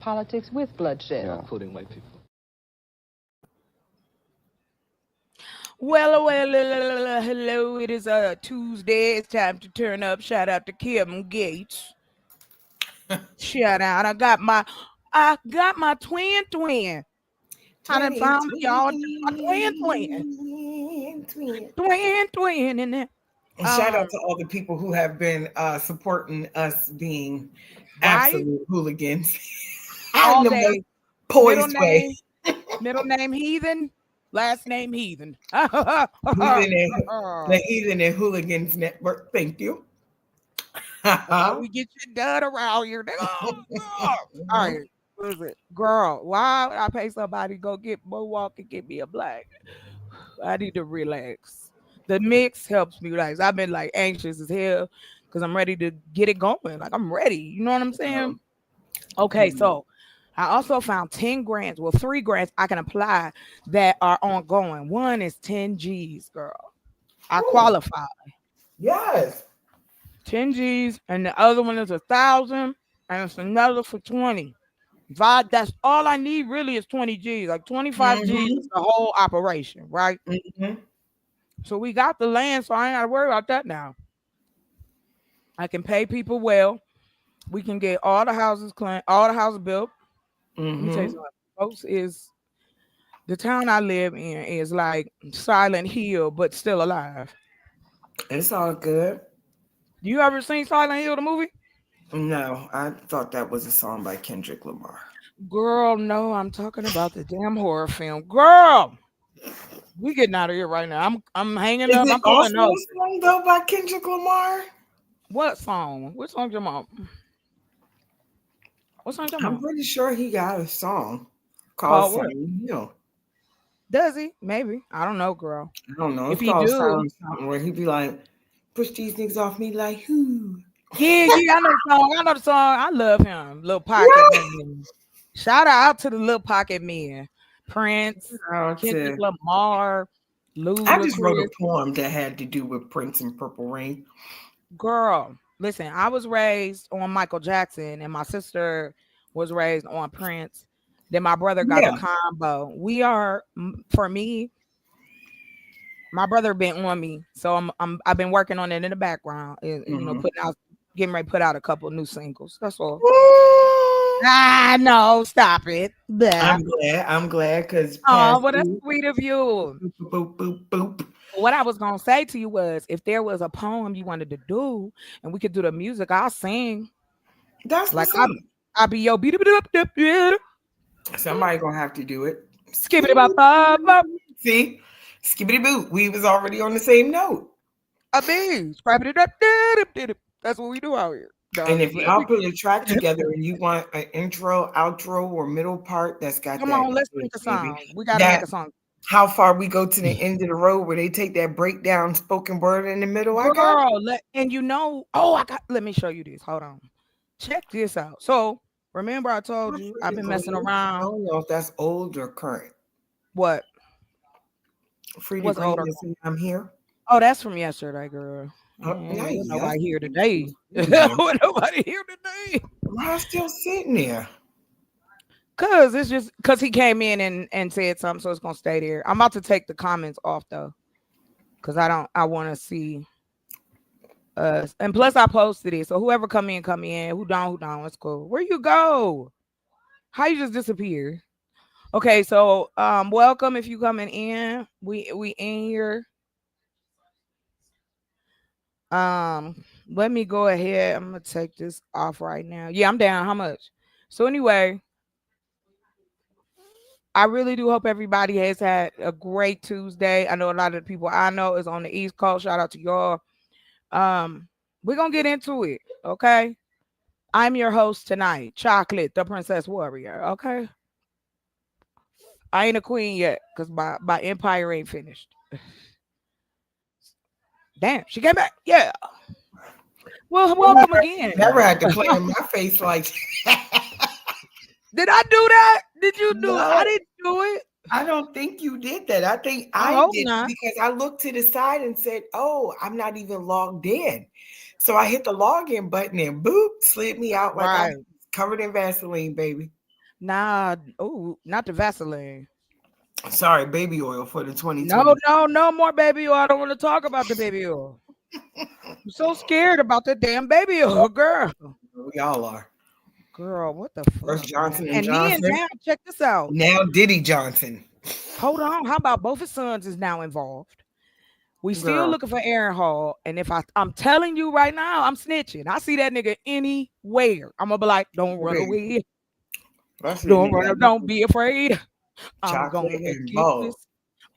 politics with bloodshed. Yeah, including white people. Well, hello. It is a Tuesday. It's time to turn up. Shout out to Kim Gates. Shout out. I got my twin. I done found y'all a twin in there. And shout out to all the people who have been supporting us being absolute hooligans. All day. Poised way. Middle name Heathen. Last name Heathen. The Heathen and Hooligans Network. Thank you. We get you done around here. All right. What is it? Girl, why would I pay somebody to go get Mohawk and get me a black? I need to relax. The mix helps me relax. I've been like anxious as hell because I'm ready to get it going. Like I'm ready. You know what I'm saying? Okay, so I also found 10 grants, 3 grants I can apply that are ongoing. One is 10 G's, girl. I qualify. Yes. 10 G's, and the other one is 1,000, and it's another for 20. That's all I need really is 20 G's. Like 25 G's is the whole operation, right? So we got the land, so I ain't got to worry about that now. I can pay people well. We can get all the houses clean, all the houses built. Let me tell you something, folks. Is the town I live in is like Silent Hill, but still alive. It's all good. You ever seen Silent Hill, the movie? No, I thought that was a song by Kendrick Lamar. Girl, no, I'm talking about the damn horror film. Girl, we getting out of here right now. I'm hanging up. I'm pulling up. Song though by Kendrick Lamar. What song? What song you about? What song you about? I'm pretty sure he got a song called Silent Hill. Does he? Maybe. I don't know, girl. I don't know. If it's called Silent something where he'd be like, push these niggas off me like who? Yeah, I know the song. I know the song. I love him. Little Pocket Man. Shout out to the Little Pocket Men. Prince, Kendrick Lamar, Ludacris. I just wrote a poem that had to do with Prince and Purple Rain. Girl, listen, I was raised on Michael Jackson, and my sister was raised on Prince. Then my brother got the combo. We are, for me, my brother been on me, so I've been working on it in the background. You know, getting ready to put out a couple new singles. That's all. No, stop it. I'm glad because well, that's sweet of you. Boop, boop, boop. What I was gonna say to you was, if there was a poem you wanted to do, and we could do the music, I'll sing. That's like I'll be your beat up. Somebody gonna have to do it. Skibbity bop. See, skibbity boot. We was already on the same note. I mean, scrap it up. That's what we do out here. And if y'all put a track together and you want an intro, outro, or middle part that's got come on, let's make a song. We gotta make a song. How far we go to the end of the road where they take that breakdown spoken word in the middle. And you know, let me show you this. Hold on. Check this out. So remember I told you I've been messing around. I don't know if that's old or current. What? Free to bring I'm here. Oh, that's from yesterday, girl. Nice. Nobody here today. Nobody here today. Why still sitting there? Because he came in and said something, so it's gonna stay there. I'm about to take the comments off though, because I want to see us. And plus, I posted it, so whoever come in. Who don't? It's cool. Where you go? How you just disappear? Okay, so welcome if you coming in. We in here. Let me go ahead. I'm gonna take this off right now. Yeah, I'm down. How much? So anyway, I really do hope everybody has had a great Tuesday. I know a lot of the people I know is on the East Coast. Shout out to y'all. We're gonna get into it, okay? I'm your host tonight, Chocolate, the Princess Warrior. Okay. I ain't a queen yet because my empire ain't finished. Damn, she came back. Yeah. Well, welcome again. Never had to play in my face like. Did I do that? Did you do it? I didn't do it. I don't think you did that. I think I did because I looked to the side and said, "Oh, I'm not even logged in." So I hit the login button and boop, slid me out like I was covered in Vaseline, baby. Nah, oh, not the Vaseline. Sorry, baby oil for the No, 2020. no more baby oil. I don't want to talk about the baby oil. I'm so scared about the damn baby oil, girl. We all are. Girl, what the First fuck, man? Johnson and And then Johnson. now, check this out. Now Diddy Johnson. Hold on. How about both his sons is now involved? We still Girl. looking for Aaron Hall. And if I'm telling you right now, I'm snitching. I see that nigga anywhere. I'm gonna be like, don't run away. Don't run. Don't be afraid. I'm Chocolate gonna and get ball. this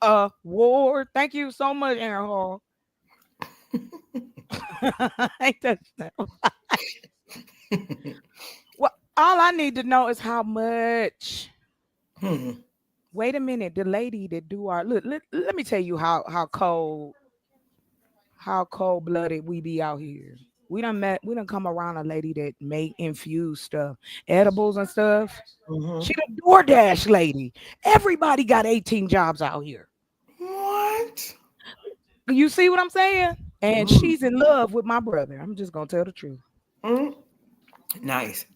award. Thank you so much, Aaron Hall. Ain't that well, all I need to know is how much. Wait a minute, the lady that do our look, let me tell you how cold blooded we be out here. We done come around a lady that make infused stuff, edibles and stuff. She the DoorDash lady. Everybody got 18 jobs out here. What? You see what I'm saying? And she's in love with my brother. I'm just gonna tell the truth. Nice.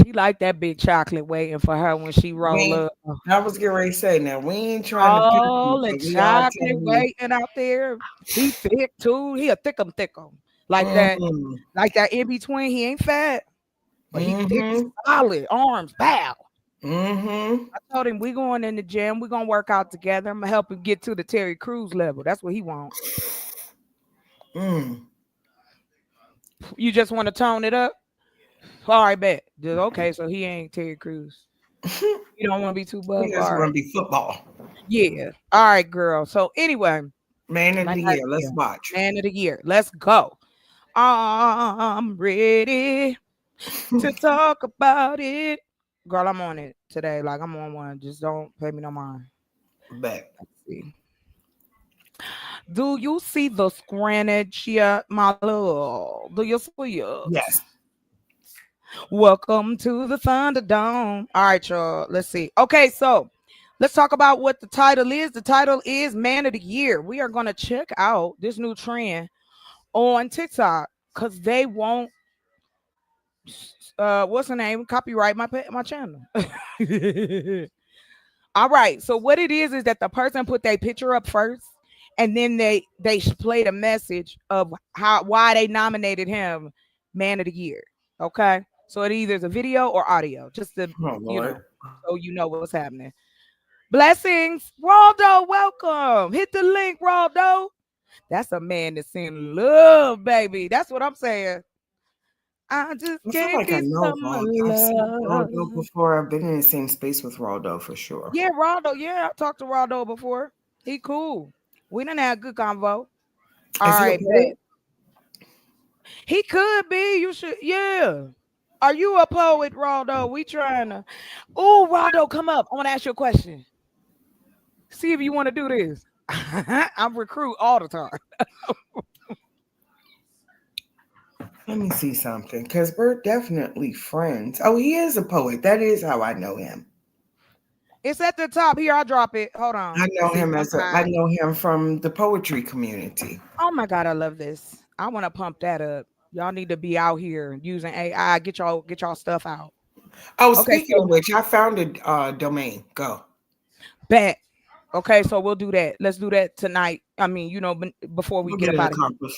She like that big chocolate waiting for her when she roll up. I was getting ready to say now we ain't trying to pick all the chocolate waiting out there. He thick too. He a thickum. Like that in between. He ain't fat. But he thick solid. Arms, bow. I told him we going in the gym. We're gonna work out together. I'm gonna help him get to the Terry Crews level. That's what he wants. You just want to tone it up? All right, bet. Just, okay, so he ain't Terry Crews. You don't want to be too buff. He just want to be football. Yeah. All right, girl. So anyway, man of the year. Let's watch. Man of the year. Let's go. I'm ready to talk about it. Girl, I'm on it today. Like I'm on one. Just don't pay me no mind. Bet. Let's see. Do you see the screenage yet, my love? Do you see it? Yes. Welcome to the Thunderdome. All right, y'all. Let's see. Okay, so let's talk about what the title is. The title is Man of the Year. We are going to check out this new trend on TikTok because they won't. What's the name? Copyright my channel. All right. So what it is that the person put their picture up first, and then they played a message of why they nominated him Man of the Year. Okay. So it either is a video or audio, just to so you know what's happening. Blessings, Waldo. Welcome. Hit the link, Waldo. That's a man that's in love, baby. That's what I'm saying. I just can't get some love. I've seen Roldo before. I've been in the same space with Roldo for sure. Yeah, Roldo. Yeah, I talked to Roldo before. He cool. We done had a good convo. All right, bet. He could be. You should. Yeah. Are you a poet, Roldo? We trying to. Oh, Roldo, come up. I want to ask you a question. See if you want to do this. I'm recruit all the time. Let me see something, because we're definitely friends. Oh, he is a poet. That is how I know him. It's at the top. Here, I'll drop it. Hold on. I know him I know him from the poetry community. Oh my God, I love this. I want to pump that up. Y'all need to be out here using AI. Get y'all stuff out. Oh, speaking of which, I found a domain. Go. Bet. Okay, so we'll do that. Let's do that tonight. I mean, before we get about it.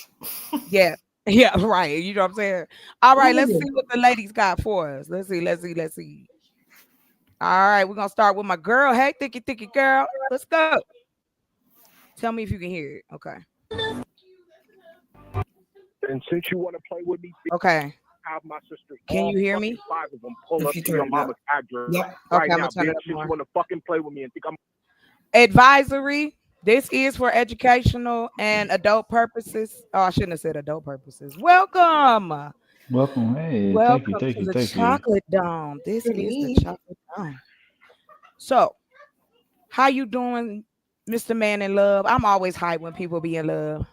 Yeah. Yeah, right. You know what I'm saying? All right, let's see what the ladies got for us. Let's see. All right, we're gonna start with my girl. Hey, thicky girl. Let's go. Tell me if you can hear it. Okay. And since you want to play with me, okay. Have my sister. Can you hear me? 5 of them pull up to your mama's address right now. Bitch, you want to fucking play with me and think I'm advisory. This is for educational and adult purposes. Oh, I shouldn't have said adult purposes. Welcome. Hey, welcome thank you, to the Chocolate Dome. This is the Chocolate Dome. So, how you doing, Mr. Man in Love? I'm always hyped when people be in love.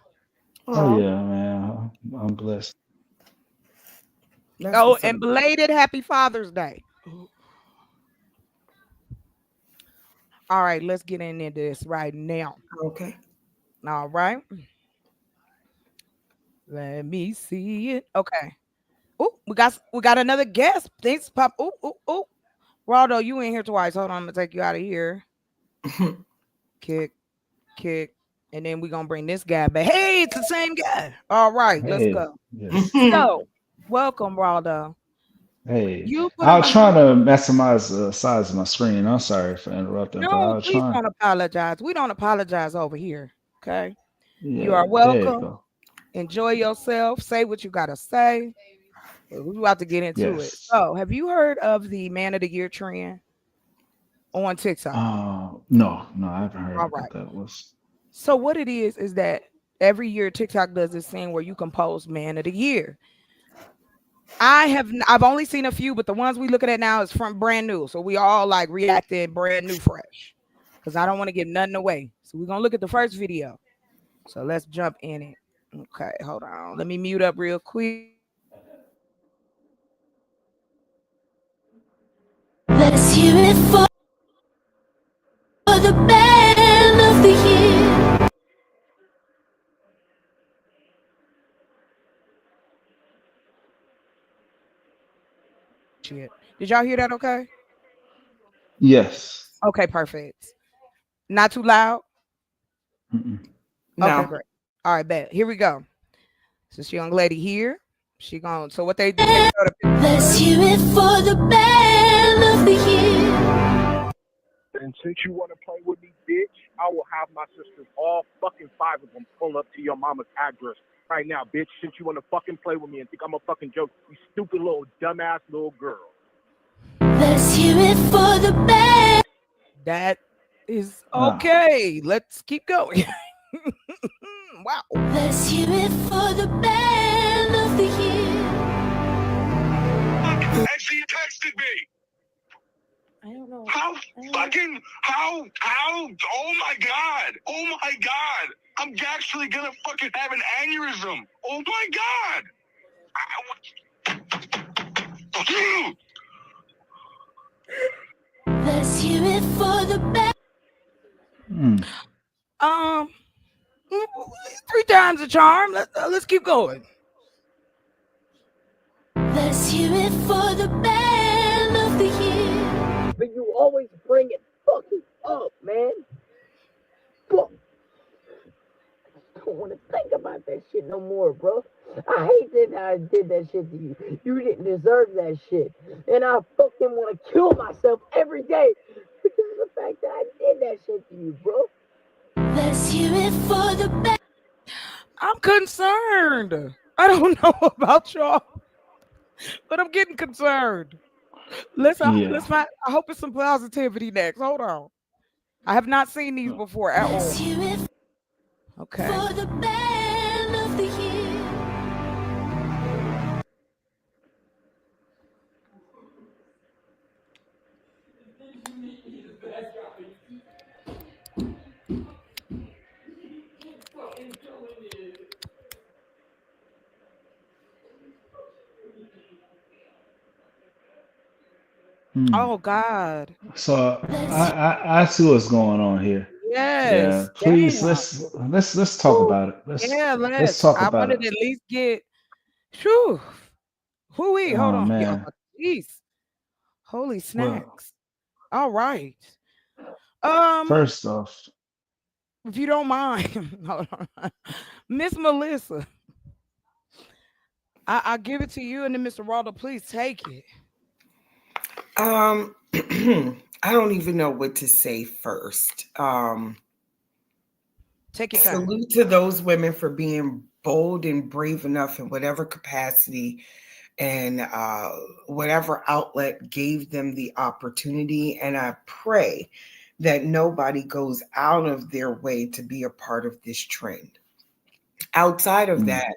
Oh yeah, man. I'm blessed. And belated Happy Father's Day. All right, let's get into this right now. Okay. All right. Let me see it. Okay. Oh, we got another guest. Things pop. Oh. Waldo, you in here twice. Hold on, I'm gonna take you out of here. Kick, and then we're gonna bring this guy back. Hey, it's the same guy. All right, let's go. Yes. So, welcome, Waldo. Hey, I was trying to maximize the size of my screen. I'm sorry for interrupting. No, please don't apologize. We don't apologize over here. Okay. Yeah, you are welcome. There you go. Enjoy yourself. Say what you gotta say. We're about to get into it. So, have you heard of the Man of the Year trend on TikTok? No, I haven't heard what that was. So, what it is that every year TikTok does this thing where you can post Man of the Year. I've only seen a few, but the ones we looking at now is from brand new. So we all like reacting brand new, fresh, because I don't want to give nothing away. So we're gonna look at the first video. So let's jump in it. Okay, hold on. Let me mute up real quick. Let's hear it for the Man of the Year. Shit. Did y'all hear that okay? Yes. Okay, perfect. Not too loud? No. Okay, great. All right, bet. Here we go. This young lady here, she gone. So what they do? Let's hear it for the Man of the Year. And since you want to play with me, bitch, I will have my sisters, all fucking 5 of them, pull up to your mama's address right now, bitch. Since you want to fucking play with me and think I'm a fucking joke, you stupid little dumbass little girl. Let's hear it for the Man. That is okay. Let's keep going. Wow. Let's hear it for the Man of the Year. And she texted me. I don't know. How? Oh my God. I'm actually gonna fucking have an aneurysm. Oh my God. Let's hear it for the Man. 3 times a charm. Let's keep going. Let's hear it for the Man of the Year. But you always bring it fucking up, man. Fuck. I don't want to think about that shit no more, bro. I hate that I did that shit to you. You didn't deserve that shit. And I fucking want to kill myself every day because of the fact that I did that shit to you, bro. Let's hear it for the Man. I'm concerned. I don't know about y'all, but I'm getting concerned. Let's find. I hope it's some positivity next. Hold on. I have not seen these before at all. Okay. For the Man of the Year. Oh God. So I see what's going on here. Yes. Yeah. Please let's talk about it. Let's talk about it. I wanted to at least get Hold on. Man. Jeez. Holy snacks. All right. First off, if you don't mind, hold on. Miss Melissa. I'll give it to you, and then Mr. Waldo, please take it. I don't even know what to say first. Take your time. Salute to those women for being bold and brave enough in whatever capacity and whatever outlet gave them the opportunity. And I pray that nobody goes out of their way to be a part of this trend. Outside of that,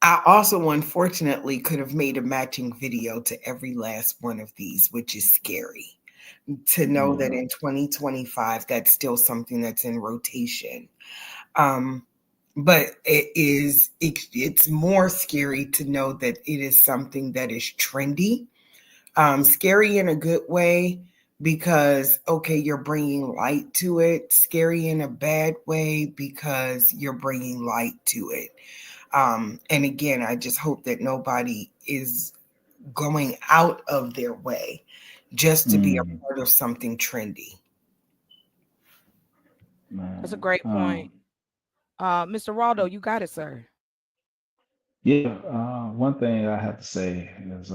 I also, unfortunately, could have made a matching video to every last one of these, which is scary to know that in 2025, that's still something that's in rotation. But it's more scary to know that it is something that is trendy, scary in a good way, because, okay, you're bringing light to it, scary in a bad way because you're bringing light to it. And again, I just hope that nobody is going out of their way just to be a part of something trendy. That's a great point. Mr. Waldo, you got it, sir. Yeah, one thing I have to say is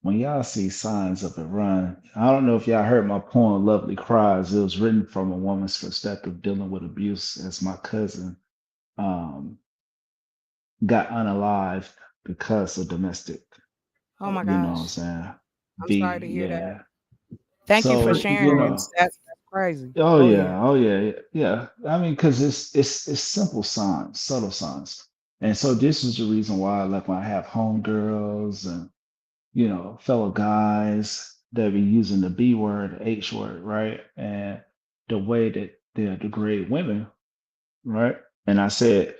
when y'all see signs of it, run. I don't know if y'all heard my poem, Lovely Cries. It was written from a woman's perspective dealing with abuse as my cousin got unalived because of domestic. Oh my You know what I'm gosh. saying? I'm sorry to hear that. Yeah. Thank you for So, sharing. you know, That's crazy. oh yeah. I mean, because it's simple signs, subtle signs. And so this is the reason why, like when I have homegirls and fellow guys that be using the B word, H word, right? And the way that they degrade women, right? And I said,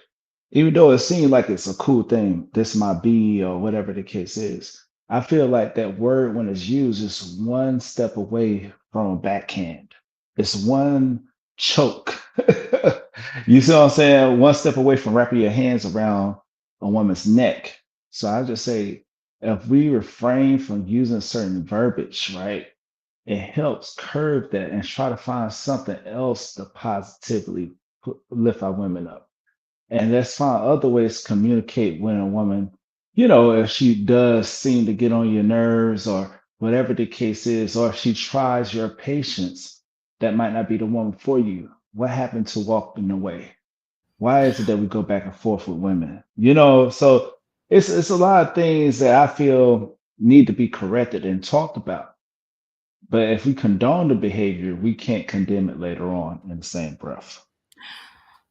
even though it seemed like it's a cool thing, this my B or whatever the case is, I feel like that word when it's used is one step away from a backhand. It's one choke. You see what I'm saying? One step away from wrapping your hands around a woman's neck. So I just say, if we refrain from using certain verbiage, right, it helps curb that and try to find something else to positively lift our women up. And let's find other ways to communicate when a woman, if she does seem to get on your nerves or whatever the case is, or if she tries your patience, that might not be the woman for you. What happened to walking away? Why is it that we go back and forth with women? So it's a lot of things that I feel need to be corrected and talked about. But if we condone the behavior, we can't condemn it later on in the same breath.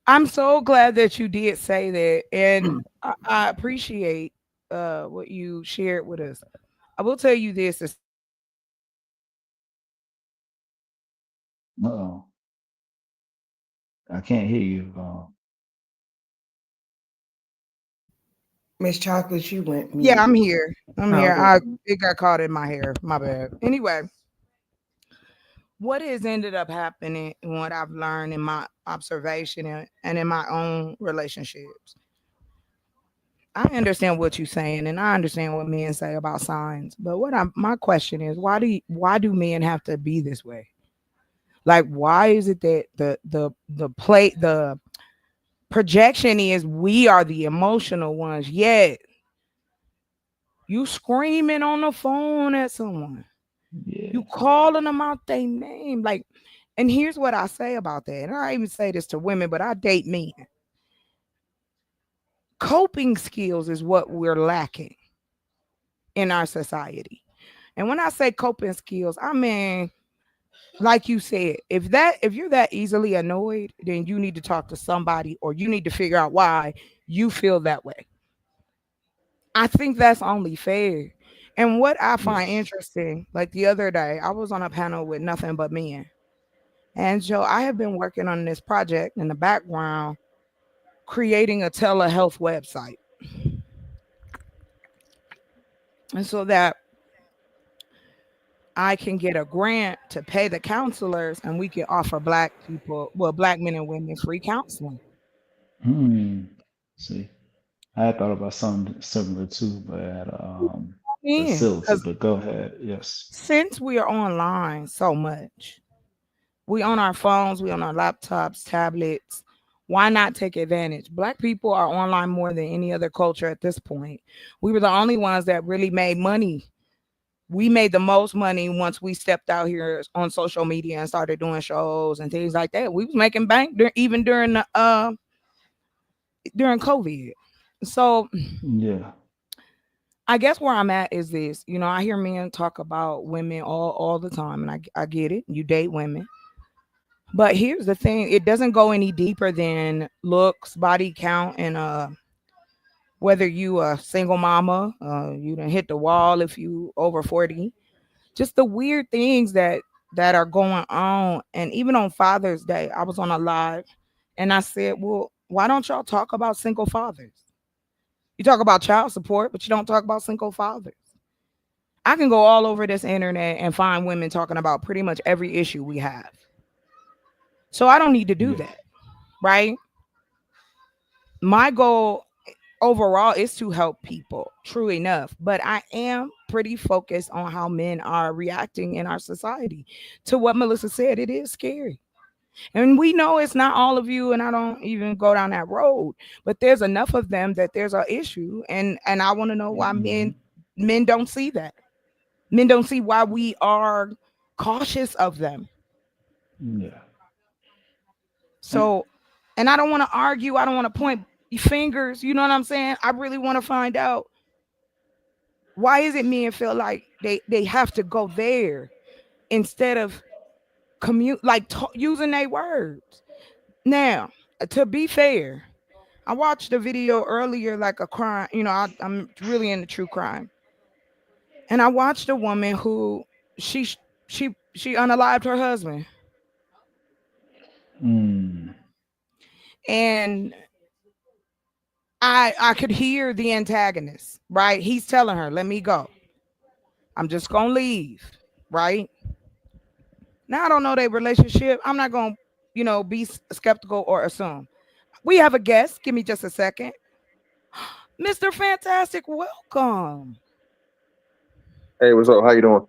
I'm so glad that you did say that, and I appreciate what you shared with us. I will tell you this: Uh-oh. I can't hear you. Miss Chocolate, you went mute. Yeah, I'm here. It got caught in my hair. My bad. Anyway, what has ended up happening and what I've learned in my observation and in my own relationships. I understand what you're saying, and I understand what men say about signs. But my question is, why do men have to be this way? Like, why is it that the projection is we are the emotional ones, yet you screaming on the phone at someone, you calling them out their name, like. And here's what I say about that. And I even say this to women, but I date men. Coping skills is what we're lacking in our society. And when I say coping skills, I mean, like you said, if you're that easily annoyed, then you need to talk to somebody or you need to figure out why you feel that way. I think that's only fair. And what I find interesting, like the other day, I was on a panel with nothing but men. And so I have been working on this project in the background, creating a telehealth website. And so that I can get a grant to pay the counselors and we can offer black men and women free counseling. See, I thought about something similar too, but facility, but go ahead. Yes. Since we are online so much, we on our phones, we on our laptops, tablets. Why not take advantage? Black people are online more than any other culture at this point. We were the only ones that really made money. We made the most money once we stepped out here on social media and started doing shows and things like that. We was making bank even during the during COVID. So yeah, I guess where I'm at is this. I hear men talk about women all the time, and I get it. You date women. But here's the thing, it doesn't go any deeper than looks, body count, and whether you a single mama, you done hit the wall if you over 40. Just the weird things that are going on. And even on Father's Day, I was on a live and I said, well, why don't y'all talk about single fathers? You talk about child support, but you don't talk about single fathers. I can go all over this internet and find women talking about pretty much every issue we have. So I don't need to do that, right? My goal overall it's to help people, true enough. But I am pretty focused on how men are reacting in our society. To what Melissa said, it is scary. And we know it's not all of you, and I don't even go down that road, but there's enough of them that there's an issue. And I want to know why men don't see that. Men don't see why we are cautious of them. Yeah. So, and I don't want to argue, I don't want to point fingers, you know what I'm saying? I really want to find out, why is it men feel like they have to go there instead of using their words. Now, to be fair, I watched a video earlier, like a crime. I'm really into true crime, and I watched a woman who she unalived her husband, and I could hear the antagonist. Right, he's telling her, "Let me go. I'm just gonna leave." Right now, I don't know their relationship. I'm not gonna, be skeptical or assume. We have a guest. Give me just a second. Mr. Fantastic, welcome. Hey, what's up? How you doing?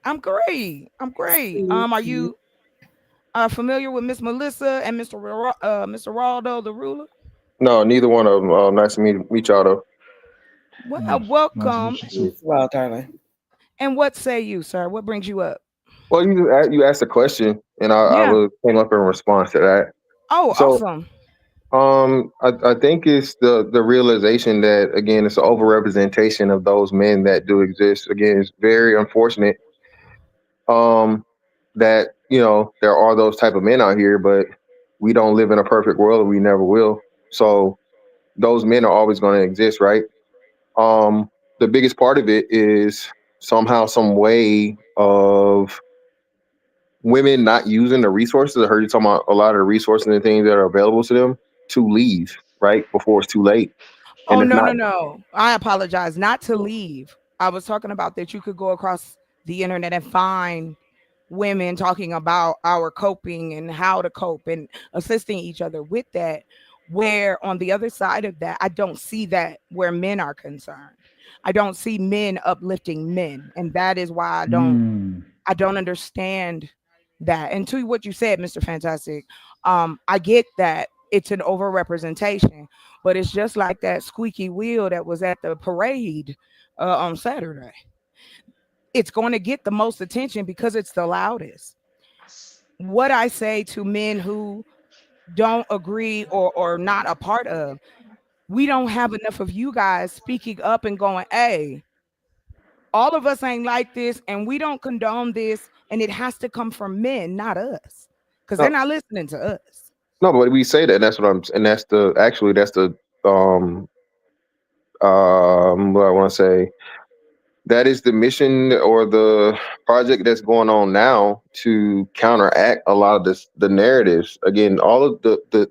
I'm great. Are you familiar with Miss Melissa and Mr. Raldo, the ruler? No, neither one of them. Nice to meet y'all though. Well, welcome. Well, darling. And what say you, sir? What brings you up? Well, you asked a question, and I came up in response to that. Oh, so, awesome. I think it's the realization that, again, it's an overrepresentation of those men that do exist. Again, it's very unfortunate that there are those type of men out here, but we don't live in a perfect world, and we never will. So those men are always going to exist, right? The biggest part of it is somehow, some way of women not using the resources. I heard you talking about a lot of the resources and things that are available to them to leave, right, before it's too late. And no. I apologize. Not to leave. I was talking about that you could go across the internet and find women talking about our coping and how to cope and assisting each other with that. Where on the other side of that, I don't see that where men are concerned. I don't see men uplifting men. And that is why I don't understand that. And to what you said, Mr. Fantastic, I get that it's an overrepresentation, but it's just like that squeaky wheel that was at the parade on Saturday. It's going to get the most attention because it's the loudest. What I say to men who don't agree or not a part of, we don't have enough of you guys speaking up and going, hey, all of us ain't like this, and we don't condone this, and it has to come from men, not us, because they're not listening to us. No, but we say that, and that's the what I want to say. That is the mission or the project that's going on now to counteract a lot of the narratives. Again, all of the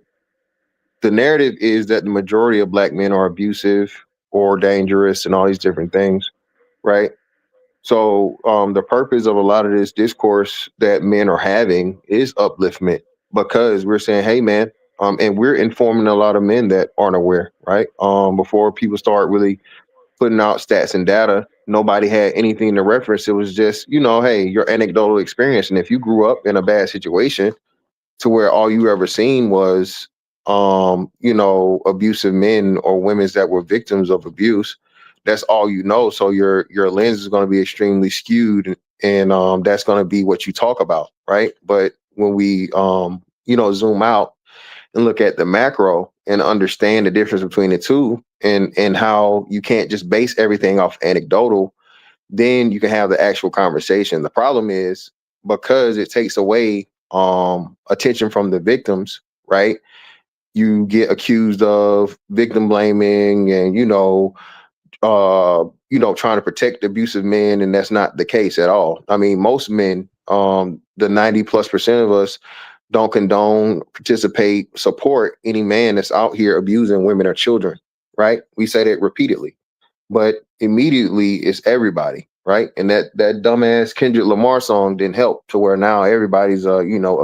narrative is that the majority of Black men are abusive or dangerous and all these different things, right? So the purpose of a lot of this discourse that men are having is upliftment, because we're saying, hey, man, and we're informing a lot of men that aren't aware, right? Before people start really putting out stats and data, nobody had anything to reference. It was just, hey, your anecdotal experience. And if you grew up in a bad situation to where all you ever seen was, abusive men or women that were victims of abuse, that's all you know. So your lens is going to be extremely skewed, and that's going to be what you talk about, right? But when we, zoom out and look at the macro and understand the difference between the two, and how you can't just base everything off anecdotal, then you can have the actual conversation. The problem is, because it takes away attention from the victims, right? You get accused of victim blaming and, trying to protect abusive men, and that's not the case at all. I mean, most men, the 90+% of us, don't condone, participate, support any man that's out here abusing women or children, right? We say that repeatedly, but immediately it's everybody, right? And that dumbass Kendrick Lamar song didn't help to where now everybody's, a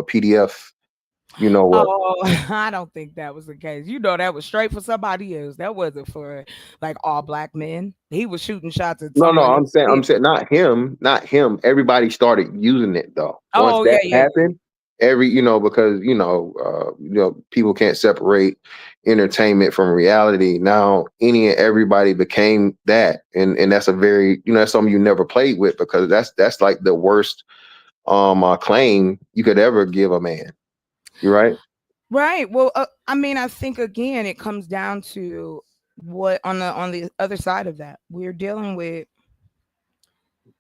PDF. You know what? Oh, I don't think that was the case. You know, that was straight for somebody else. That wasn't for like all black men. He was shooting shots at No, someone I'm else. saying not him, not him. Everybody started using it though. Once Oh, that yeah, yeah, yeah. happened, because people can't separate entertainment from reality. Now any and everybody became that, and that's a very that's something you never played with, because that's like the worst claim you could ever give a man. You're right. Right. Well, I mean, I think again, it comes down to what on the other side of that, we're dealing with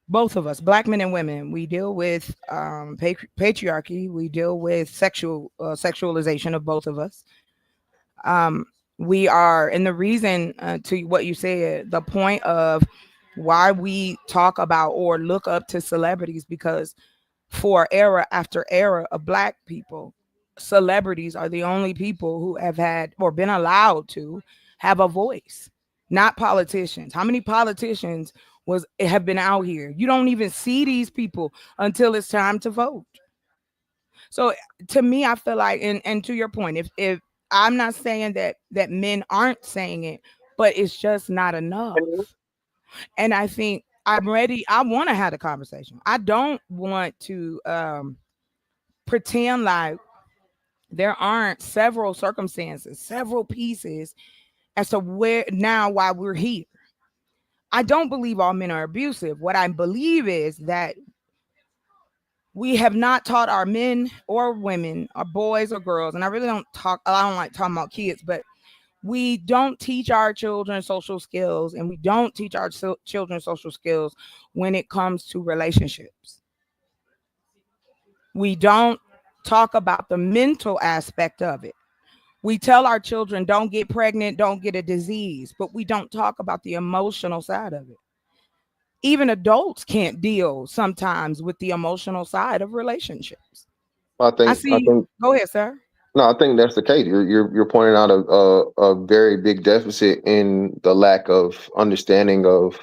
both of us, black men and women. We deal with patriarchy. We deal with sexualization of both of us. Um, we are, and the reason to what you said, the point of why we talk about or look up to celebrities, because for era after era of black people, celebrities are the only people who have had or been allowed to have a voice, not politicians. How many politicians have been out here? You don't even see these people until it's time to vote. So to me, I feel like, and to your point, if I'm not saying that men aren't saying it, but it's just not enough. And I think I'm ready. I want to have a conversation. I don't want to pretend like there aren't several circumstances, several pieces as to why we're here. I don't believe all men are abusive. What I believe is that we have not taught our men or women, our boys or girls, and I don't like talking about kids, but we don't teach our children social skills, and we don't teach our children social skills when it comes to relationships. We don't talk about the mental aspect of it. We tell our children don't get pregnant, don't get a disease, but we don't talk about the emotional side of it. Even adults can't deal sometimes with the emotional side of relationships. I I think I see. think Go ahead, sir. No, I think that's the case. You're pointing out a very big deficit in the lack of understanding of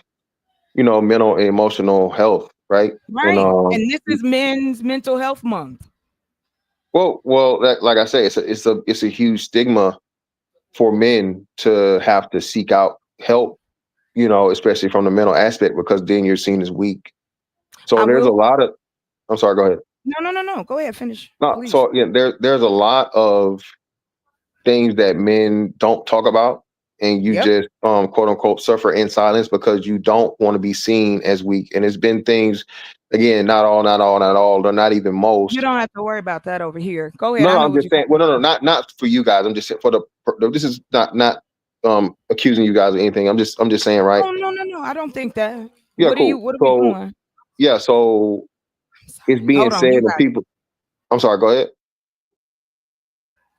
mental and emotional health, right? And Right. And this is Men's Mental Health Month. like I say, it's a huge stigma for men to have to seek out help, especially from the mental aspect, because then you're seen as weak. So I there's a will. lot of. I'm sorry. Go ahead. No. Go ahead. Finish, No, please. so yeah, there's a lot of things that men don't talk about, and you Yep. just quote unquote suffer in silence because you don't want to be seen as weak. And it's been things, again, not all, or not even You most. don't have to worry about that over here. Go ahead. No, I no, know I'm what just you're saying. Well, talking no, about. not for you guys. I'm just saying this is not accusing you guys of anything. I'm just saying, right? Oh, no. I don't think that. Yeah, cool. What are we So doing? yeah, so I'm it's sorry. being Hold on. said You and got people. I'm sorry. Go ahead.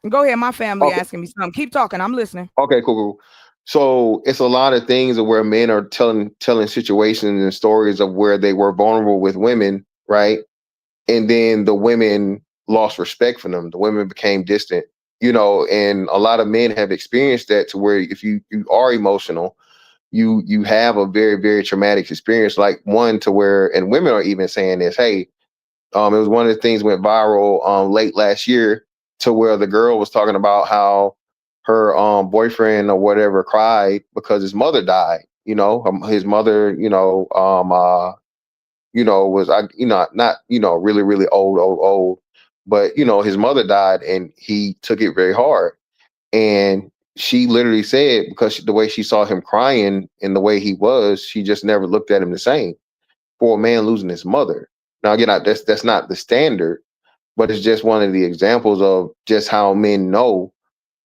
it. Go ahead. My family Okay. asking me something. Keep talking. I'm listening. Okay, cool. So it's a lot of things of where men are telling situations and stories of where they were vulnerable with women, right? And then the women lost respect for them. The women became distant, and a lot of men have experienced that, to where if you are emotional, you have a very, very traumatic experience, like one to where, and women are even saying this, hey, it was one of the things went viral late last year, to where the girl was talking about how her boyfriend or whatever cried because his mother died. His mother, was not really, really old, but his mother died, and he took it very hard. And she literally said, because the way she saw him crying and the way he was, she just never looked at him the same. For a man losing his mother. Now again, that's not the standard, but it's just one of the examples of just how men know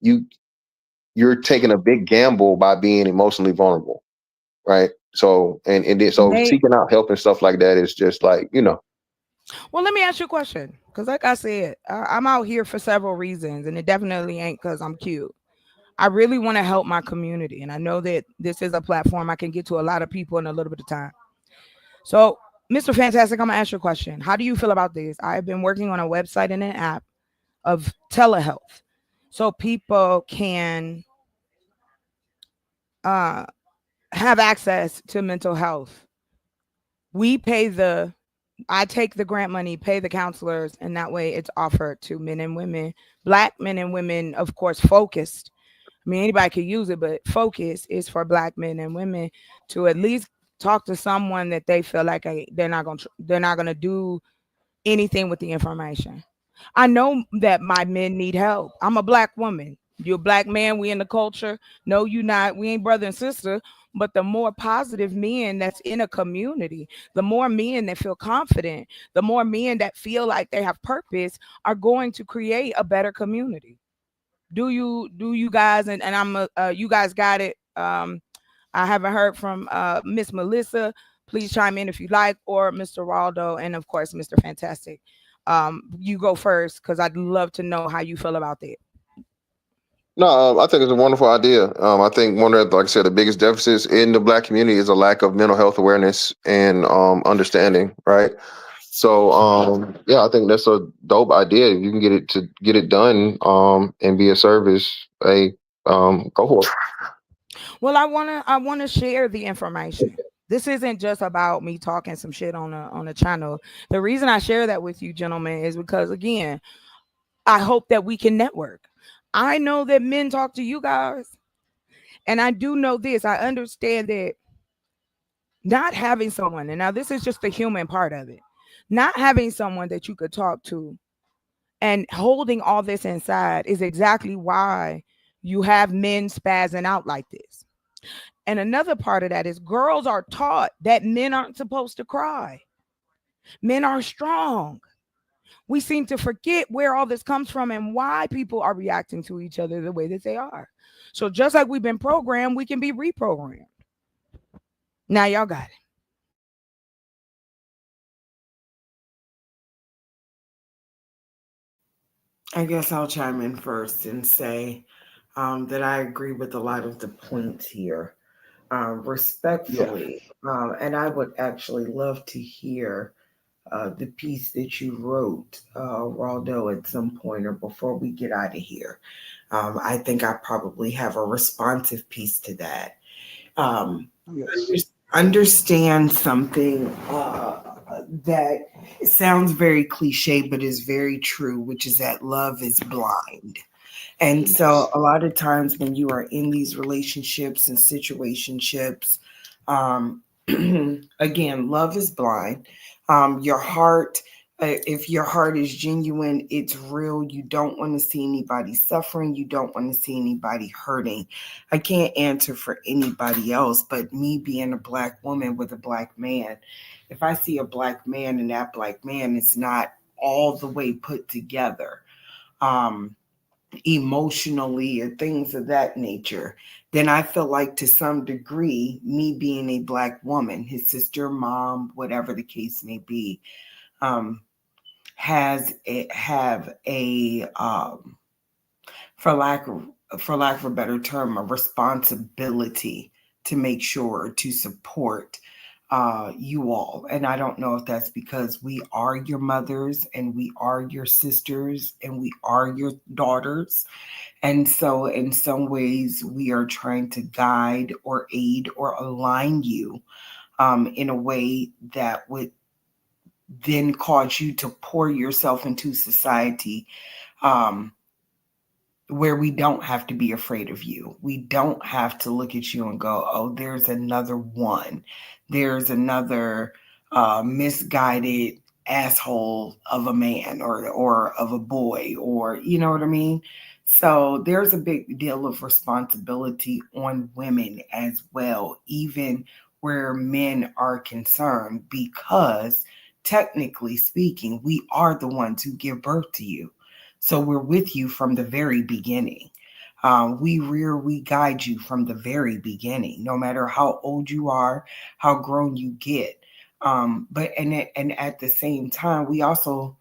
you you're taking a big gamble by being emotionally vulnerable, right? So and then so Nate. seeking out help and stuff like that is just like. Well, let me ask you a question. Because, like I said, I'm out here for several reasons, and it definitely ain't because I'm cute. I really want to help my community, and I know that this is a platform I can get to a lot of people in a little bit of time. So, Mr. Fantastic, I'm gonna ask you a question. How do you feel about this? I've been working on a website and an app of telehealth, so people can uh, have access to mental health. We pay I take the grant money, pay the counselors, and that way it's offered to men and women, black men and women, of course, focused. I mean, anybody could use it, but focus is for black men and women to at least talk to someone that they feel like they're not gonna do anything with the information. I know that my men need help. I'm a black woman. You're a black man. We in the culture. No, you not. We ain't brother and sister. But the more positive men that's in a community, the more men that feel confident, the more men that feel like they have purpose are going to create a better community. Do you guys and you guys got it. I haven't heard from Miss Melissa. Please chime in if you like, or Mr. Waldo, and of course Mr. Fantastic. You go first because I'd love to know how you feel about that. No, I think it's a wonderful idea. I think one of, like I said, the biggest deficits in the black community is a lack of mental health awareness and understanding, right? So, yeah, I think that's a dope idea. If you can get it done, and be a service, go for it. Well, I wanna share the information. This isn't just about me talking some shit on a channel. The reason I share that with you, gentlemen, is because again, I hope that we can network. I know that men talk to you guys, and I do know this. I understand that not having someone, and now this is just the human part of it, not having someone that you could talk to and holding all this inside is exactly why you have men spazzing out like this. And another part of that is girls are taught that men aren't supposed to cry. Men are strong. We seem to forget where all this comes from and why people are reacting to each other the way that they are. So just like we've been programmed, we can be reprogrammed. Now y'all got it. I guess I'll chime in first and say that I agree with a lot of the points here, Yeah. respectfully. And I would actually love to hear the piece that you wrote, Raldo, at some point or before we get out of here. I think I probably have a responsive piece to that. Um, Yes. understand something that sounds very cliche, but is very true, which is that love is blind. And so, Yes. a lot of times when you are in these relationships and situationships, um, again, love is blind. Your heart, if your heart is genuine, it's real. You don't want to see anybody suffering. You don't want to see anybody hurting. I can't answer for anybody else, but me being a black woman with a black man, if I see a black man and that black man is not all the way put together, um, emotionally or things of that nature, then I feel like to some degree, me being a black woman, his sister, mom, whatever the case may be, um, have a for lack of a better term, a responsibility to make sure to support you all. And I don't know if that's because we are your mothers and we are your sisters and we are your daughters. And so, in some ways, we are trying to guide or aid or align you in a way that would then cause you to pour yourself into society, um, where we don't have to be afraid of you. We don't have to look at you and go, oh, there's another one. There's another misguided asshole of a man or of a boy, or you know what I mean? So there's a big deal of responsibility on women as well, even where men are concerned, because technically speaking, we are the ones who give birth to you. So we're with you from the very beginning. We guide you from the very beginning, no matter how old you are, how grown you get. And at the same time, we also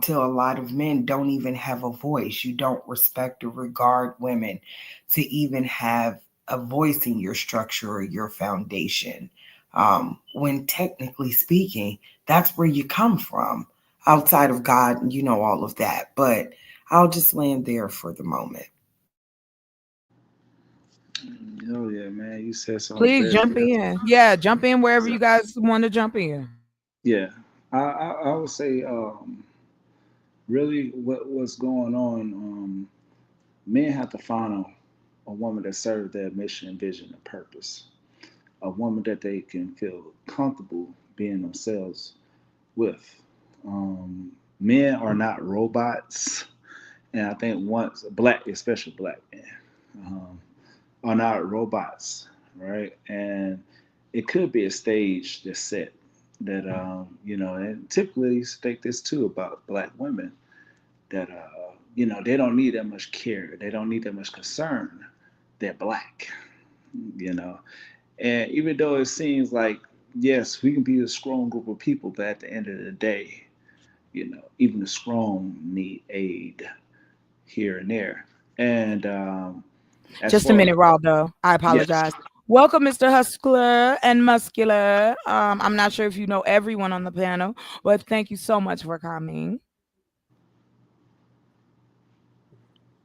tell a lot of men don't even have a voice. You don't respect or regard women to even have a voice in your structure or your foundation. When technically speaking, that's where you come from outside of God, and you know all of that. But I'll just land there for the moment. Oh yeah, man. You said something Please very jump good. in. Yeah, jump in wherever So, you guys want to jump in. yeah. I would say really what's going on. Men have to find a woman that serves their mission, vision, and purpose. A woman that they can feel comfortable being themselves with. Men are not robots, and I think once black, especially black men, um, are not robots, right? And it could be a stage that's set that and typically you state this too about black women that they don't need that much care, they don't need that much concern. They're black, you know, and even though it seems like yes, we can be a strong group of people, but at the end of the day, even the strong need aid here and there. And as Just a far minute, Raldo. I yes, apologize. Welcome, Mr. Hustler and Muscular. I'm not sure if you know everyone on the panel, but thank you so much for coming.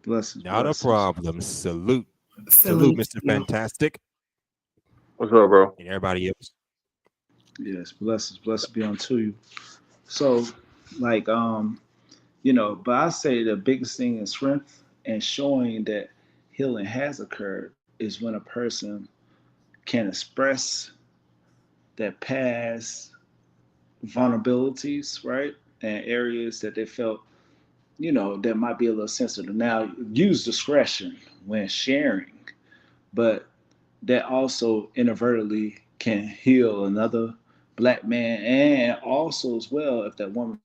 blessings, Not a blessings. problem. Salute. Salute, Salute Mr. you. Fantastic. What's up, bro? And everybody else. Yes, blessings, blessed be unto you. So, like, but I say the biggest thing in strength and showing that healing has occurred is when a person can express their past vulnerabilities, right? And areas that they felt, that might be a little sensitive. Now, use discretion when sharing, but that also inadvertently can heal another black man, and also as well if that woman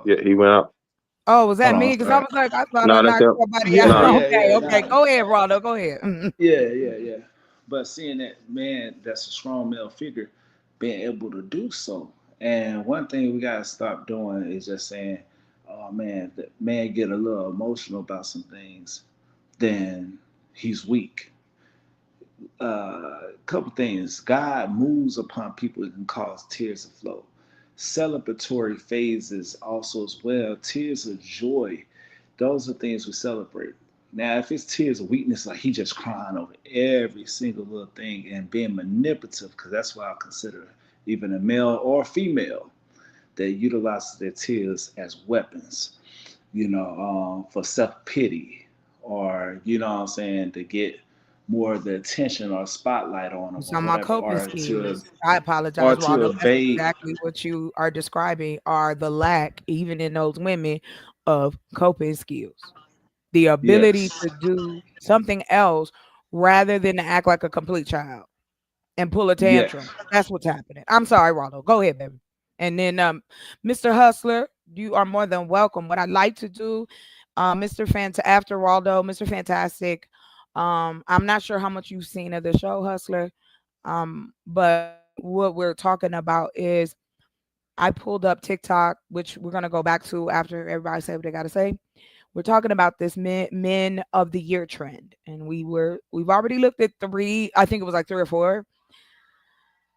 Yeah, he went out. Oh, was that hold me? on. Because All I right. was like, I thought I No, that's knocked him. somebody Yeah, out. Nah, yeah, Okay, yeah. okay. Nah. Go ahead, Raldo. Go ahead. Yeah. But seeing that man, that's a strong male figure, being able to do so. And one thing we gotta stop doing is just saying, "Oh man, the man get a little emotional about some things, then he's weak." Couple things. God moves upon people that can cause tears to flow. Celebratory phases also as well. Tears of joy. Those are things we celebrate. Now, if it's tears of weakness, like he just crying over every single little thing and being manipulative, because that's what I consider even a male or female that utilizes their tears as weapons, for self pity or, what I'm saying, to get more of the attention or spotlight on them It's or on my whatever, coping skills. I or apologize, to Raldo. That's evade. exactly what you are describing are the lack, even in those women, of coping skills. The ability Yes, to do something else rather than to act like a complete child and pull a tantrum. yes, That's what's happening. I'm sorry, Raldo. Go ahead, baby. And then Mr. Hustler, you are more than welcome. What I'd like to do, after Raldo, Mr. Fantastic. I'm not sure how much you've seen of the show Hustler. But what we're talking about is I pulled up TikTok, which we're gonna go back to after everybody say what they gotta say. We're talking about this men of the year trend, and we've already looked at three. I think it was like three or four.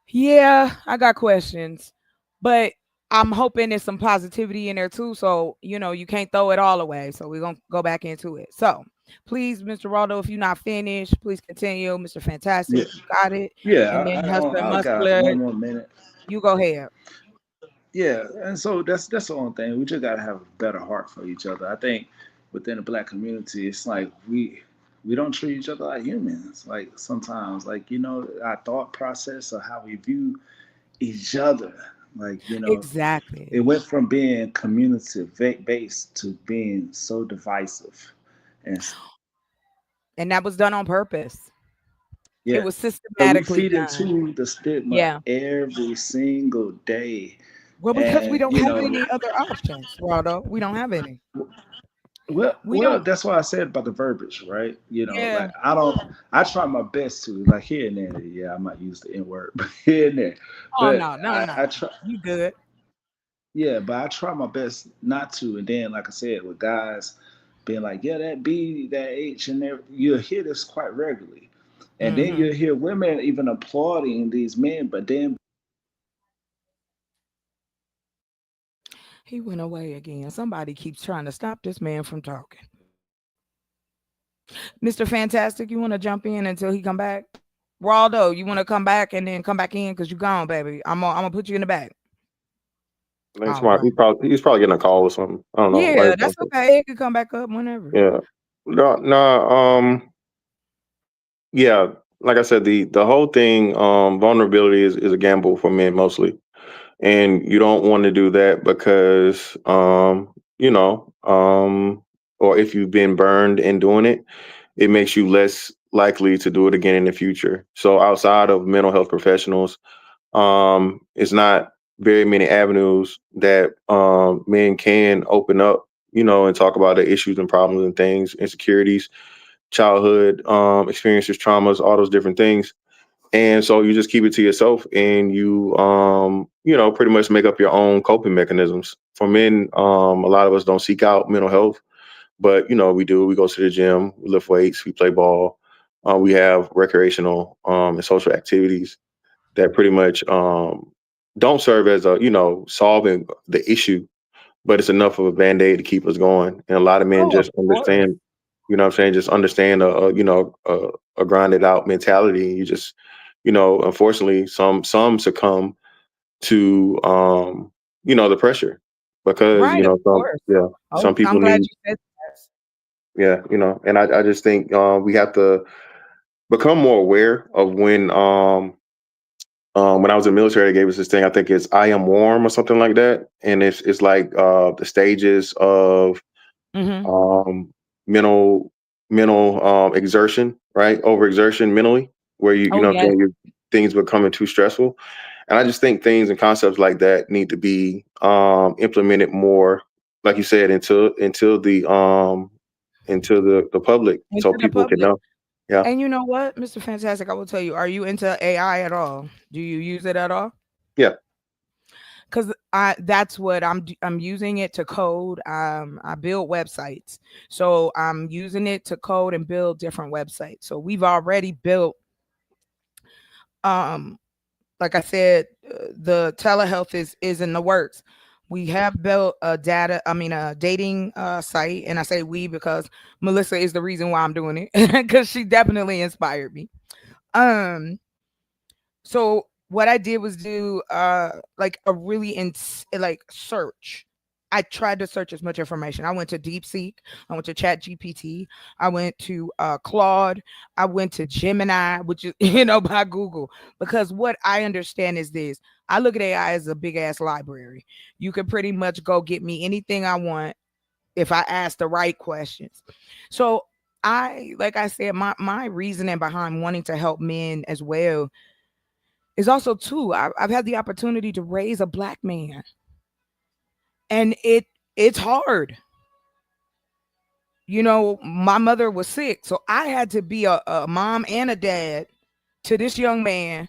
Yeah, I got questions, but I'm hoping there's some positivity in there too. So you can't throw it all away. So we're gonna go back into it. So please, Mr. Raldo, if you're not finished, please continue. Mr. yeah, Fantastic, you got it. yeah. And then Hustler I got Muscular, 1 more minute. you go ahead. Yeah, and so that's the only thing. We just gotta have a better heart for each other. I think within the black community, it's like we don't treat each other like humans. Like sometimes, like our thought process or how we view each other. Like it Exactly. went from being community based to being so divisive, and And that was done on purpose. It yeah, was and we systematically feed done. into the stigma Yeah. every single day, Well, because we and don't have any other options, Raldo. We don't have any. We Well, don't. that's why I said about the verbiage, right? Yeah. Like I don't, I try my best to, like here and there, yeah, I might use the N word, but here and there, Oh but no, no, no. I try, You good. yeah, but I try my best not to. And then, like I said, with guys being like, yeah, that B, that H, and there, you'll hear this quite regularly. And then Hmm. you'll hear women even applauding these men, but then He went away again. Somebody keeps trying to stop this man from talking. Mr. Fantastic, you want to jump in until he come back? Waldo, you want to come back and then come back in because you gone, baby. I'm gonna put you in the back. I think All smart. right. He's probably getting a call or something. I don't know. Yeah, that's okay. It can come back up whenever. Yeah. No, no, yeah, like I said, the whole thing, vulnerability is a gamble for men mostly. And you don't want to do that because you know, or if you've been burned in doing it, it makes you less likely to do it again in the future. So outside of mental health professionals, it's not very many avenues that men can open up, you know, and talk about the issues and problems and things, insecurities, childhood experiences, traumas, all those different things. And so you just keep it to yourself and you know, pretty much make up your own coping mechanisms. For men, a lot of us don't seek out mental health, but you know, we do. We go to the gym, we lift weights, we play ball, we have recreational and social activities that pretty much don't serve as a, you know, solving the issue, but it's enough of a band-aid to keep us going. And a lot of men Oh, of just course. understand, you know what I'm saying, just understand you know, a grinded out mentality. You just, you know, unfortunately some succumb to you know, the pressure because, you Right, of know, course. some Oh, I'm people glad need, you said that. yeah, you know, and I just think we have to become more aware of when I was in the military, they gave us this thing. I think it's "I am warm" or something like that, and it's like the stages of Mm-hmm. um, mental exertion, right? Overexertion mentally, where you Oh, know what I'm yes. saying, things becoming too stressful. And I just think things and concepts like that need to be implemented more, like you said, into the public, Into so the people can public. know. Yeah, And you know what, Mr. Fantastic, I will tell you, are you into AI at all? Do you use it at all? yeah. Because that's what I'm using it to code. I build websites. So I'm using it to code and build different websites. So we've already built um like I said, the telehealth is in the works. We have built a dating site, and I say we because Melissa is the reason why I'm doing it because she definitely inspired me. Um, so what I did was do like a really like search. I tried to search as much information. I went to DeepSeek, I went to Chat GPT, I went to Claude, I went to Gemini, which is by Google. Because what I understand is this: I look at AI as a big ass library. You can pretty much go get me anything I want if I ask the right questions. So like I said, my reasoning behind wanting to help men as well is also too. I've had the opportunity to raise a black man, and it's hard. My mother was sick, so I had to be a mom and a dad to this young man.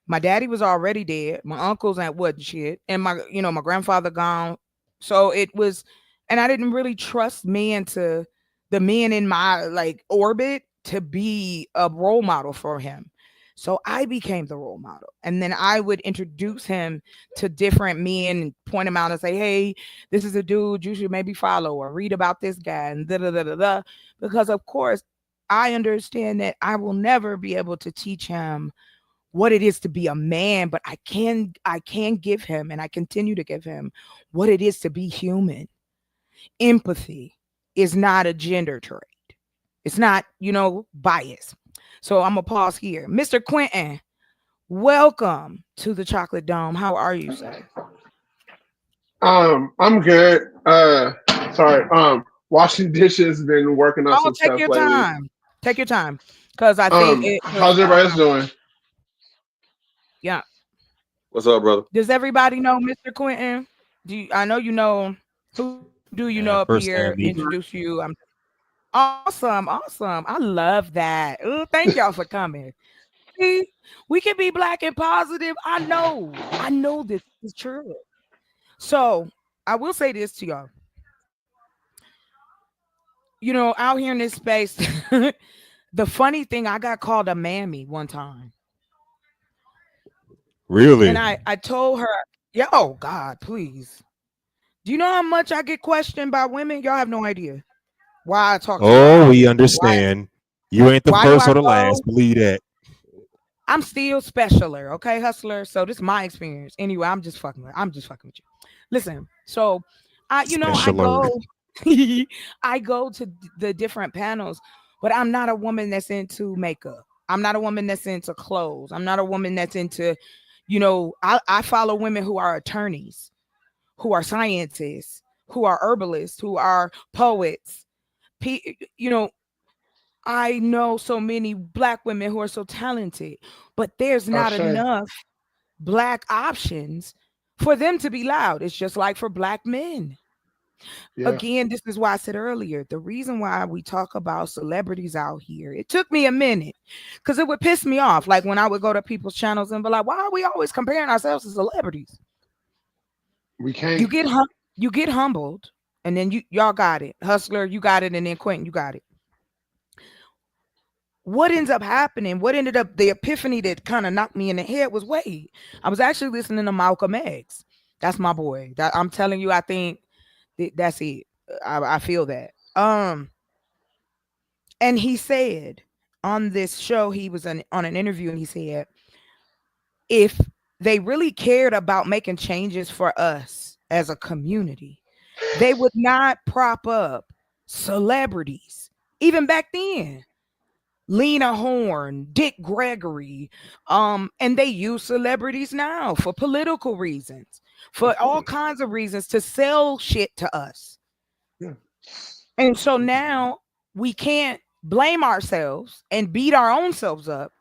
My daddy was already dead. My uncles and what shit, and my grandfather gone. So it was, and I didn't really trust the men in my like orbit to be a role model for him. So I became the role model, and then I would introduce him to different men and point him out and say, "Hey, this is a dude you should maybe follow or read about this guy." And da da da da da. Because of course, I understand that I will never be able to teach him what it is to be a man, but I can give him, and I continue to give him, what it is to be human. Empathy is not a gender trait. It's not, bias. So I'm gonna pause here. Mr. Quentin, welcome to the Chocolate Dome. How are you, sir? I'm good. Sorry. Washing dishes, been working on Oh, some take stuff your lately. time. Take your time. Because I think because How's everybody else doing? yeah. What's up, brother? Does everybody know Mr. Quentin? I know you know. Who do you know up First here? time meeting. Introduce you. I'm awesome, awesome. I love that. Ooh, thank y'all for coming. See, we can be black and positive. I know this is true. So I will say this to y'all. Out here in this space, the funny thing, I got called a mammy one time. Really? And I told her, yeah, oh God, please. Do you know how much I get questioned by women? Y'all have no idea. Why I talk to Oh, we why understand. You ain't the why do first I or the go? last. Believe that. I'm still specialer, okay, hustler. So this is my experience. Anyway, I'm just fucking with you. Listen, so I Special alert. go I go to the different panels, but I'm not a woman that's into makeup. I'm not a woman that's into clothes. I'm not a woman that's into, I follow women who are attorneys, who are scientists, who are herbalists, who are poets. You know, I know so many black women who are so talented, but there's not Ashay. enough black options for them to be loud. It's just like for black men. Yeah. Again, this is why I said earlier, the reason why we talk about celebrities out here, it took me a minute because it would piss me off. Like when I would go to people's channels and be like, why are we always comparing ourselves to celebrities? We can't. You get humbled, and then y'all got it. Hustler, you got it, and then Quentin, you got it. What ends up happening, what ended up the epiphany that kind of knocked me in the head was wait, I was actually listening to Malcolm X. That's my boy. That I'm telling you, I think that's it. I feel that. And he said on this show, he was on an interview, and he said, if they really cared about making changes for us as a community, they would not prop up celebrities. Even back then, Lena Horne, Dick Gregory, and they use celebrities now for political reasons, for all kinds of reasons to sell shit to us. Yeah. And so now we can't blame ourselves and beat our own selves up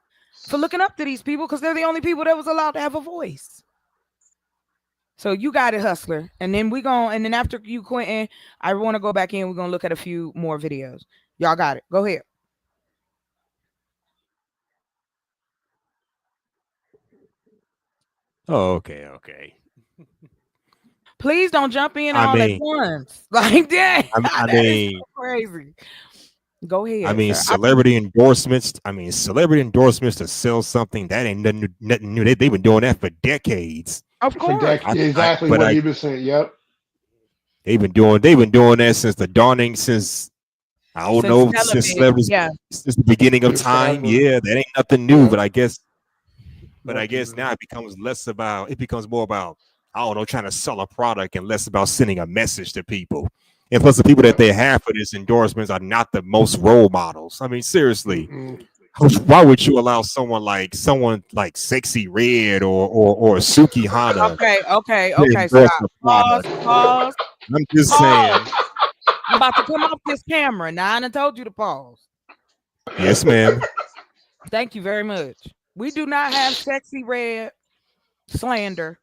for looking up to these people because they're the only people that was allowed to have a voice. So you got it, hustler. And then and then after you, Quentin, I want to go back in. We're going to look at a few more videos. Y'all got it. Go ahead. Oh, okay. Please don't jump in I all at mean, once like that. I That is mean, so crazy. Go I ahead, mean, sir. celebrity endorsements. I mean, celebrity endorsements to sell something that ain't nothing new. They've been doing that for decades. Of For course. exactly But what he was saying. Yep. they've been doing that since the dawning, since I don't Since know, since television. celebrities, Yeah. since the beginning of Since time. forever. Yeah, that ain't nothing new. Yeah. But I guess Nothing. now it becomes more about, I don't know, trying to sell a product and less about sending a message to people. And plus, the people that they have for these endorsements are not the most role models. I mean, seriously, Mm-mm. why would you allow someone like Sexy Red or Suki Hana Okay. to endorse Stop. the product? Pause. I'm just saying. Pause. I'm about to come off this camera. Now I done told you to pause. Yes, ma'am. Thank you very much. We do not have Sexy Red slander.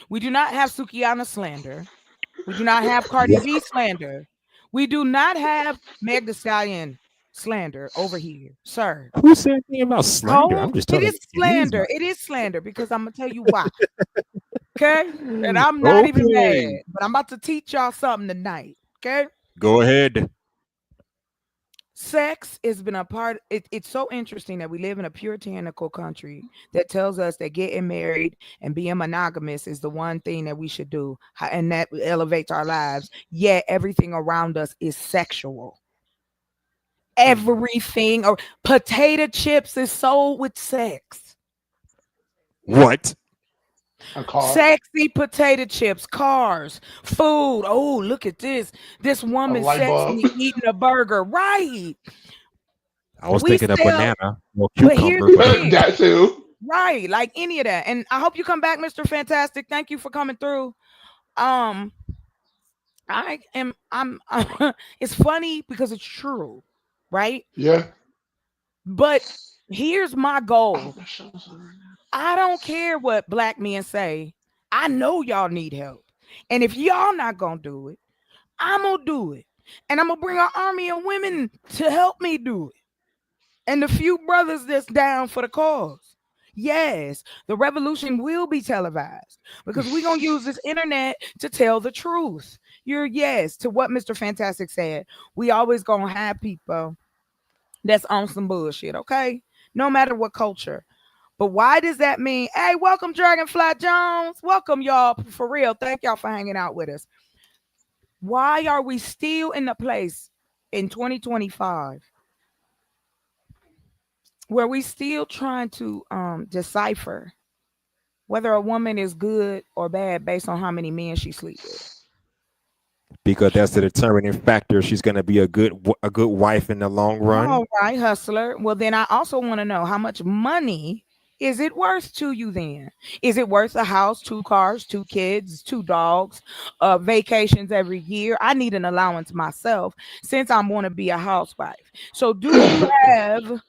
We do not have Sukiana slander. We do not have Cardi B slander. We do not have Meg Thee Stallion slander over here, sir. Who said anything about slander? I'm Oh, just it telling is you. slander. It is slander because I'm gonna tell you why. Okay, and I'm not even Okay. mad, but I'm about to teach y'all something tonight. Okay, Go ahead. sex has been a part. It's so interesting that we live in a puritanical country that tells us that getting married and being monogamous is the one thing that we should do, and that elevates our lives. Yet everything around us is sexual. Everything, or potato chips is sold with sex. What? A car. Sexy potato chips, cars, food. Oh, look at this. This woman light bulb. sexy eating a burger. Right. I was We thinking of sell- banana or But here's cucumber. the But thing. That too. Right. Like any of that. And I hope you come back, Mr. Fantastic. Thank you for coming through. I'm it's funny because it's true, right? Yeah. But here's my goal. I don't care what black men say. I know y'all need help. And if y'all not gonna do it, I'm gonna do it. And I'm gonna bring an army of women to help me do it. And the few brothers that's down for the cause. Yes, the revolution will be televised because we're gonna use this internet to tell the truth. You're yes to what Mr. Fantastic said. We always gonna have people that's on some bullshit, okay? No matter what culture. But why does that mean? Hey, welcome, Dragonfly Jones. Welcome, y'all. For real. Thank y'all for hanging out with us. Why are we still in the place in 2025, where we still trying to decipher whether a woman is good or bad based on how many men she sleeps with. Because that's the determining factor. She's going to be a good wife in the long run. All right, hustler. Well, then I also want to know how much money is it worth to you then? Is it worth a house, 2 cars, 2 kids, 2 dogs, vacations every year? I need an allowance myself since I'm going to be a housewife. So do you have,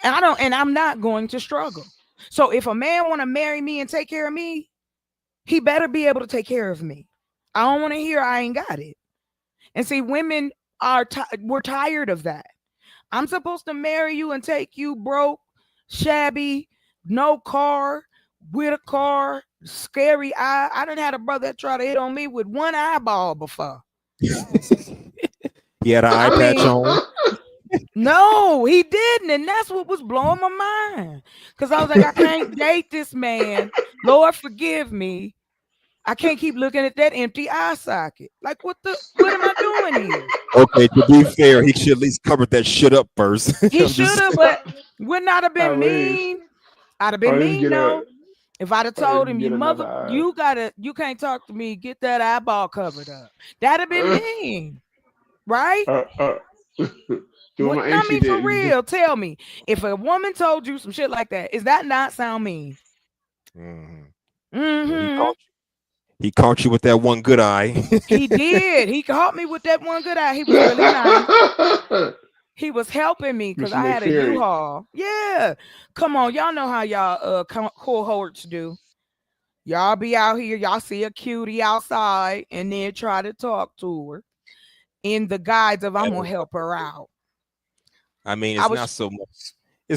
and I'm not going to struggle. So if a man want to marry me and take care of me, he better be able to take care of me. I don't want to hear I ain't got it. And see, women we're tired of that. I'm supposed to marry you and take you broke, shabby, no car, with a car, scary eye. I done had a brother that tried to hit on me with one eyeball before. He had an eye patch on. No, he didn't. And that's what was blowing my mind. Because I was like, I can't date this man. Lord, forgive me. I can't keep looking at that empty eye socket. Like, what am I doing here? Okay, to be fair, he should at least cover that shit up first. He should have, but would not have been mean. I'd have been mean, though. If I'd have told him, you mother, you can't talk to me, get that eyeball covered up. That'd have been mean. Right? I mean, for real, tell me, if a woman told you some shit like that, is that not sound mean? He caught you with that one good eye. He did. He caught me with that one good eye. He was really nice. He was helping me because I had a U-Haul. Yeah. Come on. Y'all know how y'all cohorts do. Y'all be out here. Y'all see a cutie outside and then try to talk to her in the guise of I'm going to help her out. I mean, it's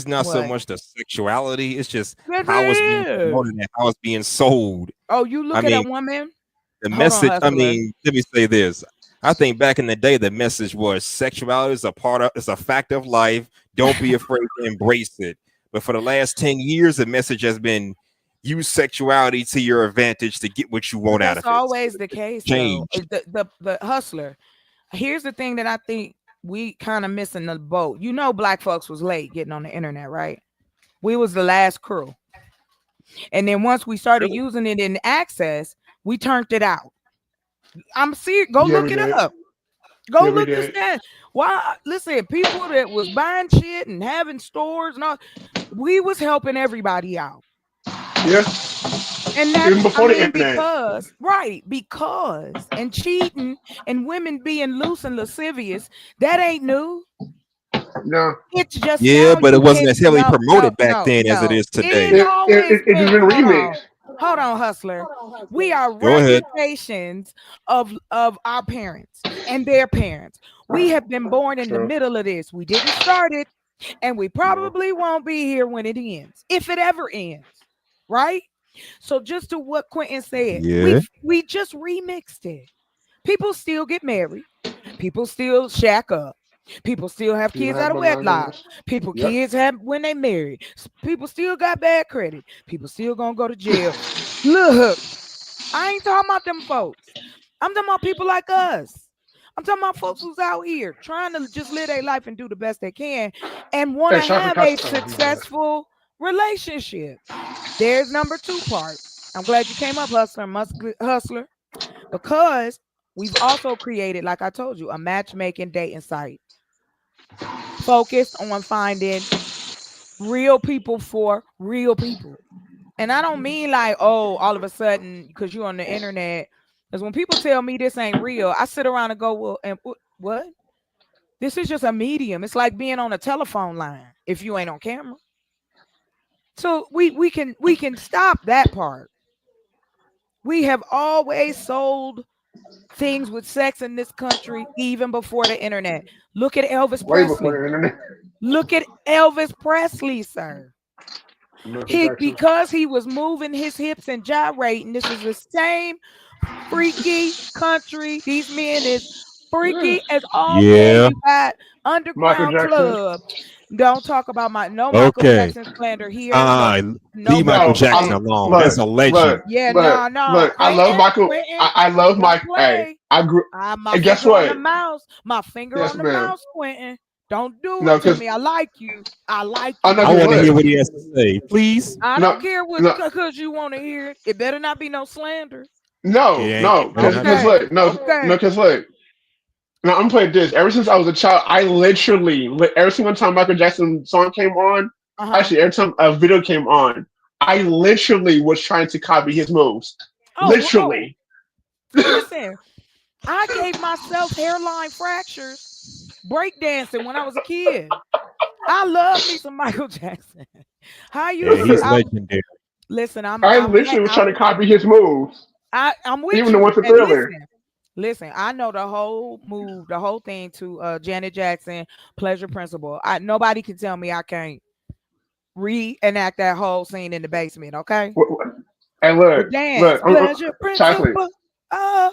not so much the sexuality. It's just how it's being promoted and how it's being sold. Oh, you look at a woman? The message, let me say this. I think back in the day, the message was sexuality is it's a fact of life. Don't be afraid to embrace it. But for the last 10 years, the message has been use sexuality to your advantage to get what you want out of it. That's always the case. The hustler. Here's the thing that I think we kind of missing the boat. You know, black folks was late getting on the internet, right? We was the last crew. And then once we started using it in access, we turned it out. I'm serious. Go look it up. Go look at that. Why? Listen, people that was buying shit and having stores and all, we was helping everybody out. Yeah. And that's before the internet. Because and cheating and women being loose and lascivious, that ain't new. No. It's just but it wasn't as heavily promoted back then as it is today. It's been remixed. Hold on, hustler. We are reputations of our parents and their parents. We have been born in the middle of this. We didn't start it, and we probably won't be here when it ends, if it ever ends, right? So just to what Quentin said, we just remixed it. People still get married. People still shack up. People still have kids out of wedlock. Kids have when they married. People still got bad credit. People still gonna go to jail. Look, I ain't talking about them folks. I'm talking about people like us. I'm talking about folks who's out here trying to just live their life and do the best they can and want to have a successful relationship. There's number 2 part. I'm glad you came up, hustler, because we've also created, like I told you, a matchmaking dating site focused on finding real people for real people. And I don't mean like, oh, all of a sudden because you're on the internet. Because when people tell me this ain't real, I sit around and go, well, and what? This is just a medium. It's like being on a telephone line if you ain't on camera. So we can stop that part. We have always sold things with sex in this country even before the internet. Look at Elvis Presley. Look at Elvis Presley, sir. Because he was moving his hips and gyrating. This is the same freaky country. These men is freaky as all men. You got underground club. Don't talk about Michael Okay. Jackson slander here. No leave Michael Jackson alone. That's a legend. Yeah, no. Look, I love Michael. I love Michael. Hey, I grew. My And guess finger on the what? mouse. My finger Yes, on the ma'am. mouse, Quentin. Don't do No, it to 'cause- me. I like you. I like I you. know I you want to would. hear what he has to say, please. I No, don't care what no. because you want to hear it. It better not be no slander. No, It ain't- no, because Okay. look, no, Okay. because look. Now I'm playing this. Ever since I was a child, I literally every single time Michael Jackson song came on, actually every time a video came on, I literally was trying to copy his moves. Literally. Listen, I gave myself hairline fractures breakdancing when I was a kid. I love me some Michael Jackson. How you? Yeah, he's legendary. Listen, I literally was trying to copy his moves. I'm with even you. the one for And Thriller. Listen, I know the whole move, the whole thing to Janet Jackson, Pleasure Principle. Nobody can tell me I can't reenact that whole scene in the basement. Okay. And look, Dance, Pleasure chocolate. Principle. Oh,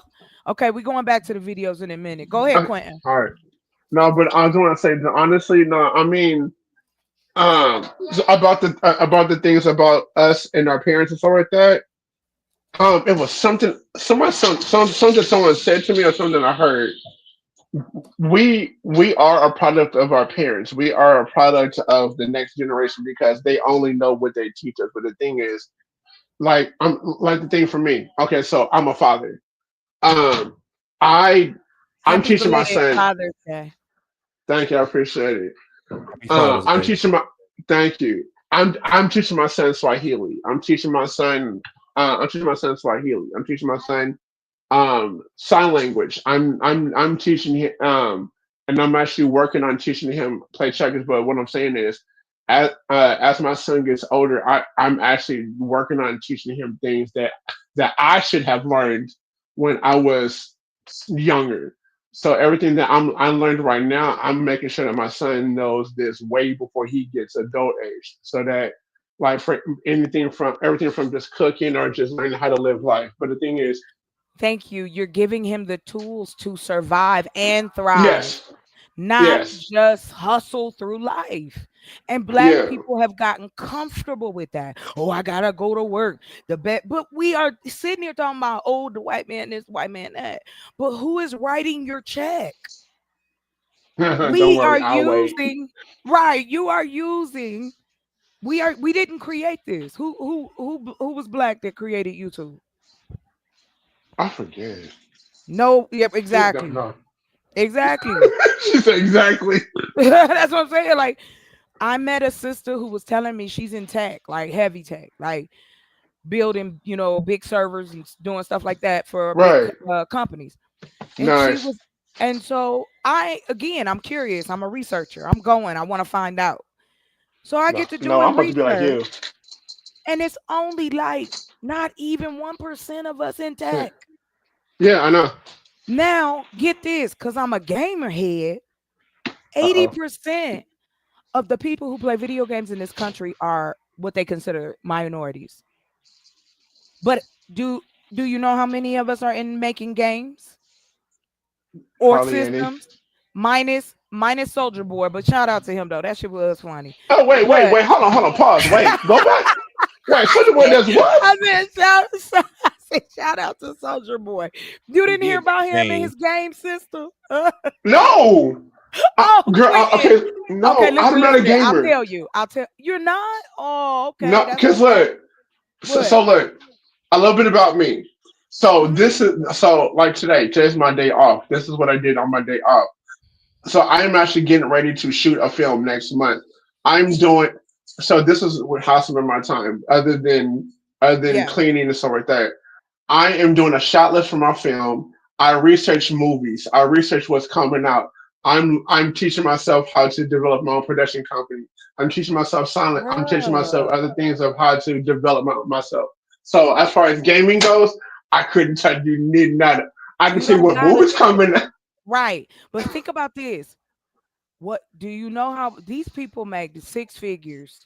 okay. We're going back to the videos in a minute. Go ahead, Quentin. All right. No, but I was want to say that honestly, no. I mean, about the things about us and our parents and stuff like that. It was something someone said to me or something I heard. We are a product of our parents. We are a product of the next generation because they only know what they teach us. But the thing is, like the thing for me. Okay, so I'm a father. I'm Happy teaching my belated son. Father's Day. Thank you, I appreciate it. Father's I'm Day. teaching my. Thank you. I'm teaching my son Swahili. I'm teaching my son Swahili. I'm teaching my son sign language. I'm teaching him and I'm actually working on teaching him play checkers. But what I'm saying is, as my son gets older, I'm actually working on teaching him things that I should have learned when I was younger. So everything that I learned right now, I'm making sure that my son knows this way before he gets adult age, so that like for everything from just cooking or just learning how to live life. But the thing is, Thank you. You're giving him the tools to survive and thrive, yes, not yes, just hustle through life. And Black yeah, people have gotten comfortable with that. Oh, I gotta go to work. But we are sitting here talking about, oh, the white man this, white man that. But who is writing your check? don't We are worry, I'll wait. using, right? You are using. We didn't create this. Who was Black that created YouTube? I forget. No, yep, exactly. No. Exactly. She said exactly. That's what I'm saying. Like, I met a sister who was telling me she's in tech, like heavy tech, like building, big servers and doing stuff like that for Right. big companies. And Nice. and so I'm curious. I'm a researcher. I want to find out. So I get to doing I'm supposed to be like you. research, and it's only like not even 1% of us in tech. Yeah, I know. Now, get this, because I'm a gamer head, 80% of the people who play video games in this country are what they consider minorities. But do you know how many of us are in making games or Hardly any. systems? Minus Soldier Boy, but shout out to him though. That shit was funny. Oh, wait, hold on, pause. Wait, go back. Wait, Soldier Boy does what? I said shout out to Soldier Boy. You didn't hear about him and his game system? No. Girl, okay, no, Okay, I'm not a gamer. I'll tell you're not. Oh, okay. No, because look, so look, a little bit about me. So this is like today's my day off. This is what I did on my day off. So I am actually getting ready to shoot a film next month. So this is how I spend my time, other than cleaning and stuff like that. I am doing a shot list for my film. I research movies. I research what's coming out. I'm teaching myself how to develop my own production company. I'm teaching myself silent. I'm teaching myself other things of how to develop myself. So as far as gaming goes, I couldn't tell you nada. I can see what movies coming. Right, but think about this. What do you know how these people make the 6 figures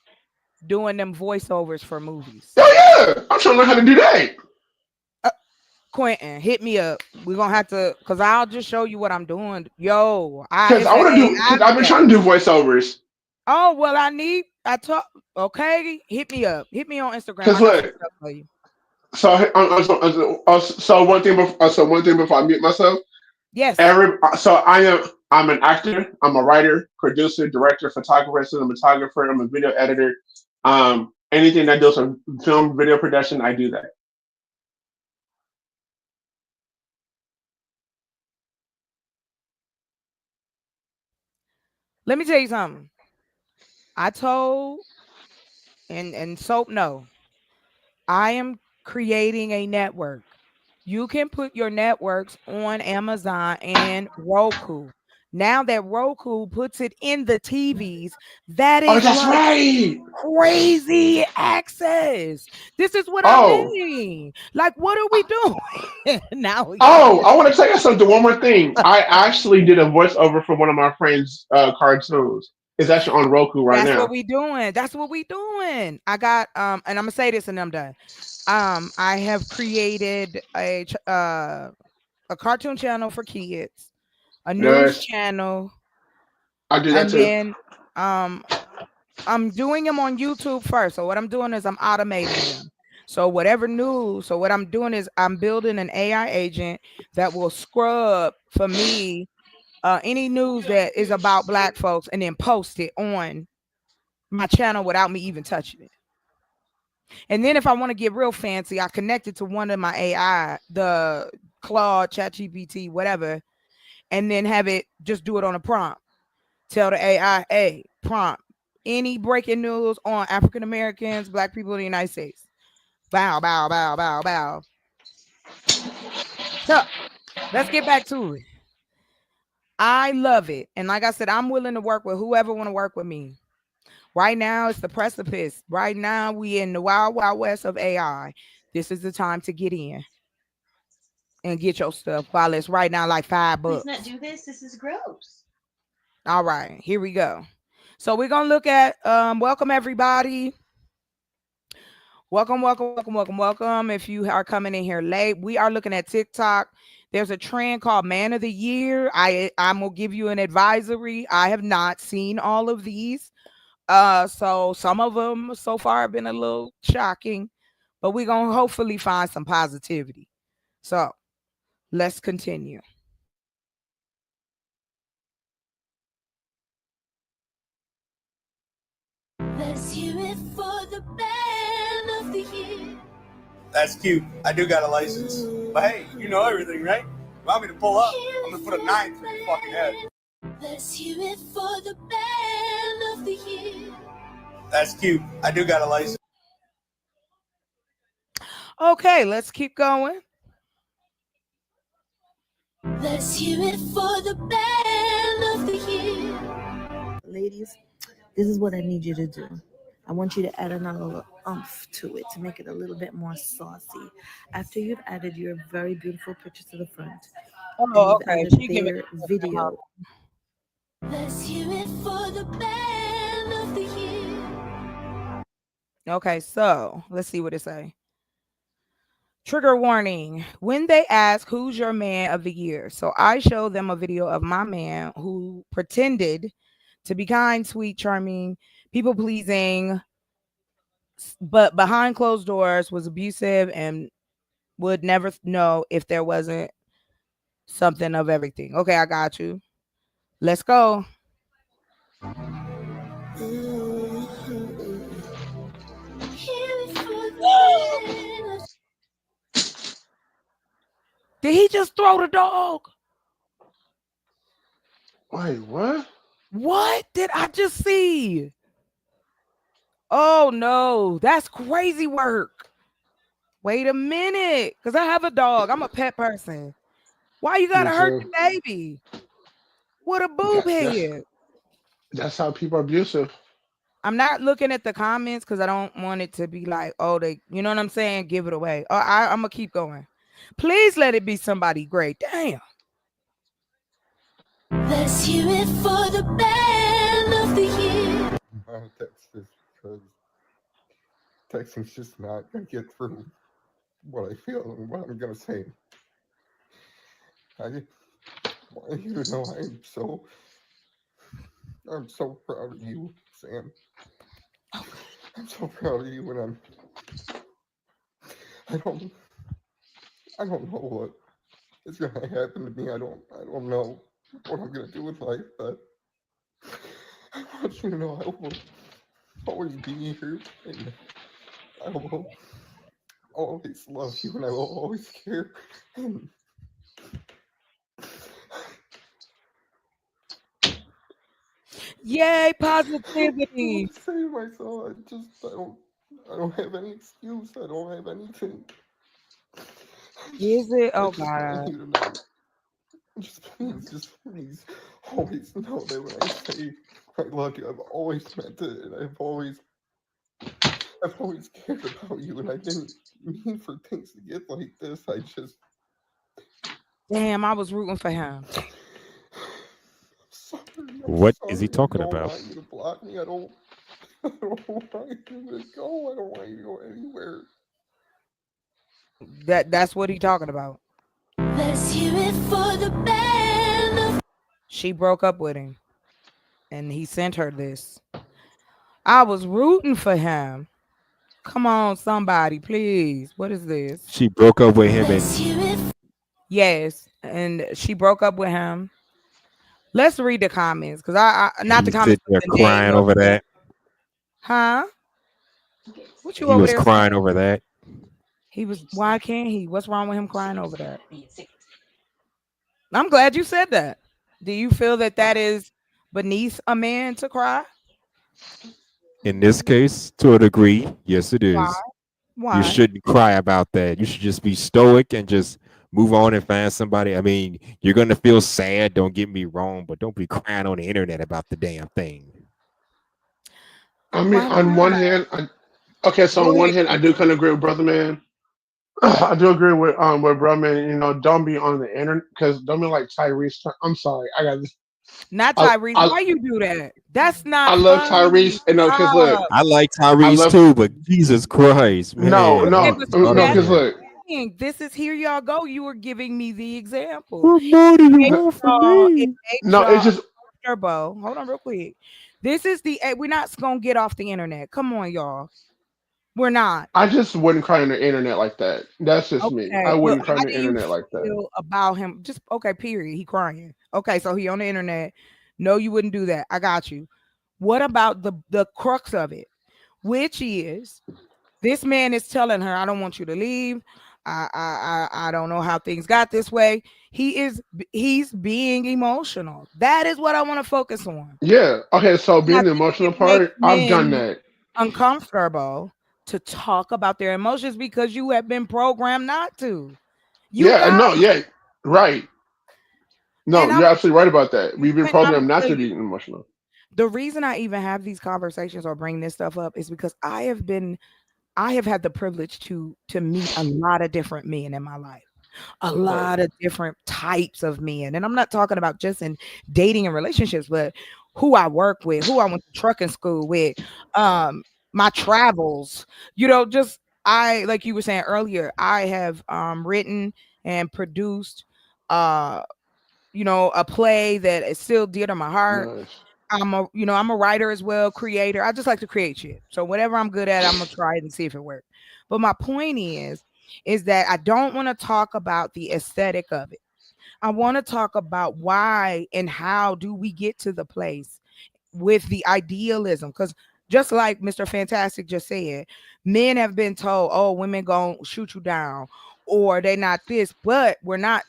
doing them voiceovers for movies? Oh yeah, I'm trying to learn how to do that. Quentin, hit me up. We're gonna have to, cause I'll just show you what I'm doing. Yo, Because I want to do. Because I've been trying to do voiceovers. Oh well, I talk. Okay, hit me up. Hit me on Instagram. Because I got some look, stuff for you. so one thing before I mute myself. Yes. I'm an actor. I'm a writer, producer, director, photographer, cinematographer. I'm a video editor. Anything that deals with film, video production, I do that. Let me tell you something. I told and Soap no. I am creating a network. You can put your networks on Amazon and Roku. Now that Roku puts it in the TVs, that Oh, is that's like right. crazy access. This is what I Oh, mean. Like, what are we doing? Now we got oh, I want to tell you something. One more thing. I actually did a voiceover for one of my friends' cartoons. It's actually on Roku right that's what now. we doing. That's what we doing. I got and I'm gonna say this and I'm done. I have created a cartoon channel for kids, a news Nice. channel, I do that and too. then um I'm doing them on YouTube first. So what I'm doing is I'm automating them. So whatever news, so what I'm doing is I'm building an AI agent that will scrub for me any news that is about black folks and then post it on my channel without me even touching it. And then if I want to get real fancy, I connect it to one of my AI, the Claude, ChatGPT, whatever, and then have it just do it on a prompt. Tell the AI, hey, prompt any breaking news on African Americans, black people in the United States. Bow, bow, bow, bow, bow. So let's get back to it. I love it. And like I said, I'm willing to work with whoever want to work with me. Right now, it's the precipice. Right now, we in the wild, wild west of AI. This is the time to get in and get your stuff while it's right now like $5. Please not do this. This is gross. All right, here we go. So we're gonna look at welcome everybody. Welcome, welcome, welcome, welcome, welcome. If you are coming in here late, we are looking at TikTok. There's a trend called Man of the Year. I'm gonna give you an advisory. I have not seen all of these. So some of them so far have been a little shocking, but we're gonna hopefully find some positivity. So let's continue. Let's hear it for the band of the year. That's cute. I do got a license. But hey, you know everything, right? If you want me to pull up, I'm gonna put a 9 through your fucking head. Let's hear it for the band of the year. That's cute. I do got a license. Okay, let's keep going. Let's hear it for the band of the year. Ladies, this is what I need you to do. I want you to add another oomph to it to make it a little bit more saucy. After you've added your very beautiful picture to the front, and Oh, you've okay. added She giving their video. Let's hear it for the band of the year. Okay, so let's see what it say. Trigger warning. When they ask who's your man of the year, so I showed them a video of my man who pretended to be kind, sweet, charming, people pleasing, but behind closed doors was abusive and would never know if there wasn't something of everything. Okay, I got you. Let's go. Did he just throw the dog? Wait, what? What did I just see? Oh no, that's crazy work. Wait a minute, because I have a dog. I'm a pet person. Why you gotta Me hurt too. the baby? What a boob head. That's how people are abusive. I'm not looking at the comments because I don't want it to be like, oh, they, you know what I'm saying? Give it away. I'm gonna keep going. Please let it be somebody great. Damn. Let's hear it for the band of the year. My text is because texting's just not gonna get through what I feel and what I'm gonna say. I want you to know I'm so proud of you, understand. I'm so proud of you, and I don't know what is gonna happen to me. I don't know what I'm gonna do with life, but I want you to know I will always be here, and I will always love you, and I will always care. And Yay, I positivity. say to myself, I don't have any excuse. I don't have anything. Is it? I Oh just want God. you to know. Just please, always know that when I say I love you, I've always meant it, and I've always cared about you, and I didn't mean for things to get like this. I just, Damn, I was rooting for him. sorry, I'm What is he sorry. I talking don't about? want you to block me. I don't want you to go. I don't want you to go anywhere. That's what he talking about. Let's hear it for the band of She broke up with him, and he sent her this. I was rooting for him. Come on, somebody, please. What is this? She broke up with him Let's and hear it. Yes, and she broke up with him. Let's read the comments, because I not the he's comments sitting with there the name crying of over it. that. Huh? What you He over was there crying saying? over that. He was. Why can't he? What's wrong with him crying over that? I'm glad you said that. Do you feel that that is beneath a man to cry? In this case, to a degree, yes, it Why? is. You Why? shouldn't cry about that. You should just be stoic and just move on and find somebody. I mean, you're gonna feel sad, don't get me wrong, but don't be crying on the internet about the damn thing. I mean, Why on one not? hand, okay, so Go on one ahead, hand, I do Kendrick. kind of agree with brother man. I do agree with brother man. You know, don't be on the internet because don't be like Tyrese. I'm sorry, I got this. Not I Tyrese. I Why you do that? That's I not love funny. Tyrese. And no, because look, Stop. I like I Tyrese love too, but Jesus Christ, no, man, Okay, no, don't but see, start no, on that's because what that. look, I'm saying. This is here y'all go. You were giving me the example. What more do you It no, want from it me? makes no, it's y'all just turbo. Hold on real quick. This is the we're not gonna get off the internet. Come on, y'all. We're not. I just wouldn't cry on the internet like that. That's just me. I Okay, but wouldn't cry on how the do you internet like that. feel about him? Just okay, period. He crying. Okay, so he on the internet. No, you wouldn't do that. I got you. What about the crux of it, which is this man is telling her, "I don't want you to leave. I don't know how things got this way." He's being emotional. That is what I want to focus on. Yeah. Okay. So And I being the think emotional it makes part, I've done men that. uncomfortable to talk about their emotions because you have been programmed not to. You Yeah. got No. Yeah. Right. No, and you're absolutely right about that. We've been I'm programmed not tell to you, be emotional. the reason I even have these conversations or bring this stuff up is because I have had the privilege to meet a lot of different men in my life. A Right. lot of different types of men. And I'm not talking about just in dating and relationships, but who I work with, who I went to trucking school with, my travels, just I like you were saying earlier, I have written and produced uh a play that is still dear to my heart. Nice. I'm a writer as well, creator. I just like to create shit. So whatever I'm good at, I'm gonna try it and see if it works. But my point is that I don't want to talk about the aesthetic of it. I want to talk about why and how do we get to the place with the idealism, because just like Mr. Fantastic just said, men have been told, "Oh, women gonna shoot you down," or they not this, but we're not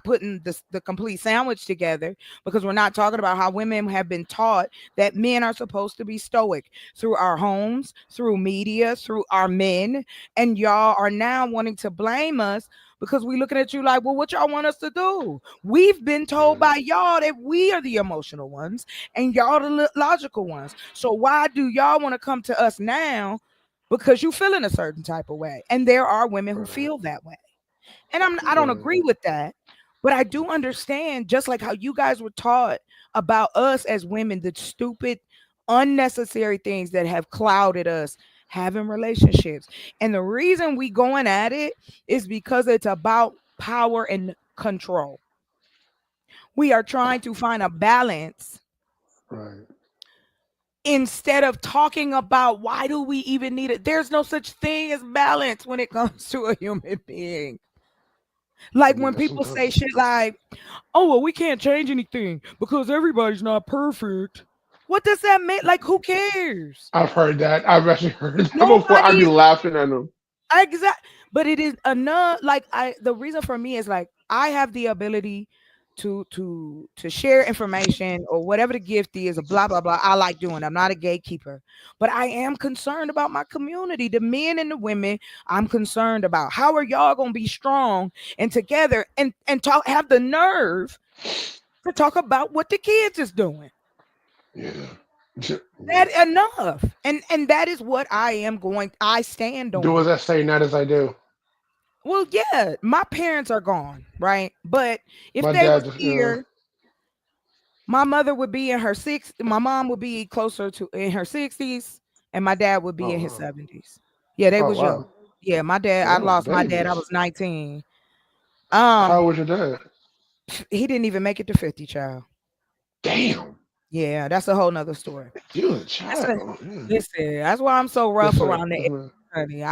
putting the complete sandwich together because we're not talking about how women have been taught that men are supposed to be stoic through our homes, through media, through our men, and y'all are now wanting to blame us because we looking at you like, well, what y'all want us to do? We've been told by y'all that we are the emotional ones and y'all the logical ones. So why do y'all want to come to us now? Because you feel in a certain type of way. And there are women who feel that way. And I don't agree with that. But I do understand, just like how you guys were taught about us as women, the stupid, unnecessary things that have clouded us having relationships. And the reason we going at it is because it's about power and control. We are trying to find a balance Right. instead of talking about why do we even need it. There's no such thing as balance when it comes to a human being. Like when people say shit like, oh, well, we can't change anything because everybody's not perfect. What does that mean? Like, who cares? I've heard that. I've actually heard that before. Nobody I'd be is laughing at them. exact, but it is enough. Like the reason for me is like I have the ability to share information or whatever the gift is, or blah blah blah. I like doing. I'm not a gatekeeper, but I am concerned about my community, the men and the women. I'm concerned about how are y'all gonna be strong and together and talk, have the nerve to talk about what the kids is doing. Yeah. That enough, and that is what I stand on. Do as I say, not as I do. Well, yeah, my parents are gone, right? But if My they dad was just here, my mother would be in her 60s, my mom would be closer to in her 60s, and my dad would be in his 70s. Yeah, they Oh was young. wow. Yeah, my dad, I Damn, lost my dad, I babies. was 19. How was your dad? He didn't even make it to 50, child. Damn. Yeah, that's a whole nother story. You a That's child. listen, that's why I'm so rough Yes, sir. around the Yes, edge, ma'am. honey.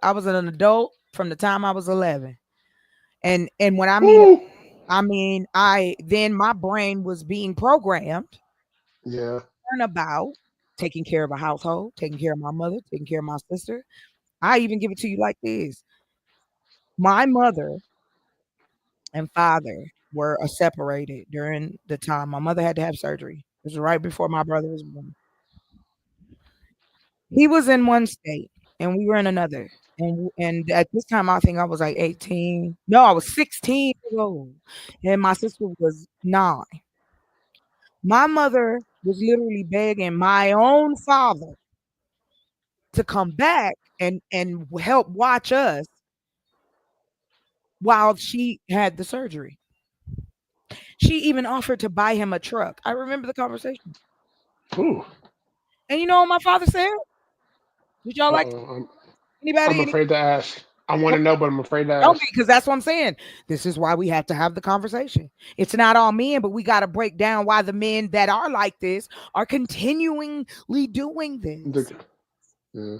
I was an adult from the time I was 11. And when I mean then my brain was being programmed Yeah. learn about taking care of a household, taking care of my mother, taking care of my sister. I even give it to you like this. My mother and father were separated during the time my mother had to have surgery. It was right before my brother was born. He was in one state and we were in another. And at this time, I think I was like 18. No, I was 16 years old. And my sister was 9. My mother was literally begging my own father to come back and help watch us while she had the surgery. She even offered to buy him a truck. I remember the conversation. Ooh. And you know what my father said? Would y'all like I'm anybody? afraid to ask. I want to know, but I'm afraid to Don't ask. be, because that's what I'm saying. This is why we have to have the conversation. It's not all men, but we got to break down why the men that are like this are continually doing this. Yeah.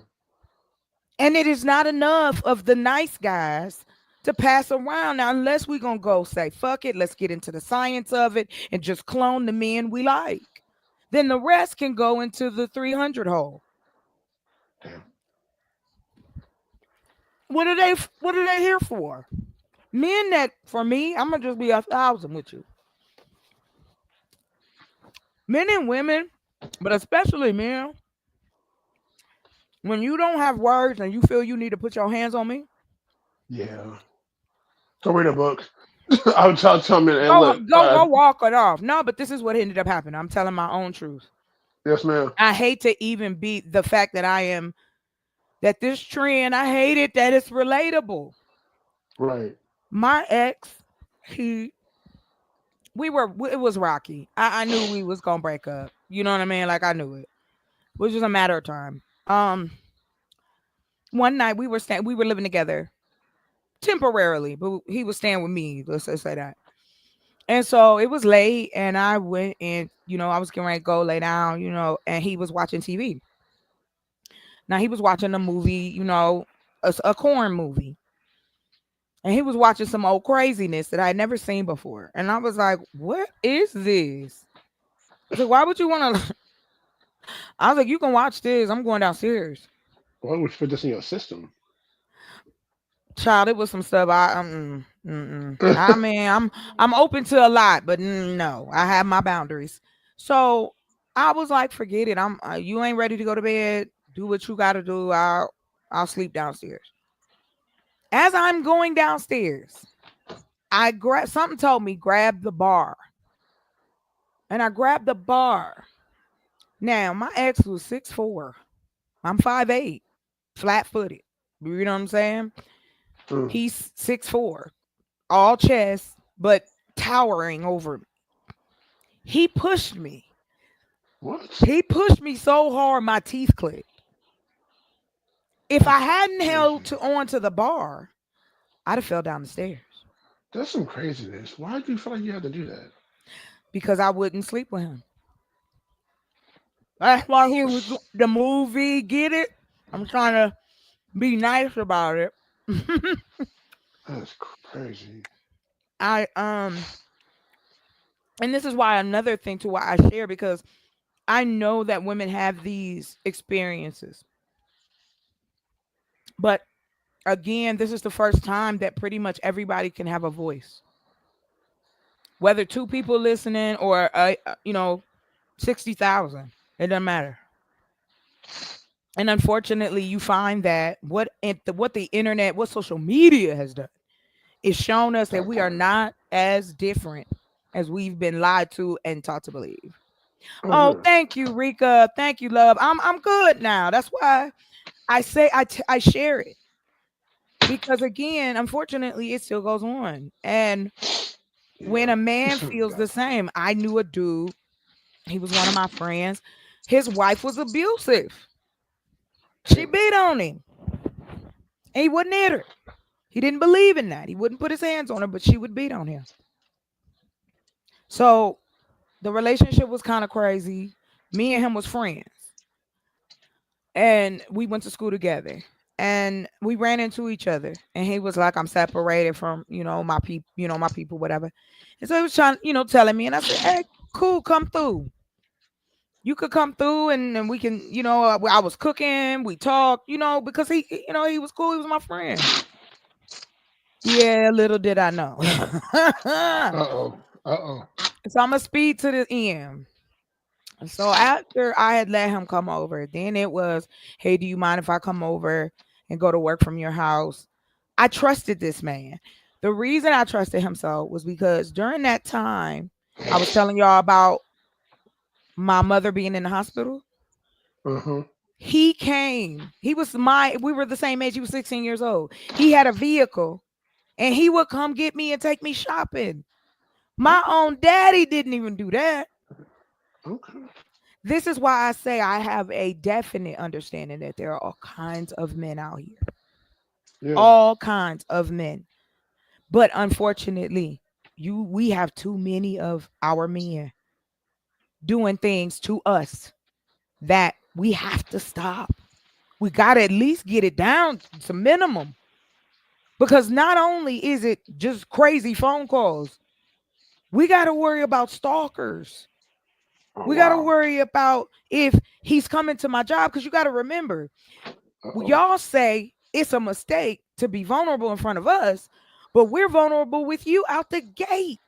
And it is not enough of the nice guys to pass around. Now, unless we're going to go say, fuck it, let's get into the science of it and just clone the men we like. Then the rest can go into the 300 hole. What are they here for? Men that, for me, I'm going to just be 1,000 with you. Men and women, but especially men, when you don't have words and you feel you need to put your hands on me, Yeah. Go read a book. I'll tell me and go look. go walk it off. No, but this is what ended up happening. I'm telling my own truth. Yes, ma'am. I hate to even be the fact that that this trend, I hate it that it's relatable. Right. My ex, it was rocky. I knew we was gonna break up. You know what I mean? Like I knew it. It was just a matter of time. One night we were living together temporarily, but he was staying with me. Let's just say that. And so it was late, and I went and I was getting ready to go lay down, and he was watching TV. Now he was watching a movie, a corn movie. And he was watching some old craziness that I had never seen before. And I was like, what is this? I said, why would you want to? I was like, you can watch this. I'm going downstairs. Why would you put this in your system? Child, it was some stuff I mean, I'm open to a lot, but no, I have my boundaries. So I was like, forget it. You ain't ready to go to bed. Do what you got to do. I'll sleep downstairs. As I'm going downstairs, something told me grab the bar. And I grabbed the bar. Now, my ex was 6'4". I'm 5'8", flat-footed. You know what I'm saying? He's 6'4", all chest, but towering over me. He pushed me. What? He pushed me so hard my teeth clicked. If I hadn't held on to the bar, I'd have fell down the stairs. That's some craziness. Why do you feel like you had to do that? Because I wouldn't sleep with him. That's why he was the movie. Get it? I'm trying to be nice about it. That's crazy. And this is why another thing to why I share, because I know that women have these experiences. But again, this is the first time that pretty much everybody can have a voice. Whether 2 people listening or 60,000, it doesn't matter. And unfortunately, you find that what the internet, what social media has done is shown us that we are not as different as we've been lied to and taught to believe. Oh, thank you, Rika. Thank you, love. I'm good now. That's why I say I share it. Because again, unfortunately, it still goes on. And when a man feels the same, I knew a dude, he was one of my friends. His wife was abusive. She beat on him. And he wouldn't hit her. He didn't believe in that. He wouldn't put his hands on her, but she would beat on him. So the relationship was kind of crazy. Me and him was friends. And we went to school together. And we ran into each other. And he was like, I'm separated from, my people, whatever. And so he was trying, telling me. And I said, hey, cool, come through. You could come through and we can, I was cooking, we talked, because he was cool. He was my friend. Yeah, little did I know. Uh-oh. So I'm going to speed to the end. So after I had let him come over, then it was, hey, do you mind if I come over and go to work from your house? I trusted this man. The reason I trusted him so was because during that time, I was telling y'all about my mother being in the hospital. He came. We were the same age. He was 16 years old. He had a vehicle and he would come get me and take me shopping. My own daddy didn't even do that. Okay. This is why I say I have a definite understanding that there are all kinds of men out here. Yeah. All kinds of men. But unfortunately, we have too many of our men doing things to us that we have to stop. We got to at least get it down to minimum. Because not only is it just crazy phone calls, we got to worry about stalkers. We got to worry about if he's coming to my job, because you got to remember, y'all say it's a mistake to be vulnerable in front of us, but we're vulnerable with you out the gate.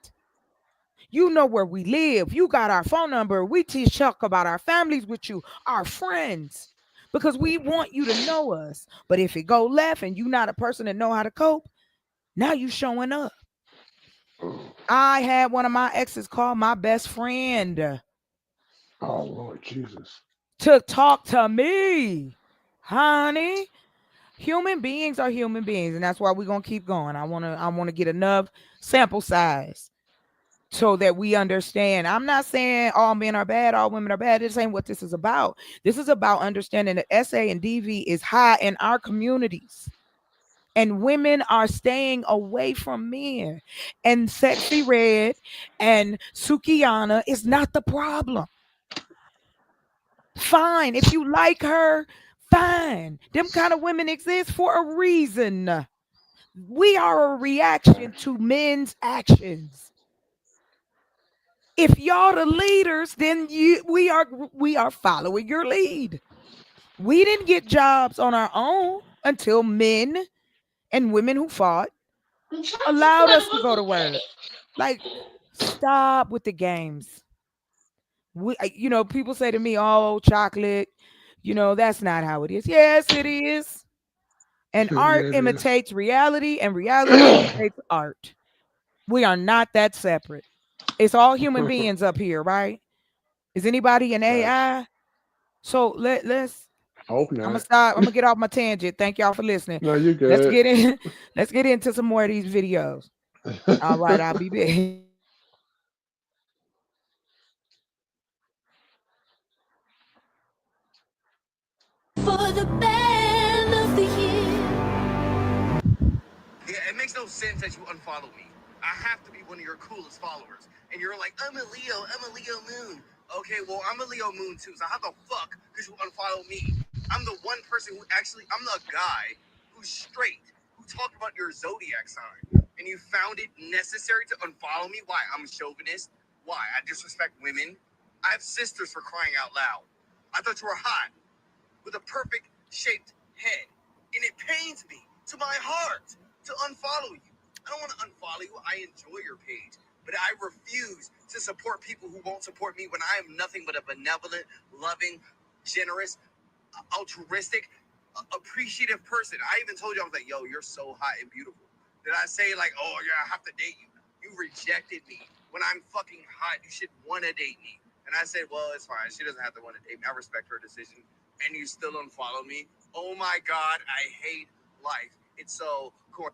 You know where we live. You got our phone number. We talk about our families with you, our friends, because we want you to know us. But if it go left and you're not a person that know how to cope, now you showing up. I had one of my exes call my best friend. Oh, Lord Jesus. To talk to me, honey. Human beings are human beings, and that's why we're gonna keep going. I wanna get enough sample size so that we understand. I'm not saying all men are bad, all women are bad. This ain't what this is about. This is about understanding that SA and DV is high in our communities. And women are staying away from men. And Sexy Red and Sukiyana is not the problem. Fine. If you like her, fine. Them kind of women exist for a reason. We are a reaction to men's actions. If y'all the leaders, then we are following your lead. We didn't get jobs on our own until men and women who fought allowed us to go to work. Like, stop with the games. People say to me, oh, chocolate, that's not how it is. Yes, it is. And art imitates reality, and reality imitates art. We are not that separate. It's all human beings up here, right? Is anybody an AI? So let's hope not. I'm gonna stop. I'm gonna get off my tangent. Thank y'all for listening. No, you good. Let's get into some more of these videos. All right, I'll be back. For the band of the year. Yeah, it makes no sense that you unfollow me. I have to be one of your coolest followers. And you're like, I'm a Leo Moon. Okay, well, I'm a Leo moon too, so how the fuck could you unfollow me? I'm the one person who actually, I'm the guy who's straight, who talked about your zodiac sign, and you found it necessary to unfollow me? Why? I'm a chauvinist? Why? I disrespect women? I have sisters, for crying out loud. I thought you were hot, with a perfect shaped head, and it pains me to my heart to unfollow you. I don't want to unfollow you. I enjoy your page, but I refuse to support people who won't support me when I am nothing but a benevolent, loving, generous, altruistic, appreciative person. I even told you, I was like, yo, you're so hot and beautiful. Did I say like, oh yeah, I have to date you? You rejected me. When I'm fucking hot, you should want to date me. And I said, well, it's fine. She doesn't have to want to date me. I respect her decision. And you still unfollow me? Oh my God, I hate life. It's so cool.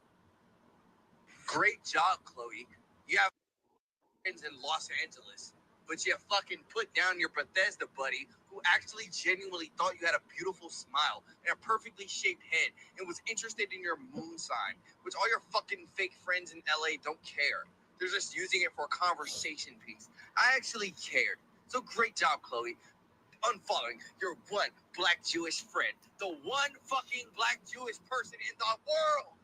Great job, Chloe. You have friends in Los Angeles, but you fucking put down your Bethesda buddy who actually genuinely thought you had a beautiful smile and a perfectly shaped head and was interested in your moon sign, which all your fucking fake friends in LA don't care. They're just using it for a conversation piece. I actually cared. So great job, Chloe. Unfollowing your one black Jewish friend, the one fucking black Jewish person in the world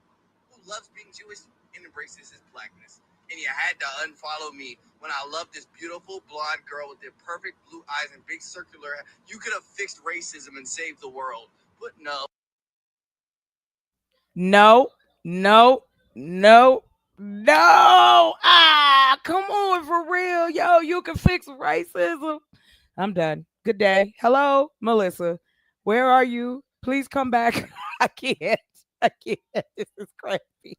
who loves being Jewish and embraces his blackness. And you had to unfollow me when I love this beautiful blonde girl with the perfect blue eyes and big circular hair. You could have fixed racism and saved the world, but no. No, no, no, no. Ah, come on, for real. Yo, you can fix racism. I'm done. Good day. Hello, Melissa. Where are you? Please come back. I can't. I can't. This is crazy.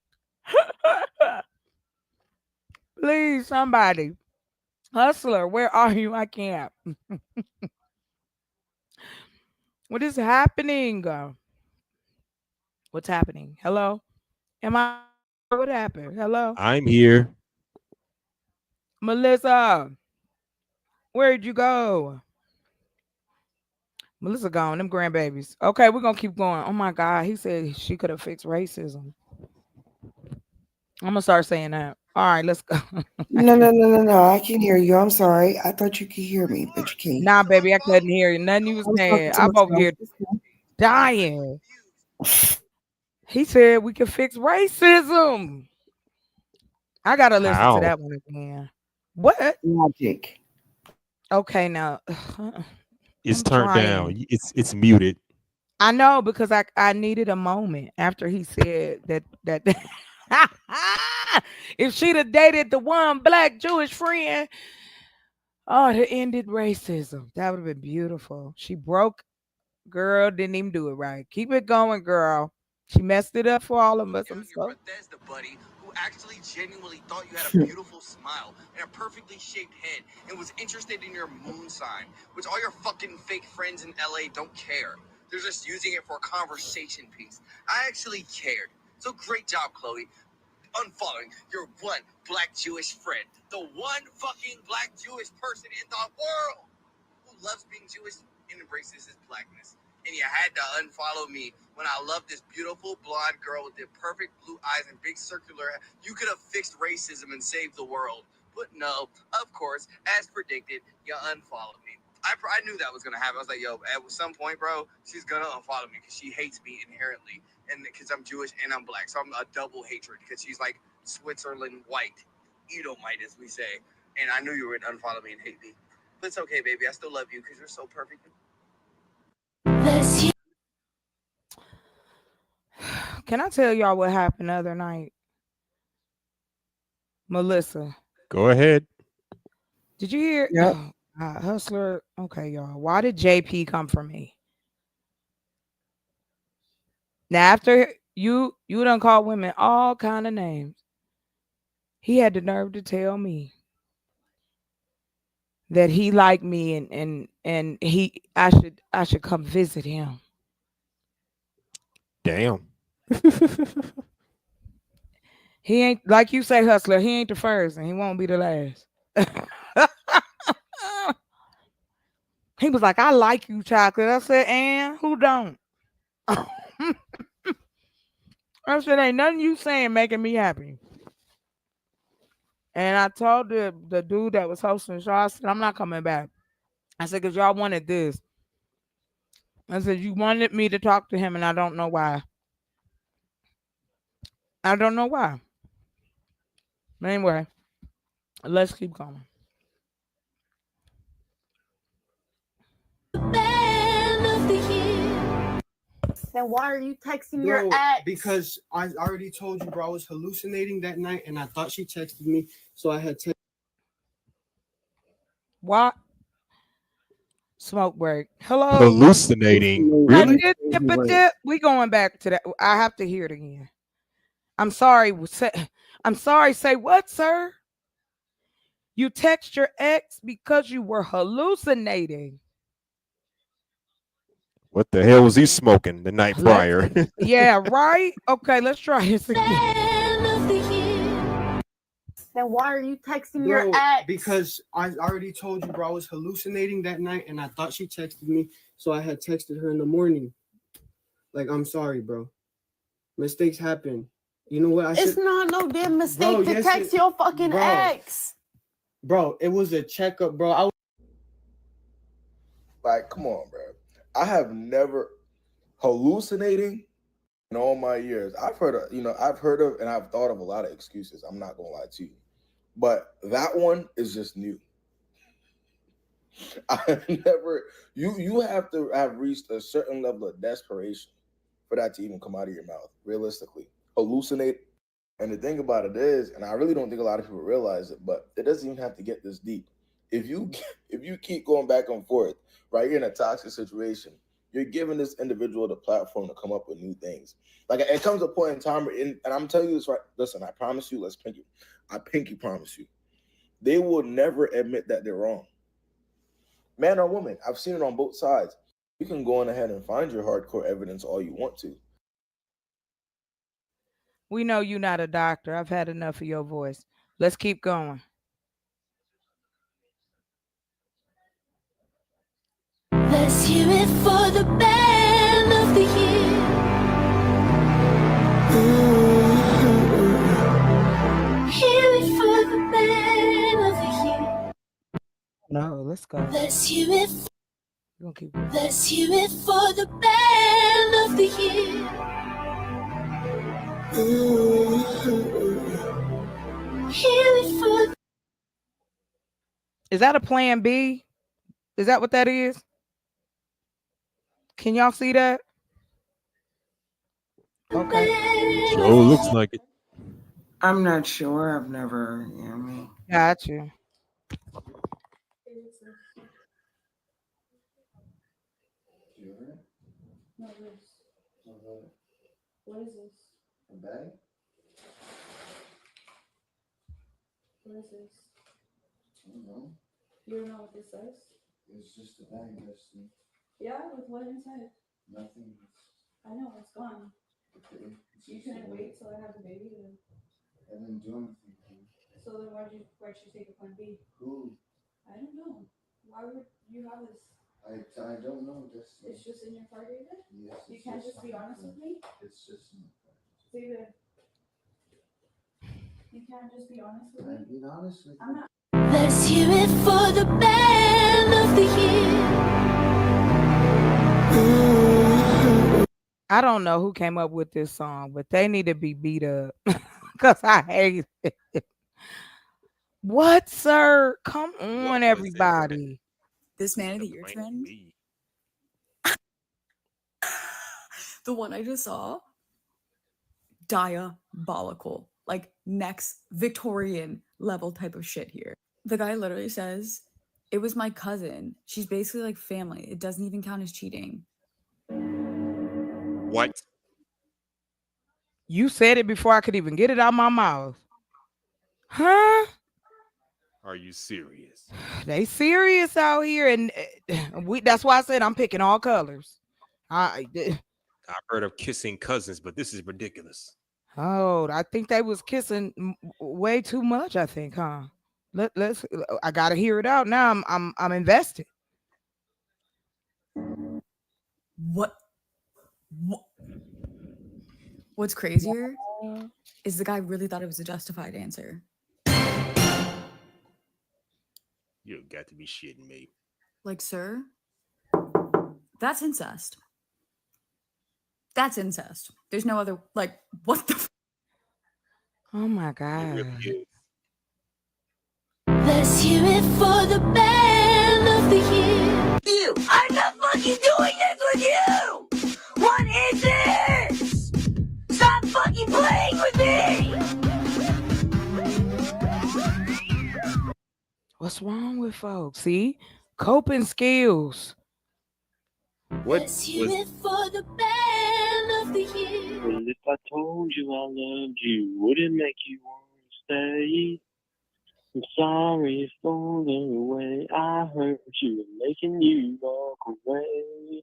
Please, somebody. Hustler, where are you? I can't. What is happening? What's happening? Hello? Am I? What happened? Hello? I'm here. Melissa, where'd you go? Melissa gone, them grandbabies. Okay, we're gonna keep going. Oh my God, he said she could have fixed racism. I'm gonna start saying that. All right, let's go. No. I can hear you. I'm sorry. I thought you could hear me, but you can't. Nah, baby, I couldn't hear you. Nothing you was I was talking saying. to I'm over myself. here dying. He said we could fix racism. I gotta listen to How? that one again. What? Logic. Okay, now It's I'm turned down. trying. It's muted. I know because I needed a moment after he said that if she'd have dated the one black Jewish friend, oh, it ended racism. That would have been beautiful. She broke, girl, didn't even do it right. Keep it going, girl. She messed it up for all of us. I'm sorry. Bethesda buddy who actually genuinely thought you had a beautiful smile and a perfectly shaped head and was interested in your moon sign, which all your fucking fake friends in LA don't care. They're just using it for a conversation piece. I actually cared. So great job, Chloe. Unfollowing your one black Jewish friend, the one fucking black Jewish person in the world who loves being Jewish and embraces his blackness. And you had to unfollow me when I love this beautiful blonde girl with the perfect blue eyes and big circular hair. You could have fixed racism and saved the world. But no, of course, as predicted, you unfollowed me. I knew that was going to happen. I was like, yo, at some point, bro, she's going to unfollow me because she hates me inherently. And because I'm Jewish and I'm black. So I'm a double hatred because she's like Switzerland white, Edomite, as we say. And I knew you were going to unfollow me and hate me. But it's okay, baby. I still love you because you're so perfect. Can I tell y'all what happened the other night? Melissa. Go ahead. Did you hear? Yep. Oh, God, Hustler. Okay, y'all. Why did JP come for me? Now, after you done call women all kind of names, he had the nerve to tell me that he liked me and I should come visit him. Damn. He ain't, like you say, Hustler, he ain't the first and he won't be the last. He was like, I like you, Chocolate. I said, and who don't? I said, ain't nothing you saying making me happy. And I told the dude that was hosting the show, I said, I'm not coming back. I said, because y'all wanted this. I said, you wanted me to talk to him, and I don't know why. I don't know why. But anyway, let's keep going. Man of the year. Then why are you texting your Bro, ex? because I already told you, bro, I was hallucinating that night, and I thought she texted me, so I had texted. What? Smoke break. Hello. Hallucinating. Really? We going back to that. I have to hear it again. I'm sorry. I'm sorry. Say what, sir? You text your ex because you were hallucinating. What the hell was he smoking the night prior? Yeah, right? Okay, let's try this again. Man of the year. Then why are you texting Bro, your ex? because I already told you, bro, I was hallucinating that night, and I thought she texted me, so I had texted her in the morning. Like, I'm sorry, bro. Mistakes happen. You know what? It's not no damn mistake Bro, to yes, text your fucking bro. ex. Bro, it was a checkup, bro. Like, come on, bro. I have never hallucinating in all my years. I've heard of, and I've thought of a lot of excuses. I'm not gonna lie to you, but that one is just new. I never. You have to have reached a certain level of desperation for that to even come out of your mouth. Realistically, hallucinate. And the thing about it is, and I really don't think a lot of people realize it, but it doesn't even have to get this deep. If you keep going back and forth, right, you're in a toxic situation, you're giving this individual the platform to come up with new things. Like, it comes a point in time, and I'm telling you this right. Listen, I promise you, I pinky promise you, they will never admit that they're wrong. Man or woman, I've seen it on both sides. You can go on ahead and find your hardcore evidence all you want to. We know you're not a doctor. I've had enough of your voice. Let's keep going. Let's hear it for the man of the year. Hear it for the man of the year. No, let's go. Let's hear it. We're gonna keep going. Let's hear it for the man of the year. Hear it for. Is that a plan B? Is that what that is? Can y'all see that? Okay. Sure looks like it. I'm not sure. I've never, you know what I mean? Got you. What is this? A bag? What is this? I don't know. You don't know what this says? It's just a bag, Destiny. Yeah, with what inside? Nothing. I know, it's gone. Okay. You couldn't wait till I had the baby to... I didn't do anything. So then why'd you take a plan B? Who? I don't know. Why would you have this? I don't know, Destiny. It's just in your car, David? Yes. You can't just be honest with me? It's just in my car. David. You can't just be honest with me? I'm being honest with you. I'm not. Let's hear it for the man of the year. I don't know who came up with this song, but they need to be beat up because I hate it. What, sir? Come on, everybody. This man of the year trend. The one I just saw, diabolical, like next Victorian level type of shit here. The guy literally says, "It was my cousin. She's basically like family. It doesn't even count as cheating." What? You said it before I could even get it out my mouth. Huh? Are you serious? They serious out here, and that's why I said I'm picking all colors. I've heard of kissing cousins, but this is ridiculous. Oh, I think they was kissing way too much. I think, huh? Let's. I gotta hear it out now. I'm invested. What's crazier is the guy really thought it was a justified answer. You got to be shitting me. Like, sir, that's incest. That's incest. There's no other, like, what the Oh my God. Let's hear it for the band of the year. You, I'm not fucking doing this with you. What is this? Stop fucking playing with me. What's wrong with folks? See? Coping skills. What Let's hear was it for the band of the year. Well, if I told you I loved you, would it make you want to stay? I'm sorry for the way I hurt you and making you walk away.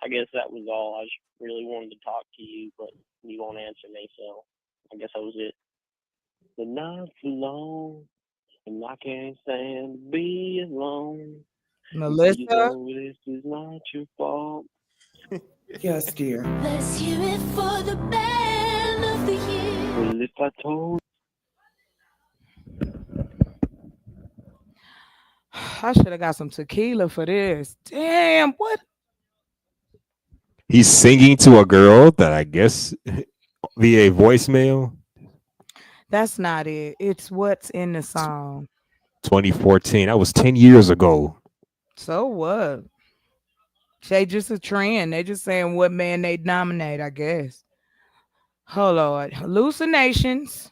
I guess that was all. I just really wanted to talk to you, but you won't answer me, so I guess that was it. But not for long, and I can't stand to be alone. Melissa? You know this is not your fault. Yes, dear. Let's hear it for the band of the year. Well, if I told I should have got some tequila for this. Damn, what? He's singing to a girl that I guess via voicemail. That's not it. It's what's in the song. 2014. That was 10 years ago. So what? They just a trend. They just saying what man they nominate, I guess. Oh Lord. Hallucinations.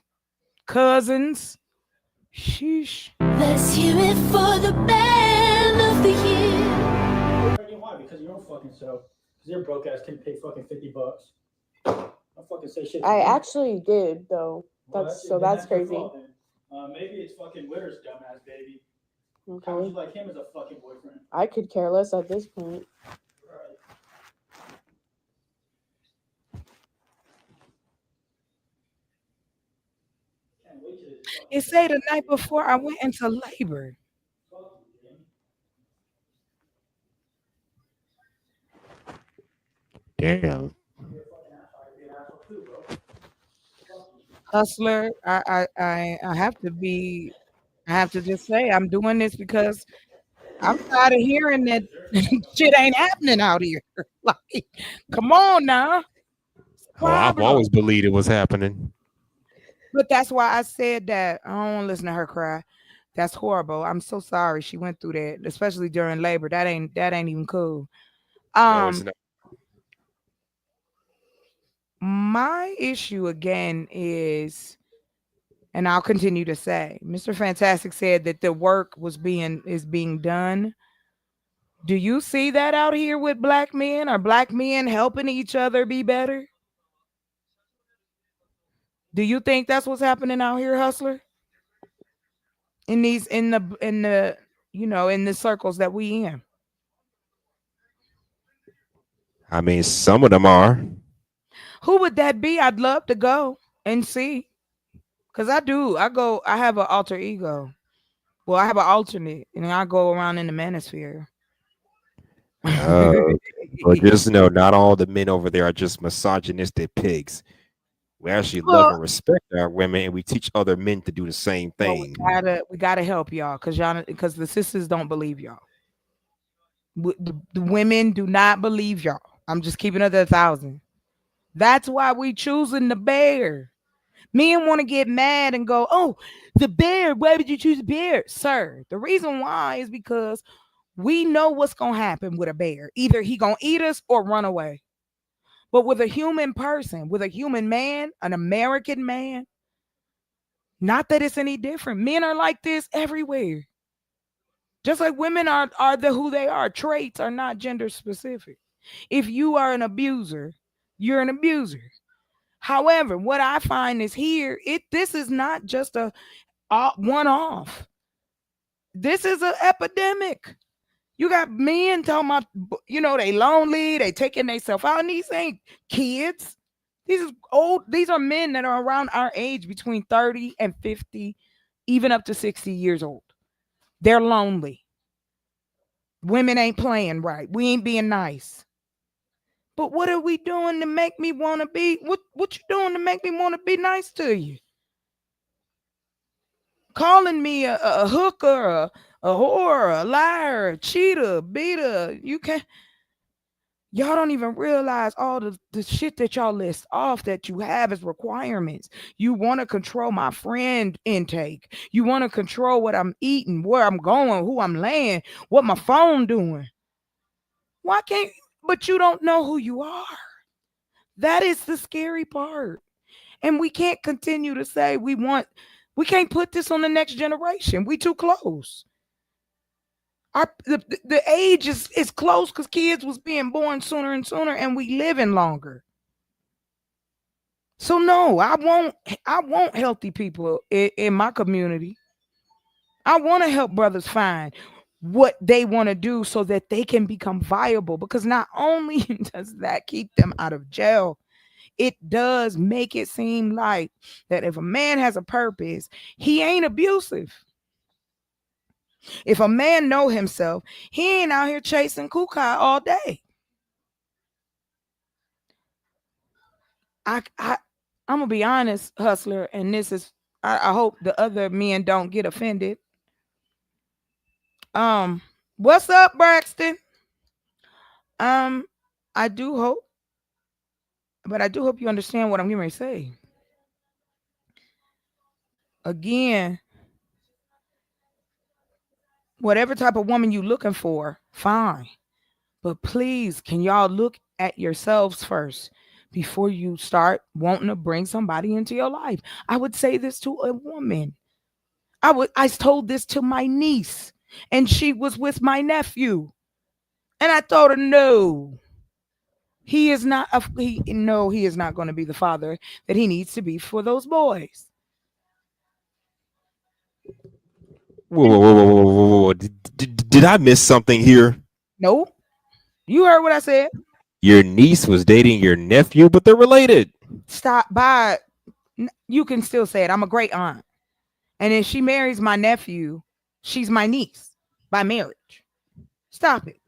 Cousins. Sheesh. Let's hear it for the band of the year. Why? Because your own fucking self. Because your broke ass can't pay fucking $50. I'll fucking say shit. I actually did though. That's your crazy. fault, then. Maybe it's fucking Witter's dumbass baby. How would Okay. you like him as a fucking boyfriend? I could care less at this point. It say the night before I went into labor. Damn. Hustler, I have to just say I'm doing this because I'm tired of hearing that shit ain't happening out here. Like, come on now. Oh, I've always believed it was happening. But that's why I said that. I don't want to listen to her cry. That's horrible. I'm so sorry she went through that, especially during labor. That ain't even cool. No, it's not. My issue again is, and I'll continue to say, Mr. Fantastic said that the work is being done. Do you see that out here with black men? Are black men helping each other be better? Do you think that's what's happening out here, Hustler? In the circles that we in. I mean, some of them are. Who would that be? I'd love to go and see. Cause I have an alter ego. Well, I have an alternate, and I go around in the manosphere. But just know, not all the men over there are just misogynistic pigs. We actually love and respect our women, and we teach other men to do the same thing. We gotta help y'all, because the sisters don't believe y'all. The women do not believe y'all. I'm just keeping it at 1,000. That's why we choosing the bear. Men want to get mad and go, "Oh, the bear. Why would you choose the bear, sir?" The reason why is because we know what's gonna happen with a bear. Either he gonna eat us or run away. But with a human person, with a human man, an American man, not that it's any different. Men are like this everywhere. Just like women are who they are. Traits are not gender specific. If you are an abuser, you're an abuser. However, what I find is here, this is not just a one-off. This is an epidemic. You got men talking about, they lonely, they taking themselves out, and these ain't kids. These are men that are around our age, between 30 and 50, even up to 60 years old. They're lonely. Women ain't playing right. We ain't being nice. But what are we doing to make me want to be? What you doing to make me want to be nice to you? Calling me a hooker, a whore, a liar, a cheater, beater. Y'all don't even realize all the shit that y'all list off that you have as requirements. You want to control my friend intake. You want to control what I'm eating, where I'm going, who I'm laying, what my phone doing. Why can't, but you don't know who you are. That is the scary part. And we can't continue to say we can't put this on the next generation. We too close. The age is close because kids was being born sooner and sooner, and we living longer. So no, I want healthy people in my community. I want to help brothers find what they want to do so that they can become viable, because not only does that keep them out of jail, it does make it seem like that if a man has a purpose, he ain't abusive. If a man know himself, he ain't out here chasing kukai all day. I'm gonna be honest, Hustler, and this is I hope the other men don't get offended. What's up, Braxton? I do hope you understand what I'm getting ready to say. Again, whatever type of woman you looking for, fine. But please, can y'all look at yourselves first before you start wanting to bring somebody into your life? I would say this to a woman. I told this to my niece, and she was with my nephew. And I told her, no, he is not he is not going to be the father that he needs to be for those boys. Whoa. Did I miss something here? Nope. You heard what I said. Your niece was dating your nephew, but they're related. Stop by. You can still say it. I'm a great aunt. And if she marries my nephew, she's my niece by marriage. Stop it.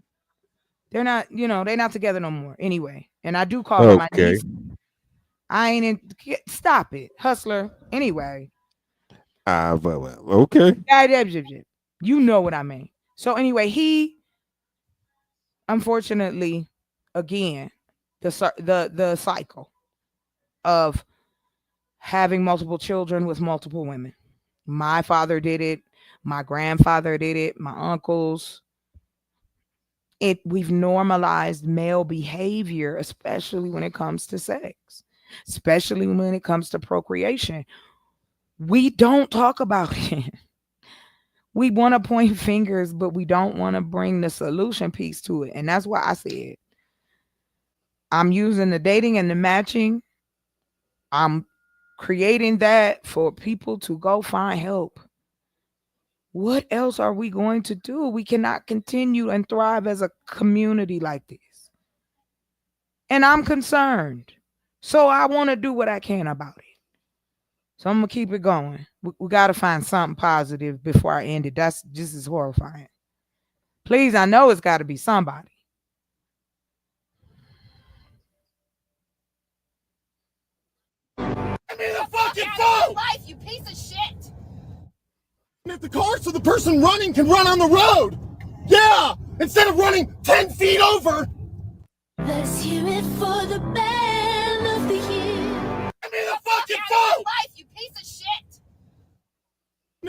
They're not, they're not together no more anyway. And I do call her my niece. I ain't in. Stop it, Hustler. Anyway. Well, okay. You know what I mean. So anyway, he, unfortunately, again, the cycle of having multiple children with multiple women. My father did it. My grandfather did it. My uncles. We've normalized male behavior, especially when it comes to sex, especially when it comes to procreation. We don't talk about it. We want to point fingers, but we don't want to bring the solution piece to it. And that's why I said I'm using the dating and the matching. I'm creating that for people to go find help. What else are we going to do? We cannot continue and thrive as a community like this. And I'm concerned. So I want to do what I can about it. So I'm going to keep it going. We got to find something positive before I end it. This is horrifying. Please, I know it's got to be somebody. Give me the fucking phone! Life, you piece of shit! At the car so the person running can run on the road. Yeah, instead of running 10 feet over. Let's hear it for the band of the year. Give me the fucking phone! Life, you piece of shit!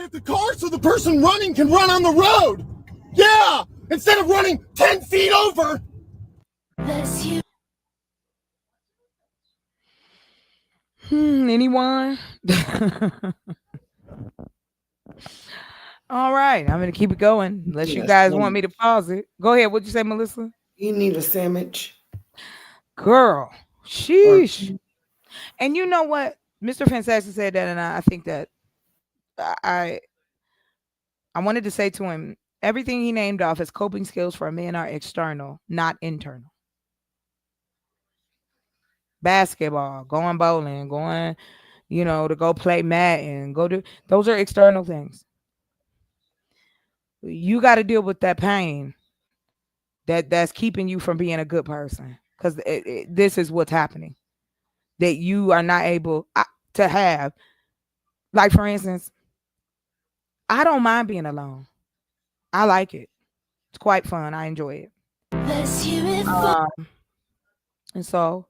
At the car so the person running can run on the road. Yeah, instead of running 10 feet over. Let's hear. Anyone? All right, I'm gonna keep it going. Unless you guys want me to pause it. Go ahead. What'd you say, Melissa? You need a sandwich. Girl, sheesh. And you know what? Mr. Fantastic said that, and I think that I wanted to say to him, everything he named off as coping skills for men are external, not internal. Basketball, going bowling, going, to go play Madden, those are external things. You got to deal with that pain that's keeping you from being a good person, because this is what's happening, that you are not able to have. Like, for instance, I don't mind being alone. I like it. It's quite fun. I enjoy it. Let's hear it for And so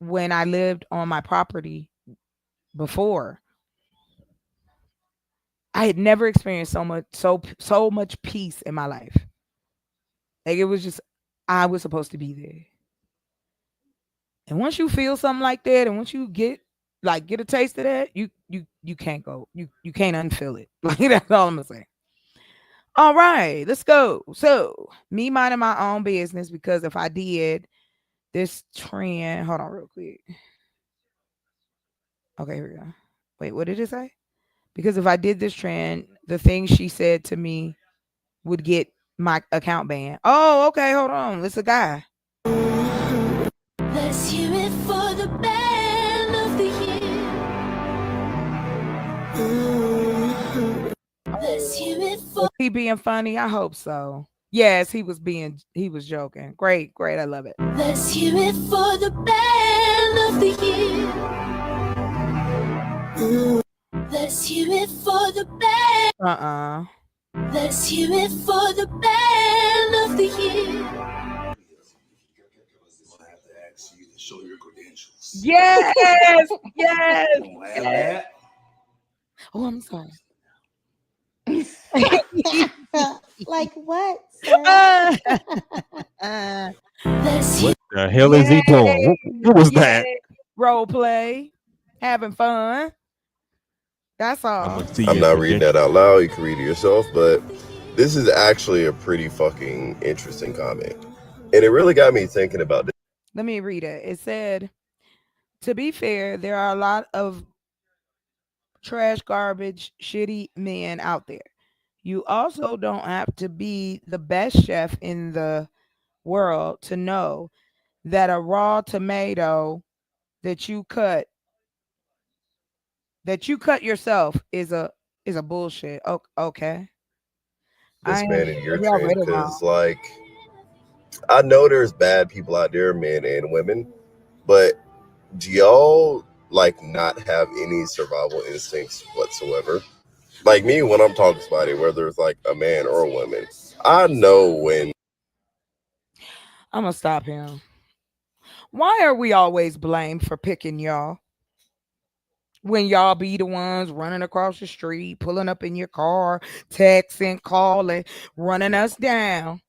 when I lived on my property before, I had never experienced so much peace in my life. Like it was just I was supposed to be there. And once you feel something like that, and once you get a taste of that, you can't go. You can't unfeel it. Like that's all I'm gonna say. All right, let's go. So me minding my own business, because if I did this trend, hold on real quick. Okay, here we go. Wait, what did it say? Because if I did this trend, the thing she said to me would get my account banned. Oh, okay, hold on. It's a guy. let's hear it for the band of the year. Let's hear it for Was he being funny? I hope so. Yes, he was joking. Great, I love it. let's hear it for the band of the year. Let's hear it for the band. Let's hear it for the band of the year. Yes, yes. Oh, I'm sorry. Like what, sir? What the hell is he doing? What was that? Role play, having fun. That's all. I'm not reading that out loud. You can read it yourself, but this is actually a pretty fucking interesting comment. And it really got me thinking about this. Let me read it. It said, to be fair, there are a lot of trash, garbage, shitty men out there. You also don't have to be the best chef in the world to know that a raw tomato that you cut yourself is a bullshit. Okay. This man in your trend, because like I know there's bad people out there, men and women, but do y'all like not have any survival instincts whatsoever? Like me, when I'm talking to somebody, whether it's like a man or a woman, I know when. I'm gonna stop him. Why are we always blamed for picking y'all? When y'all be the ones running across the street, pulling up in your car, texting, calling, running us down.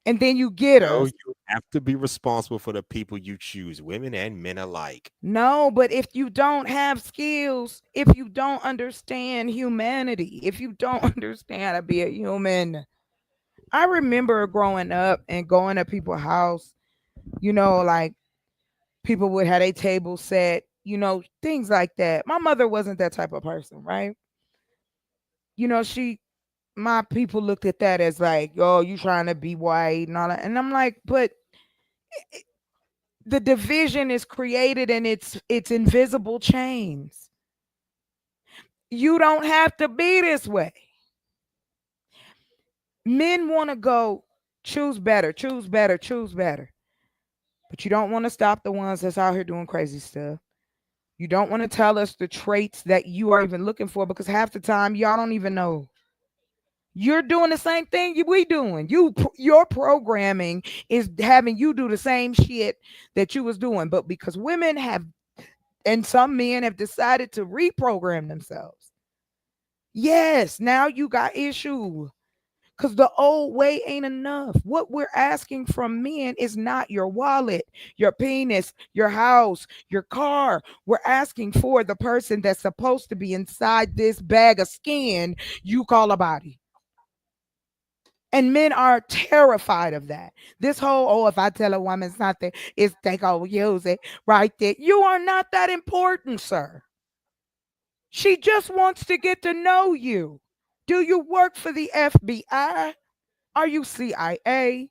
And then you get No, us. you have to be responsible for the people you choose, women and men alike. No, but if you don't have skills, if you don't understand humanity, if you don't understand how to be a human. I remember growing up and going to people's house, like people would have a table set, things like that. My mother wasn't that type of person, right? My people looked at that as like, oh, you trying to be white and all that. And I'm like, but the division is created and it's invisible chains. You don't have to be this way. Men want to go choose better. But you don't want to stop the ones that's out here doing crazy stuff. You don't want to tell us the traits that you are even looking for, because half the time y'all don't even know. You're doing the same thing we doing. Your programming is having you do the same shit that you was doing. But because women have, and some men have decided to reprogram themselves. Yes, now you got issue. Because the old way ain't enough. What we're asking from men is not your wallet, your penis, your house, your car. We're asking for the person that's supposed to be inside this bag of skin you call a body. And men are terrified of that. This whole, if I tell a woman something, it's they go use it right there. You are not that important, sir. She just wants to get to know you. Do you work for the FBI? Are you CIA?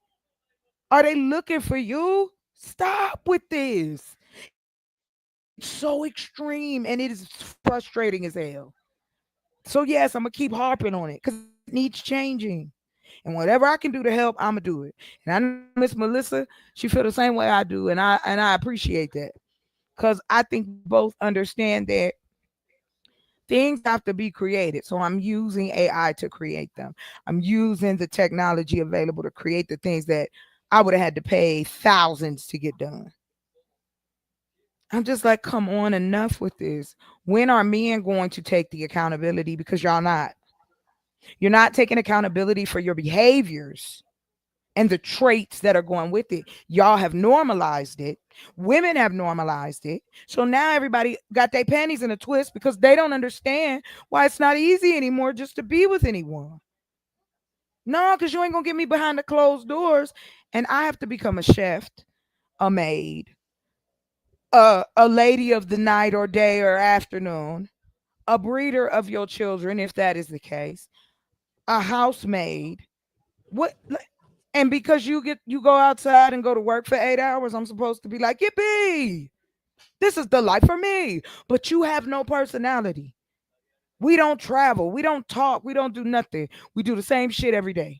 Are they looking for you? Stop with this. It's so extreme and it is frustrating as hell. So yes, I'm going to keep harping on it because it needs changing. And whatever I can do to help, I'm going to do it. And I know Miss Melissa, she feel the same way I do. And I appreciate that. Because I think both understand that Things have to be created. So I'm using AI to create them. I'm using the technology available to create the things that I would have had to pay thousands to get done. I'm just like, come on, enough with this. When are men going to take the accountability? Because y'all not. You're not taking accountability for your behaviors and the traits that are going with it. Y'all have normalized it. Women have normalized it. So now everybody got their panties in a twist because they don't understand why it's not easy anymore just to be with anyone. No, because you ain't going to get me behind the closed doors and I have to become a chef, a maid, a lady of the night or day or afternoon, a breeder of your children, if that is the case, a housemaid. What? And because you go outside and go to work for 8 hours, I'm supposed to be like, yippee, this is the life for me. But you have no personality. We don't travel. We don't talk. We don't do nothing. We do the same shit every day.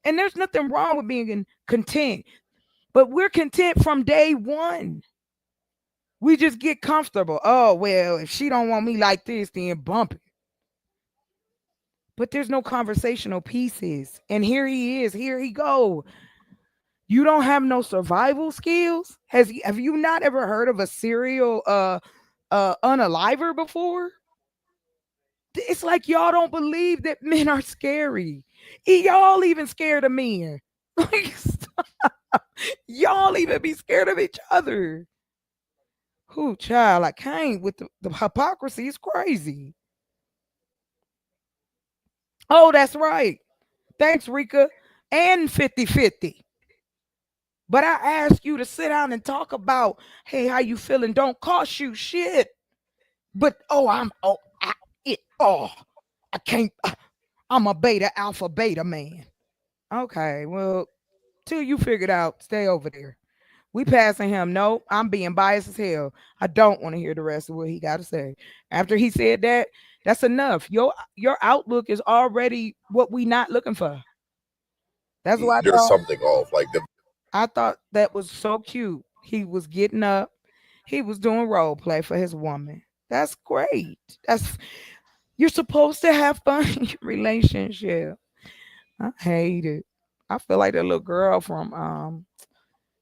And there's nothing wrong with being content. But we're content from day one. We just get comfortable. Oh, well, if she don't want me like this, then bump it. But there's no conversational pieces. And here he is. Here he go. You don't have no survival skills? Have you not ever heard of a serial unaliver before? It's like y'all don't believe that men are scary. Y'all even scared of men. Like, y'all even be scared of each other. Who, child? I can't with the hypocrisy. Is crazy. Oh, that's right. Thanks, Rika. And 50-50. But I ask you to sit down and talk about, hey, how you feeling? Don't cost you shit. But I can't. I'm a alpha beta man. Okay, well, till you figured out, stay over there. We passing him. No, I'm being biased as hell. I don't want to hear the rest of what he got to say. After he said that, that's enough. Your outlook is already what we not looking for. That's why there's something off. I thought that was so cute. He was getting up. He was doing role play for his woman. That's great. You're supposed to have fun in your relationship. I hate it. I feel like that little girl from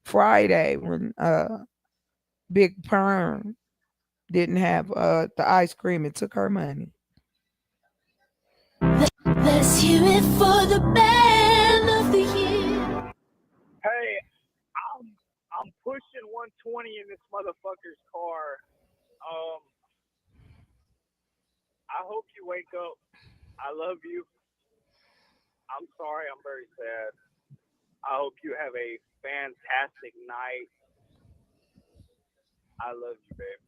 Friday when Big Perm didn't have the ice cream and took her money. Let's hear it for the band of the year. Hey, I'm pushing 120 in this motherfucker's car. I hope you wake up. I love you. I'm sorry, I'm very sad. I hope you have a fantastic night. I love you, babe.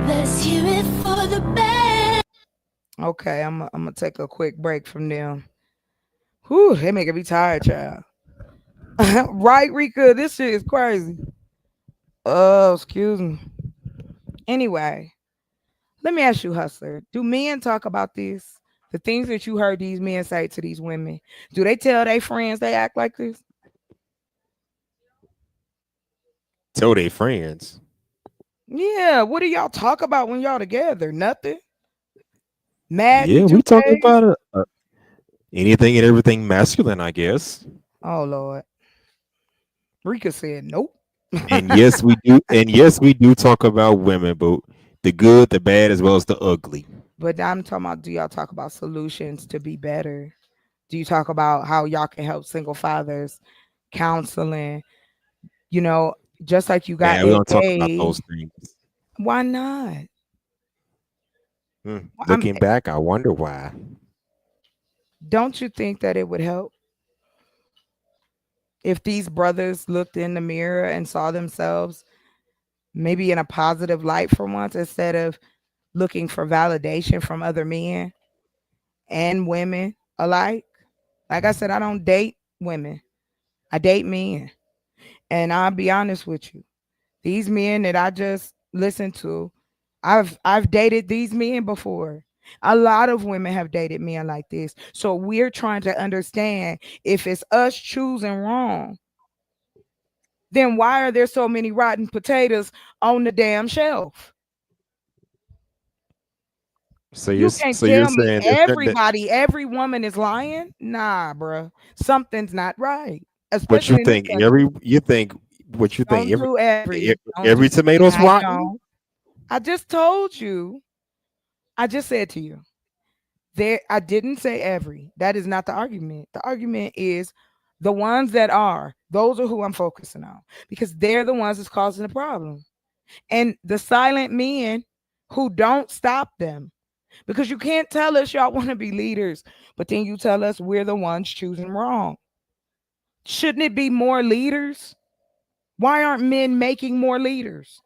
Let's hear it for the band. Okay, I'm gonna take a quick break from them. Whew, they making me tired, child. Right, Rika? This shit is crazy. Oh, excuse me. Anyway, let me ask you, Hustler. Do men talk about this? The things that you heard these men say to these women, do they tell their friends they act like this? Tell their friends. Yeah, what do y'all talk about when y'all together? Nothing. Mad? Yeah, we talk about anything and everything masculine, I guess. Oh Lord. Rika said nope. And yes, we do. And yes, we do talk about women, but the good, the bad, as well as the ugly. But I'm talking about, do y'all talk about solutions to be better? Do you talk about how y'all can help single fathers, counseling? You know, just like you got. Yeah, we don't talk about those things. Why not? Looking back, I wonder why. Don't you think that it would help if these brothers looked in the mirror and saw themselves maybe in a positive light for once, instead of looking for validation from other men and women alike? Like I said, I don't date women. I date men. And I'll be honest with you. These men that I just listened to, I've dated these men before. A lot of women have dated men like this. So we're trying to understand if it's us choosing wrong then why are there so many rotten potatoes on the damn shelf? So You can't you're tell me saying every woman is lying. Nah, bruh. Something's not right. but you Especially in this think country. what you think Don't do every. Don't every do, tomato's I rotten? know. I just told you. I just said to you. I didn't say every. That is not the argument. The argument is the ones that are. Those are who I'm focusing on because they're the ones that's causing the problem. And the silent men who don't stop them. Because you can't tell us y'all want to be leaders, but then you tell us we're the ones choosing wrong. Shouldn't it be more leaders? Why aren't men making more leaders?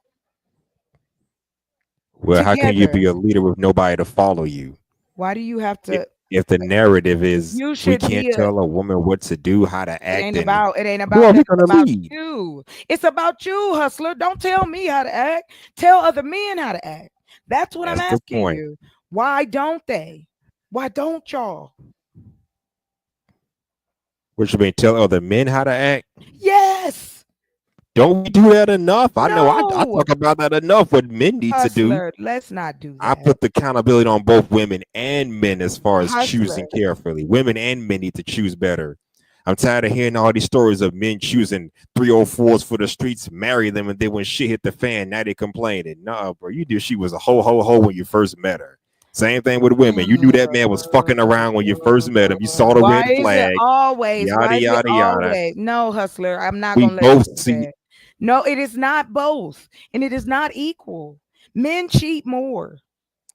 Well, how can you be Together. a leader with nobody to follow you? Why do you have If, to? if the narrative is You we should can't be a. tell a woman what to do, how to It act, ain't and about. It ain't who about are we that. It's gonna about lead? you. It's about you, hustler. Don't tell me how to act. Tell other men how to act. That's what I'm That's the asking point. you. Why don't they? Why don't y'all? What you mean? Tell other men how to act? Yes. Don't we do that enough? I know I No. talk about that enough. What men need to do. Hustler, let's not do I that. put the accountability on both women and men as far as choosing Hustler. carefully. Women and men need to choose better. I'm tired of hearing all these stories of men choosing 304s for the streets, marry them, and then when shit hit the fan, now they complaining. Nah, bro, you knew she was a ho when you first met her. Same thing with women. You knew that man was fucking around when you first met him. You saw the Why red is it flag. always? Yada Why is it yada yada. always? No, hustler. I'm not We gonna let you both do see. that. No, it is not both, and it is not equal. Men cheat more.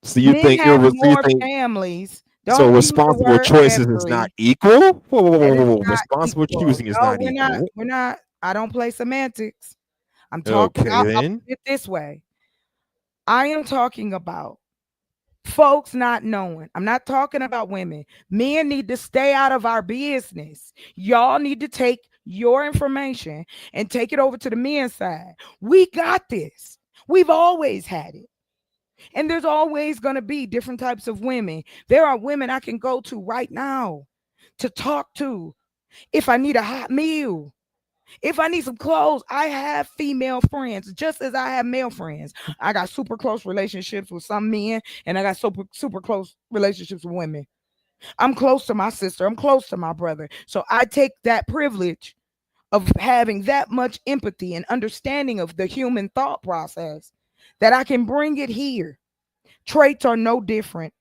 So you Men think have so you more think families. so Don't use the responsible word choices is not every. equal? Whoa. It is not Responsible equal. choosing is No, not we're not. equal. We're not. I don't play semantics. I'm talking. Okay I'll then. put it this way. I am talking about folks not knowing. I'm not talking about women. Men need to stay out of our business. Y'all need to take your information and take it over to the men's side. We got this. We've always had it. And there's always going to be different types of women. There are women I can go to right now to talk to if I need a hot meal. If I need some clothes, I have female friends just as I have male friends. I got super close relationships with some men, and I got super close relationships with women. I'm close to my sister. I'm close to my brother. So I take that privilege of having that much empathy and understanding of the human thought process that I can bring it here. Traits are no different.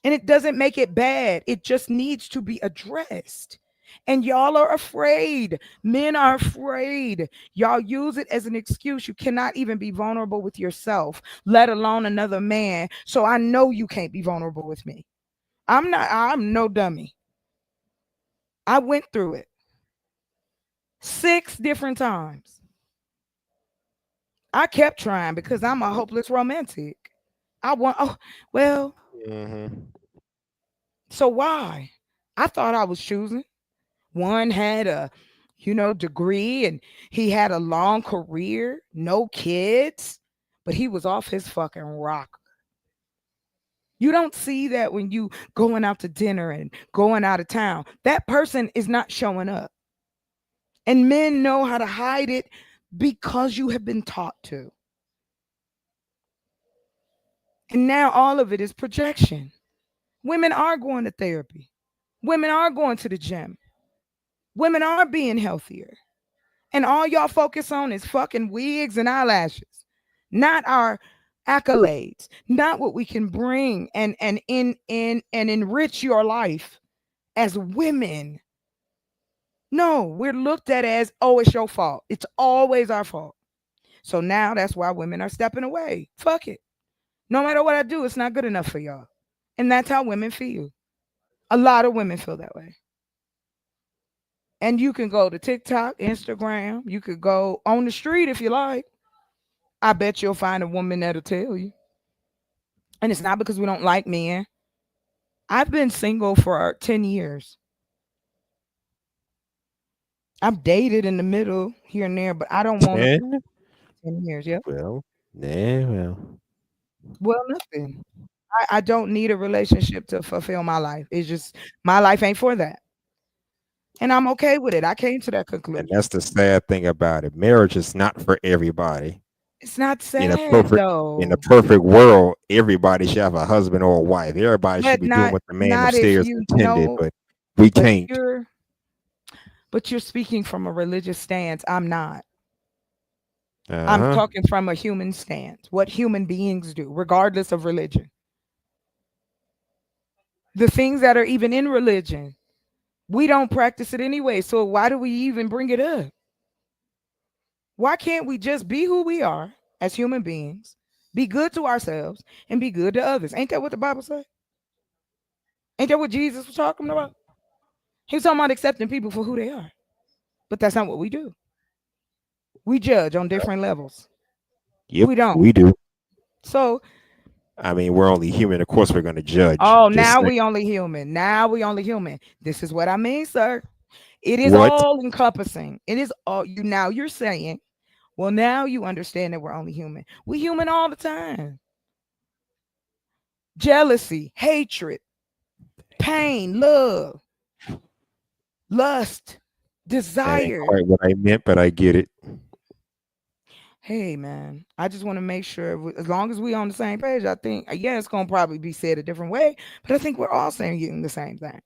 And it doesn't make it bad. It just needs to be addressed. And y'all are afraid. Men are afraid. Y'all use it as an excuse. You cannot even be vulnerable with yourself, let alone another man. So I know you can't be vulnerable with me. I'm no dummy. I went through it 6 different times. I kept trying because I'm a hopeless romantic. So why? I thought I was choosing. One had a, degree and he had a long career, no kids, but he was off his fucking rocker. You don't see that when you going out to dinner and going out of town. That person is not showing up. And men know how to hide it because you have been taught to. And now all of it is projection. Women are going to therapy. Women are going to the gym. Women are being healthier. And all y'all focus on is fucking wigs and eyelashes, not our accolades, not what we can bring and enrich your life as women. No, we're looked at as, oh, it's your fault. It's always our fault. So now that's why women are stepping away. Fuck it. No matter what I do, it's not good enough for y'all. And that's how women feel. A lot of women feel that way. And you can go to TikTok, Instagram. You could go on the street if you like. I bet you'll find a woman that'll tell you. And it's not because we don't like men. I've been single for 10 years. I've dated in the middle here and there, but I don't want to. 10 years, yep. Well. Well, nothing. I don't need a relationship to fulfill my life. It's just my life ain't for that. And I'm okay with it. I came to that And conclusion. that's the sad thing about it. Marriage is not for everybody. It's not In a sad perfect though. perfect world, everybody should have a husband or a wife. Everybody should But be doing not what the man not if upstairs you intended, know, but we but can't. you're speaking from a religious stance. I'm not. I'm Uh-huh. talking from a human stance. What human beings do, regardless of religion. The things that are even in religion, we don't practice it anyway. So why do we even bring it up? Why can't we just be who we are as human beings, be good to ourselves, and be good to others? Ain't that what the Bible said? Ain't that what Jesus was talking about? He was talking about accepting people for who they are. But that's not what we do. We judge on different levels. Yep, We don't. we do. So, I mean, we're only human. Of course, we're going to judge. oh, Just now saying. we only human. Now we only human. This is what I mean, sir. It is What? all encompassing. It is all you. Now you're saying, well, now you understand that we're only human. We human all the time. Jealousy, hatred, pain, love, lust, That ain't desire. quite what I meant, but I get it. Hey, man, I just want to make sure, as long as we on the same page, I think, yeah, it's going to probably be said a different way, but I think we're all saying the same thing.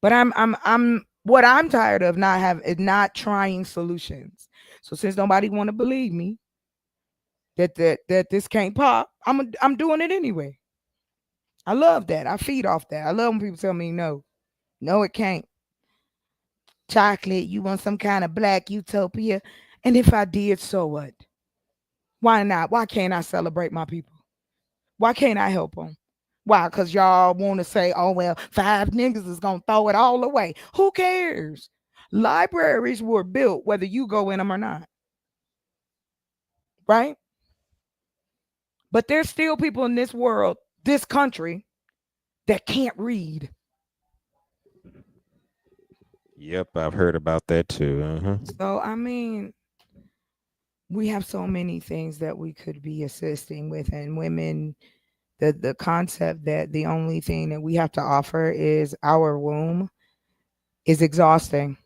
But what I'm tired of not trying solutions. So since nobody want to believe me that this can't pop, I'm doing it anyway. I love that. I feed off that. I love when people tell me no, it can't. Chocolate, you want some kind of black utopia? And if I did, so what? Why not? Why can't I celebrate my people? Why can't I help them? Why? Because y'all want to say, oh, well, 5 niggas is going to throw it all away. Who cares? Libraries were built whether you go in them or not. Right? But there's still people in this world, this country, that can't read. Yep, I've heard about that too. Uh-huh. So, I mean, we have so many things that we could be assisting with, and women, the concept that the only thing that we have to offer is our womb is exhausting.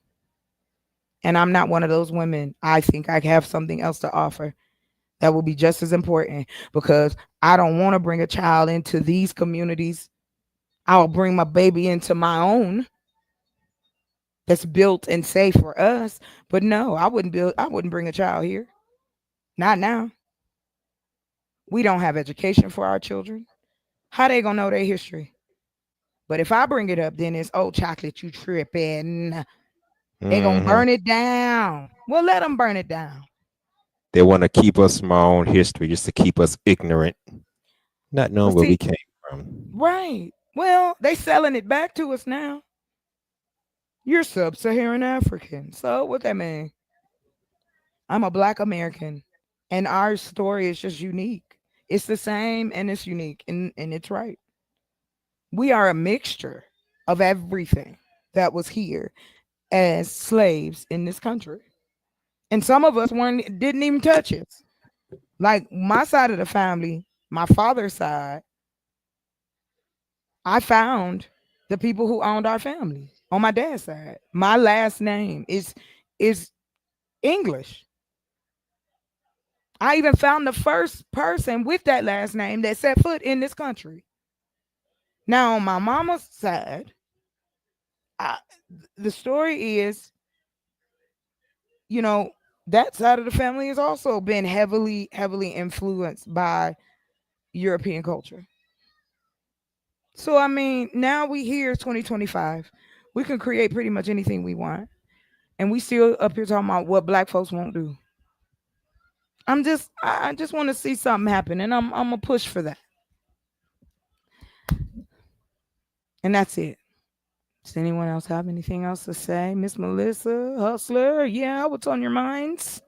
And I'm not one of those women. I think I have something else to offer that will be just as important, because I don't want to bring a child into these communities. I'll bring my baby into my own that's built and safe for us. But no, I wouldn't bring a child here. Not now. We don't have education for our children. How they gonna know their history? But if I bring it up, then it's, oh, chocolate, you tripping. They gonna Mhm. burn it down. Well, let them burn it down. They want to keep us from our own history just to keep us ignorant, not knowing where we came from. Right. Well, they selling it back to us now. You're sub-Saharan African. So what that mean? I'm a Black American, and our story is just unique. It's the same and it's unique, and it's right. We are a mixture of everything that was here as slaves in this country. And some of us didn't even touch it. Like my side of the family, my father's side, I found the people who owned our family on my dad's side. My last name is English. I even found the first person with that last name that set foot in this country. Now, on my mama's side, the story is, that side of the family has also been heavily, heavily influenced by European culture. So, I mean, now we here, 2025. We can create pretty much anything we want. And we still up here talking about what Black folks won't do. I just want to see something happen, and I'm gonna push for that. And that's it. Does anyone else have anything else to say? Miss Melissa, Hustler, yeah, what's on your minds?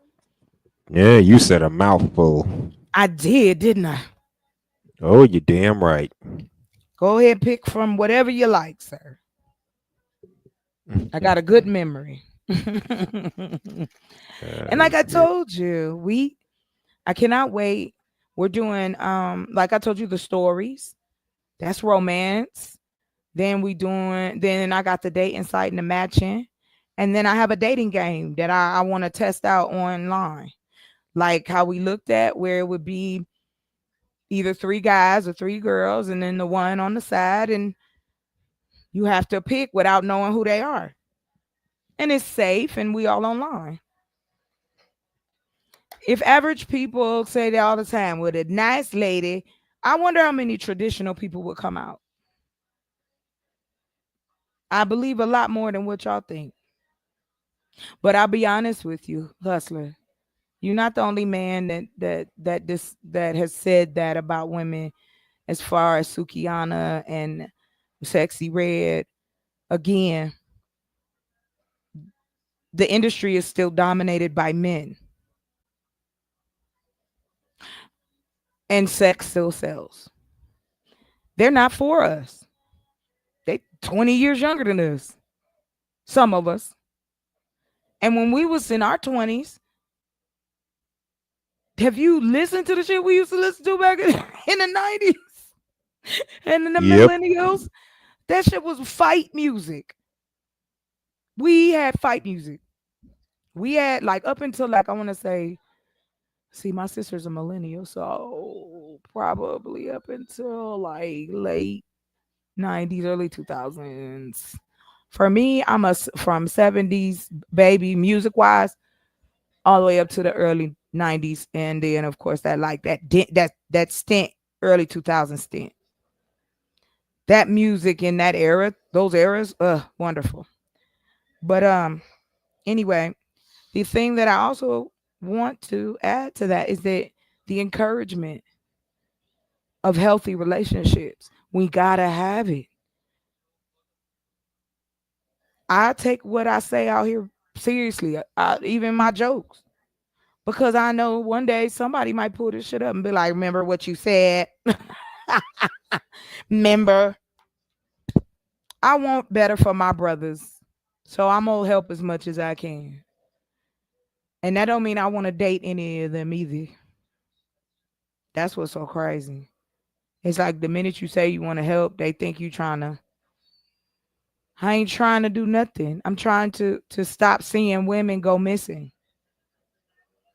Yeah, you said a mouthful. I did, didn't I? Oh, you damn right. Go ahead, pick from whatever you like, sir. I got a good memory. And like I told you, I cannot wait. We're doing like I told you, the stories. That's romance. Then I got the dating site and the matching. And then I have a dating game that I want to test out online. Like how we looked at, where it would be either 3 guys or 3 girls and then the one on the side, and you have to pick without knowing who they are. And it's safe and we all online. If average people say that all the time with a nice lady, I wonder how many traditional people would come out. I believe a lot more than what y'all think. But I'll be honest with you, Hustler. You're not the only man that has said that about women, as far as Sukiana and Sexy Red. Again, the industry is still dominated by men. And sex still sells. They're not for us. They 20 years younger than us. Some of us. And when we was in our 20s, have you listened to the shit we used to listen to back in the 90s and in the millennials? That shit was fight music. We had fight music. We had like up until like I want to say, see, my sister's a millennial, so probably up until like late 90s, early 2000s. For me, I'm from 70s baby music wise, all the way up to the early 90s, and then of course that stint, early 2000 stint. That music in that era, those eras, wonderful. But anyway, the thing that I also want to add to that is that the encouragement of healthy relationships. We gotta have it. I take what I say out here seriously, even my jokes, because I know one day somebody might pull this shit up and be like, remember what you said? Remember? I want better for my brothers, so I'm gonna help as much as I can. And that don't mean I want to date any of them either. That's what's so crazy. It's like the minute you say you want to help, they think you trying to. I ain't trying to do nothing. I'm trying to stop seeing women go missing.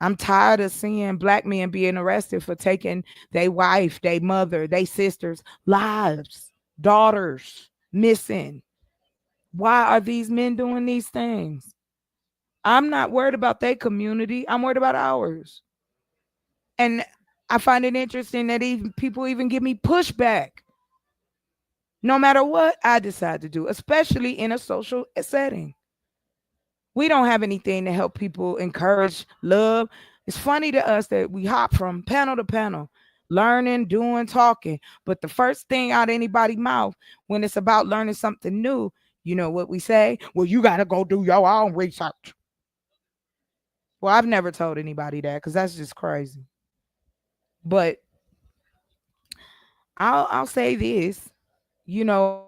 I'm tired of seeing black men being arrested for taking their wife, their mother, their sisters' lives, daughters missing. Why are these men doing these things? I'm not worried about their community. I'm worried about ours. And I find it interesting that even people even give me pushback no matter what I decide to do, especially in a social setting. We don't have anything to help people encourage love. It's funny to us that we hop from panel to panel, learning, doing, talking. But the first thing out of anybody's mouth when it's about learning something new, you know what we say? Well, you got to go do your own research. Well, I've never told anybody that because that's just crazy. But I'll say this, you know,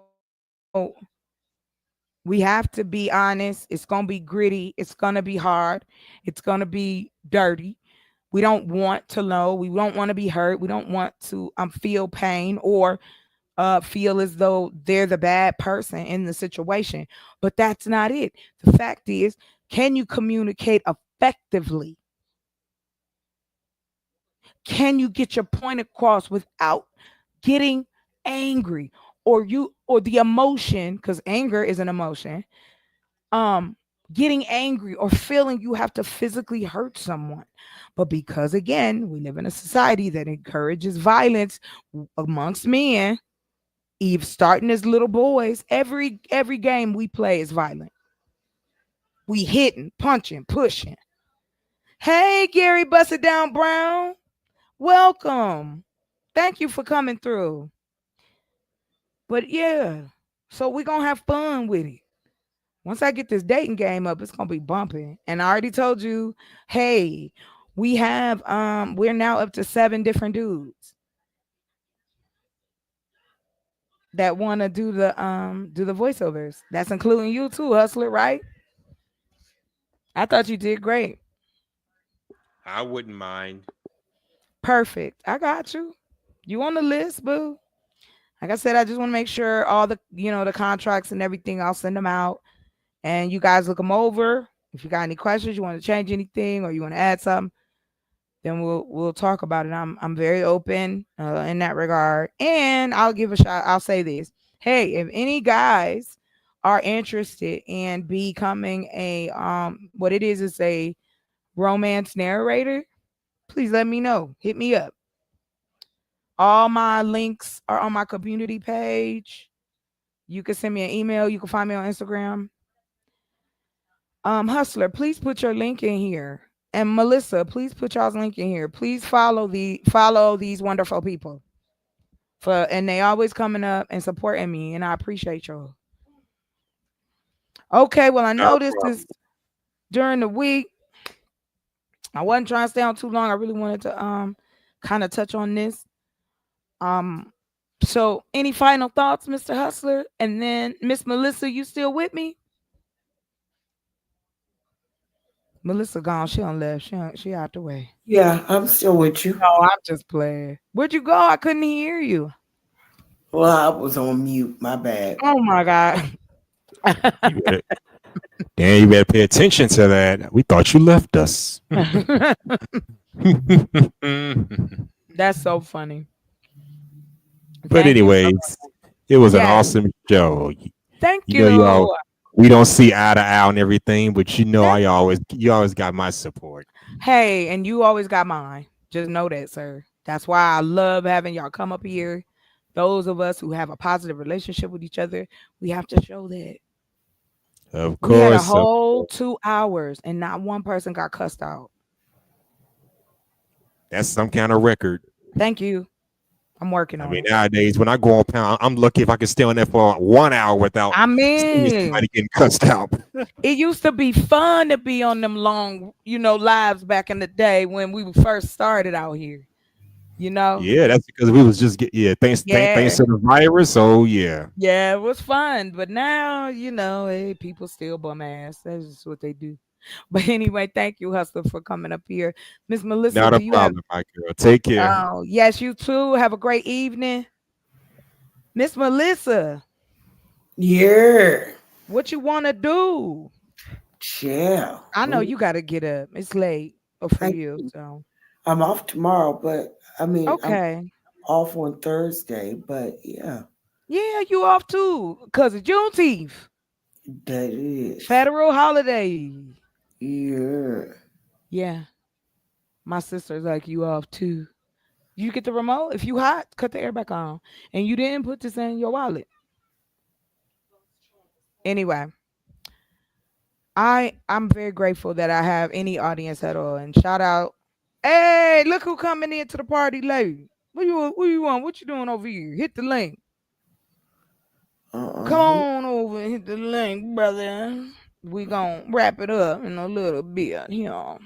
we have to be honest. It's going to be gritty. It's going to be hard. It's going to be dirty. We don't want to know. We don't want to be hurt. We don't want to feel pain or feel as though they're the bad person in the situation. But that's not it. The fact is, can you communicate effectively? Can you get your point across without getting angry or the emotion, because anger is an emotion, getting angry or feeling you have to physically hurt someone. But because again, we live in a society that encourages violence amongst men, even starting as little boys, every game we play is violent. We hitting, punching, pushing. Hey, Gary Bust It Down Brown. Welcome. Thank you for coming through. But yeah, so we're going to have fun with it. Once I get this dating game up, it's going to be bumping. And I already told you, hey, we have, we're now up to 7 different dudes that want to do the voiceovers. That's including you too, Hustler, right? I thought you did great. I wouldn't mind. Perfect. I got you. You on the list, boo. like I said, I just want to make sure all the the contracts and everything. I'll send them out, and you guys look them over. If you got any questions, you want to change anything, or you want to add something, then we'll talk about it. I'm very open in that regard, and I'll give a shot. I'll say this: hey, if any guys are interested in becoming a what it is a romance narrator, please let me know. Hit me up. All my links are on my community page. You can send me an email. You can find me on Instagram. Hustler, please put your link in here. And Melissa, please put y'all's link in here. Please follow these wonderful people. And they always coming up and supporting me, and I appreciate y'all. Okay, well, I know this is during the week. I wasn't trying to stay on too long. I really wanted to kind of touch on this. So any final thoughts, Mr. Hustler? And then Miss Melissa, you still with me? Melissa gone. She on left. She out the way. Yeah, I'm still with you. No, I'm just playing. Where'd you go? I couldn't hear you. Well, I was on mute. My bad. Oh my God. Damn, you better pay attention to that. We thought you left us. That's so funny. But anyways, it was an awesome show. Thank you. Know, we don't see eye to eye on everything, but you always got my support. Hey, and you always got mine. Just know that, sir. That's why I love having y'all come up here. Those of us who have a positive relationship with each other, we have to show that. Of course. We had a whole 2 hours and not one person got cussed out. That's some kind of record. Thank you. I'm working on it. Nowadays, when I go on Pound, I'm lucky if I can stay on there for 1 hour without somebody getting cussed out. It used to be fun to be on them long, lives back in the day when we first started out here. Yeah, that's because we was just thanks to the virus. So yeah, it was fun, but now hey, people still bum ass. That's just what they do. But anyway, thank you, Hustler, for coming up here. Miss Melissa, not a problem, my girl. Take care. Oh, yes, you too. Have a great evening. Miss Melissa. Yeah. What you want to do? Chill. I know you got to get up. It's late for you. So I'm off tomorrow, but okay. I'm off on Thursday, but yeah. Yeah, you off too, because of Juneteenth. That is. Federal holiday. Yeah. Yeah. My sister's like, you off too. You get the remote? If you hot, cut the air back on. And you didn't put this in your wallet. Anyway. I'm very grateful that I have any audience at all. And shout out. Hey, look who coming into the party late. What you want? What you doing over here? Hit the link. Come on over and hit the link, brother. We gonna wrap it up in a little bit here.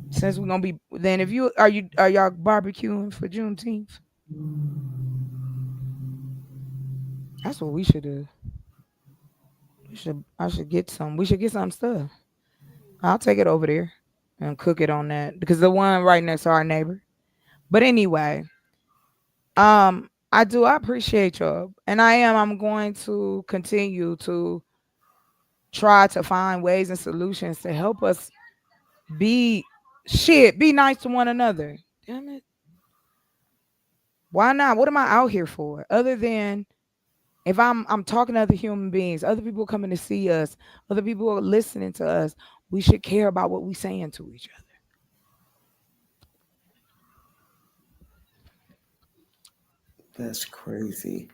Since we're gonna be then, if you are y'all barbecuing for Juneteenth? That's what we should do. I should get some. We should get some stuff. I'll take it over there and cook it on that because the one right next to our neighbor. But anyway, I appreciate y'all, and I'm going to continue to try to find ways and solutions to help us be nice to one another. Damn it. Why not? What am I out here for? Other than if I'm talking to other human beings, other people coming to see us, other people are listening to us, we should care about what we're saying to each other. That's crazy.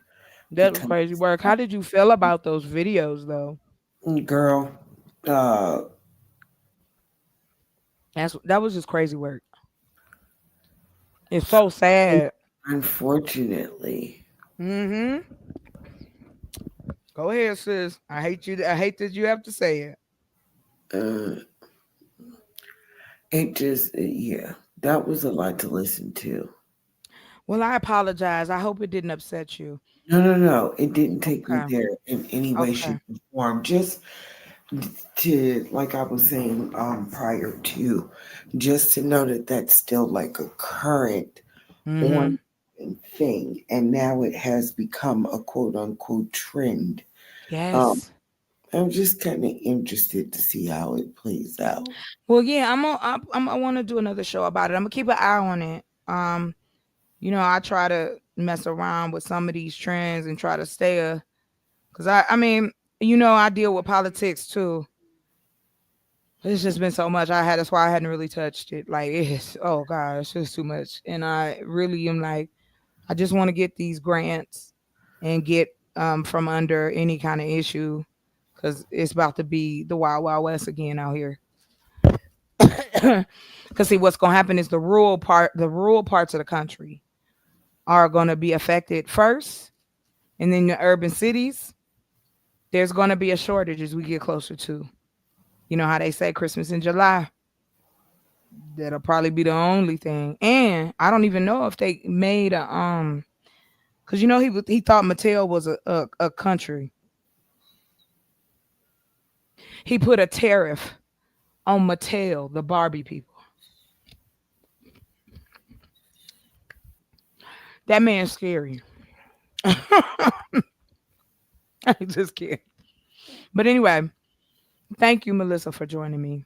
That was crazy work. How did you feel about those videos, though? Girl, that was just crazy work. It's so sad. Unfortunately. Mm-hmm. Go ahead, sis. I hate that you have to say it. It just, that was a lot to listen to. Well, I apologize. I hope it didn't upset you. No. It didn't take me there in any way, shape, or form. Just to, like I was saying prior to, just to know that that's still like a current on thing, and now it has become a quote unquote trend. Yes. I'm just kind of interested to see how it plays out. Well, yeah, I want to do another show about it. I'm gonna keep an eye on it. You know, I try to mess around with some of these trends and try to stay because I mean, you know, I deal with politics too. It's just been so much. That's why I hadn't really touched it. Like oh God, it's just too much. And I really am like, I just want to get these grants and get from under any kind of issue because it's about to be the wild, wild west again out here. Because see, what's gonna happen is the rural parts of the country are gonna be affected first, and then the urban cities, there's gonna be a shortage as we get closer to. You know how they say Christmas in July? That'll probably be the only thing. And I don't even know if they made a because you know he thought Mattel was a country. He put a tariff on Mattel, the Barbie people. That man's scary. I just kidding. But anyway. Thank you, Melissa, for joining me.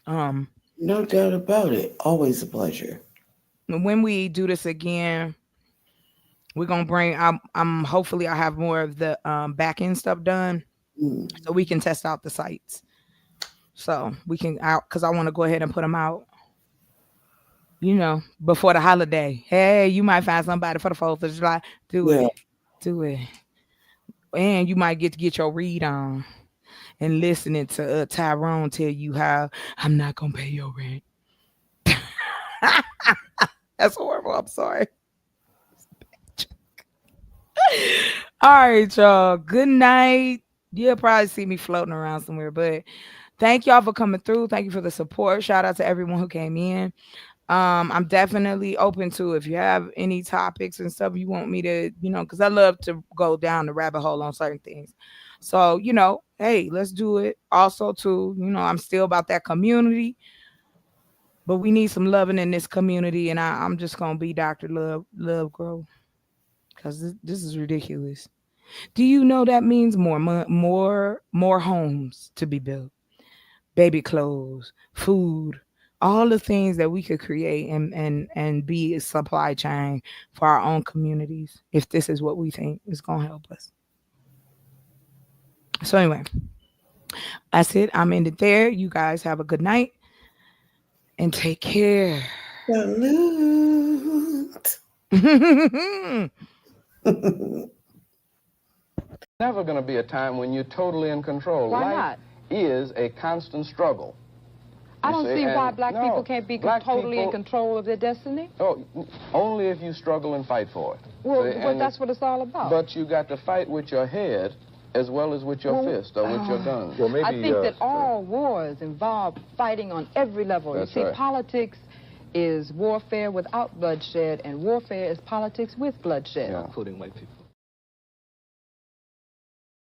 No doubt about it. Always a pleasure. When we do this again, we're gonna bring. Hopefully I have more of the back end stuff done, so we can test out the sites. So we can out because I want to go ahead and put them out. You know, before the holiday. Hey, you might find somebody for the 4th of July. Do it, and you might get to get your read on. And listening to Tyrone tell you how I'm not gonna pay your rent. That's horrible. I'm sorry. All right, y'all. Good night. You'll probably see me floating around somewhere, but thank y'all for coming through. Thank you for the support. Shout out to everyone who came in. I'm definitely open to if you have any topics and stuff you want me to, you know, because I love to go down the rabbit hole on certain things. So, you know, hey, let's do it. Also, too, you know, I'm still about that community, but we need some loving in this community, and I'm just gonna be Dr. Love Grow, because this is ridiculous. Do you know that means more homes to be built, baby clothes, food, all the things that we could create and be a supply chain for our own communities if this is what we think is gonna help us. So anyway, that's it. I'm ended there. You guys have a good night and take care. Salute. Never going to be a time when you're totally in control. Why Life not? is a constant struggle. I don't see why black no, people can't be totally in control of their destiny. Oh, only if you struggle and fight for it. Well, See, but that's what it's all about. But you got to fight with your head as well as with your fist or with your gun. Well, maybe, I think that all wars involve fighting on every level. That's you see, right. Politics is warfare without bloodshed, and warfare is politics with bloodshed. Yeah. Including white people.